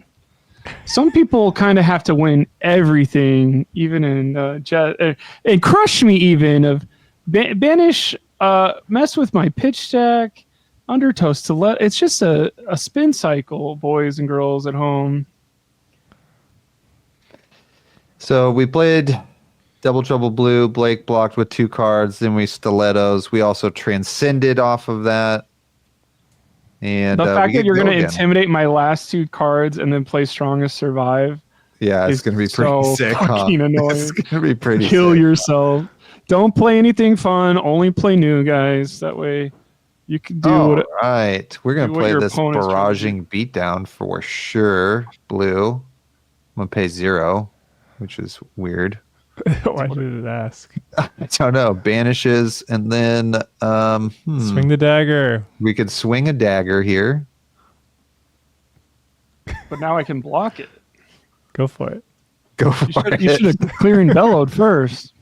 some people kind of have to win everything, even in and crush me even of banish, mess with my pitch stack, undertoast to let. It's just a spin cycle, boys and girls at home. So we played Double Trouble Blue. Blake blocked with 2 cards. Then we stilettos. We also transcended off of that. And The fact that you're going to again. intimidate my last 2 cards and then play Strongest Survive. Yeah, it's going to be pretty so sick. Huh? Fucking annoying. It's going to be pretty Kill sick. yourself. Don't play anything fun. Only play new guys. That way you can do All right. We're going do to what play your this opponent's trying to barraging beatdown for sure. Blue. I'm going to pay 0, which is weird. Why did it ask? I don't know. Banishes, and then Swing the dagger. we could swing a dagger here. But now I can block it. Go for it. Go for You it. should have clearing bellowed first.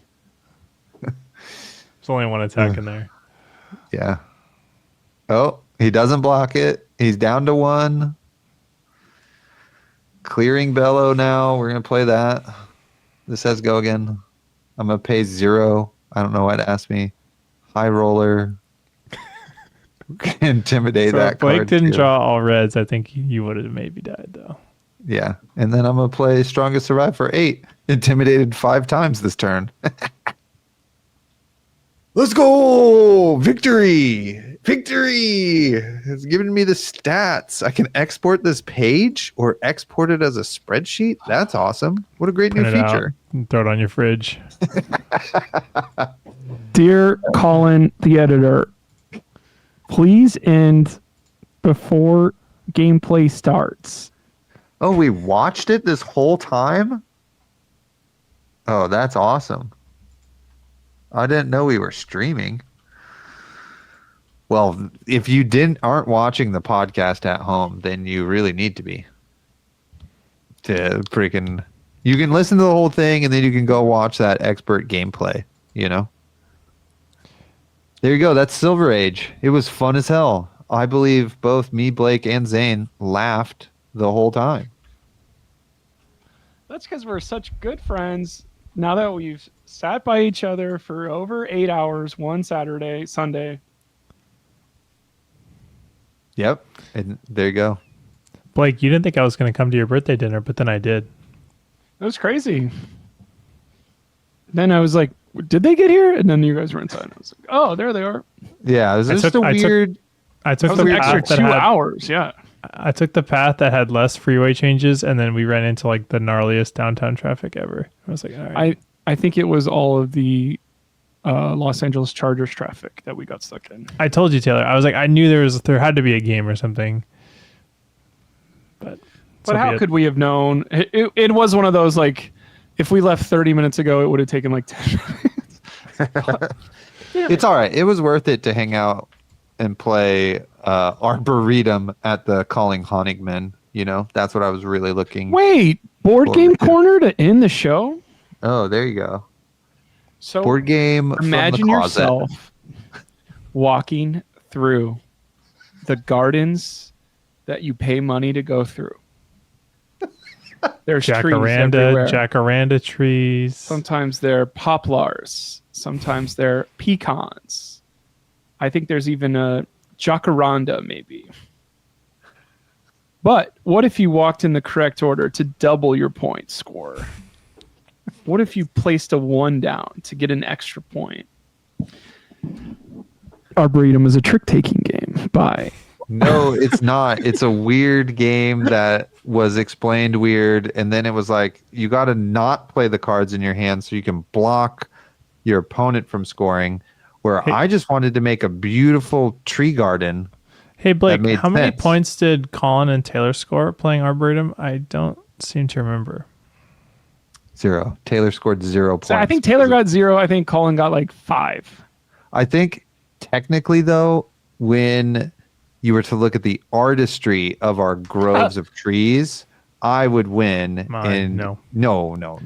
There's only one attack in there. Yeah. Oh, he doesn't block it. He's down to 1. Clearing bellow now. We're going to play that. This says go again. I'm going to pay 0. I don't know why it asked me. High roller. Intimidate So that if Blake card. didn't too. draw all reds, I think you would have maybe died, though. Yeah. And then I'm going to play Strongest Survive for 8. Intimidated 5 times this turn. Let's go! Victory! Victory! It's giving me the stats. I can export this page or export it as a spreadsheet. That's awesome. What a great Print new it out feature. and throw it on your fridge. Dear Colin, the editor, please end before gameplay starts. Oh, we watched it this whole time? Oh, that's awesome. I didn't know we were streaming. Well, if you aren't watching the podcast at home, then you really need to be. You can listen to the whole thing and then you can go watch that expert gameplay, you know? There you go. That's Silver Age. It was fun as hell. I believe both me, Blake, and Zane laughed the whole time. That's because we're such good friends. Now that we've sat by each other for over 8 hours, one Sunday. Yep. And there you go. Blake, you didn't think I was going to come to your birthday dinner, but then I did. It was crazy. Then I was like, did they get here? And then you guys were inside. I was like, oh, there they are. Yeah, it was just a weird. I took That was the an extra path that 2 had, hours. Yeah. I took the path that had less freeway changes, and then we ran into like the gnarliest downtown traffic ever. I was like, all right. I think it was all of the Los Angeles Chargers traffic that we got stuck in. I told you, Taylor. I was like, I knew there had to be a game or something. But How could we have known? It was one of those, like, if we left 30 minutes ago, it would have taken like 10 minutes. It's all right. It was worth it to hang out and play Arboretum at the Calling Honigman. You know, that's what I was really looking. Wait, board Board game game. corner to end the show? Oh, there you go. So Board game. imagine from the closet. yourself walking through the gardens that you pay money to go through. There's trees everywhere. jacaranda trees. Sometimes they're poplars. Sometimes they're pecans. I think there's even a jacaranda, maybe. But what if you walked in the correct order to double your point score? What if you placed a 1 down to get an extra point? Arboretum is a trick-taking game. Bye. No, it's not. It's a weird game that was explained weird, and then it was like you got to not play the cards in your hand so you can block your opponent from scoring. Where Hey. I just wanted to make a beautiful tree garden. Hey, Blake, made how many sense. points did Colin and Taylor score playing Arboretum? I don't seem to remember. 0. Taylor scored 0 points. So I think Taylor got 0. I think Colin got like 5. I think technically though, when you were to look at the artistry of our groves of trees, I would win. Mine, no. No.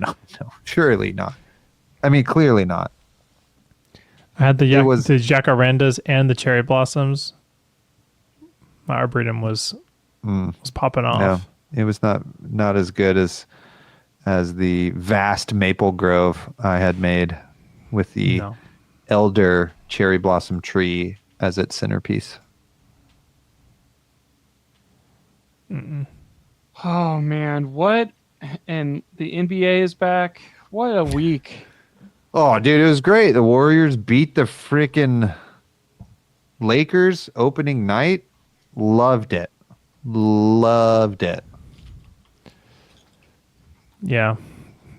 Surely not. I mean, clearly not. I had the It was- jacarandas and the cherry blossoms. My Arboretum was popping off. No, it was not as good as the vast maple grove I had made with the No. elder cherry blossom tree as its centerpiece. Oh man, what? And the NBA is back. What a week! Oh, dude, it was great. The Warriors beat the freaking Lakers opening night. Loved it. Loved it. Yeah.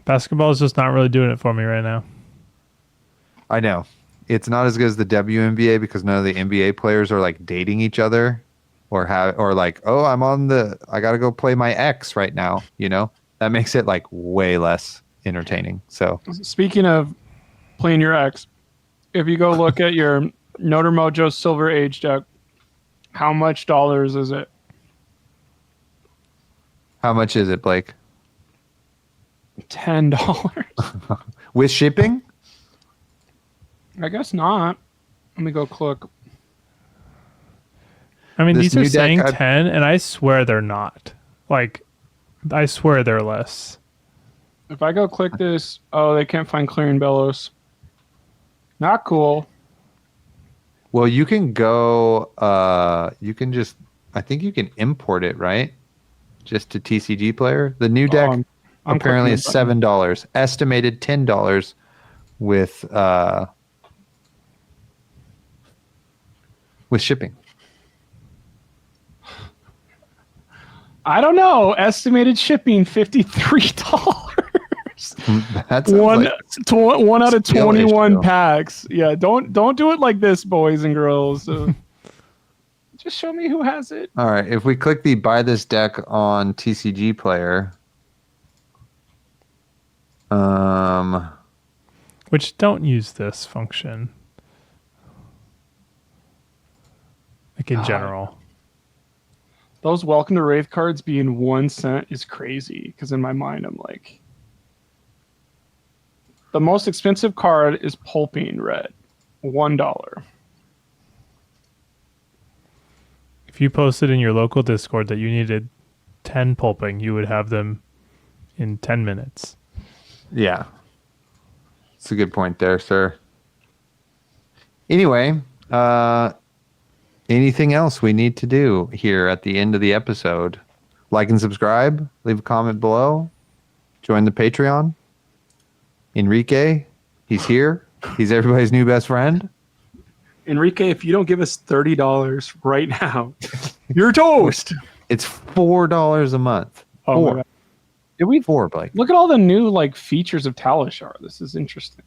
Basketball is just not really doing it for me right now. I know. It's not as good as the WNBA because none of the NBA players are like dating each other or like, oh, I got to go play my ex right now, you know? That makes it like way less entertaining. So, Speaking of playing your ex, if you go look at your Notre Mojo Silver Age deck, how much dollars is it? how much is it, Blake? $10. With shipping? I guess not. Let me go click. I mean, This these are new deck, saying I- 10, and I swear they're not. Like, I swear they're less. If I go click this, oh, they can't find Clearing Bellows. Not cool. Well, you can go, I think you can import it, right? Just to TCG player. The new deck I'm apparently clicking is the button. $7, estimated $10 with shipping. I don't know. Estimated shipping $53. That sounds One, like one out of Skill 21 issue. packs. Yeah, don't do it like this, boys and girls. Just show me who has it. all right. If we click the buy this deck on TCG player, Which don't use this function. Like in general. Those Welcome to Wraith cards being 1 cent is crazy because in my mind I'm like, the most expensive card is Pulping Red, $1. If you posted in your local Discord that you needed 10 pulping, you would have them in 10 minutes. yeah, it's a good point there, sir. Anyway, anything else we need to do here at the end of the episode? Like and subscribe, leave a comment below, join the Patreon. Enrique, he's here. He's everybody's new best friend. Enrique, if you don't give us $30 right now, you're toast. It's $4 a month. Oh my God. Did we Four, Blake. look at all the new like features of Talishar? This is interesting.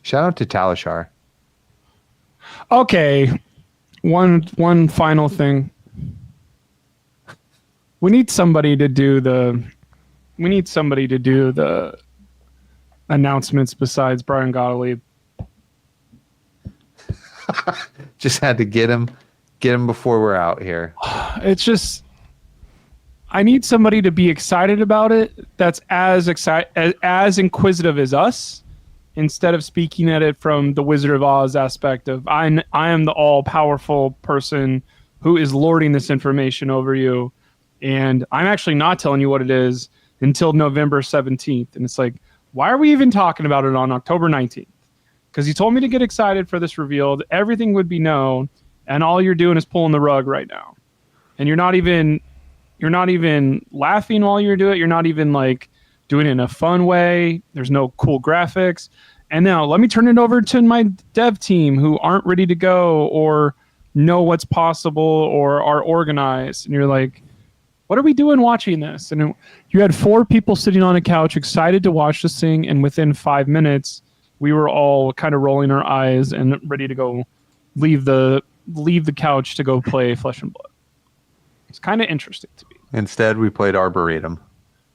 Shout out to Talishar. Okay, one final thing. We need somebody to do the announcements besides Brian Gottlieb. Just had to get him before we're out here. It's just I need somebody to be excited about it. That's as inquisitive as us, instead of speaking at it from the Wizard of Oz aspect of I am the all powerful person who is lording this information over you, and I'm actually not telling you what it is until November 17th. And it's like, why are we even talking about it on October 19th? Because you told me to get excited for this reveal. Everything would be known, and all you're doing is pulling the rug right now. And you're not even laughing while you do it. You're not even like doing it in a fun way. There's no cool graphics. And now let me turn it over to my dev team who aren't ready to go or know what's possible or are organized. And you're like, what are we doing watching this? And you had 4 people sitting on a couch excited to watch this thing, and within 5 minutes we were all kind of rolling our eyes and ready to go leave the couch to go play Flesh and Blood. It's kind of interesting to me. Instead, we played Arboretum.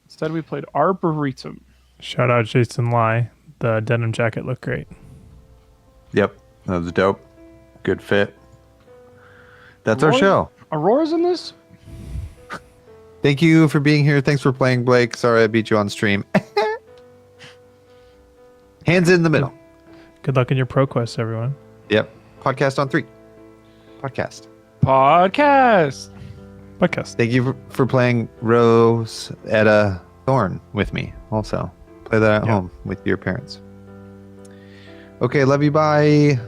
Instead, we played Arboretum. Shout out Jason Lai. The denim jacket looked great. Yep, that was dope. Good fit. That's our Aurora? show. Aurora's in this? Thank you for being here. Thanks for playing, Blake. Sorry I beat you on stream. Hands in the middle. Good luck in your ProQuest, everyone. Yep. Podcast on 3. Podcast. Podcast. Thank you for playing Rosetta Thorn with me. Also, play that at home with your parents. Okay, love you. Bye.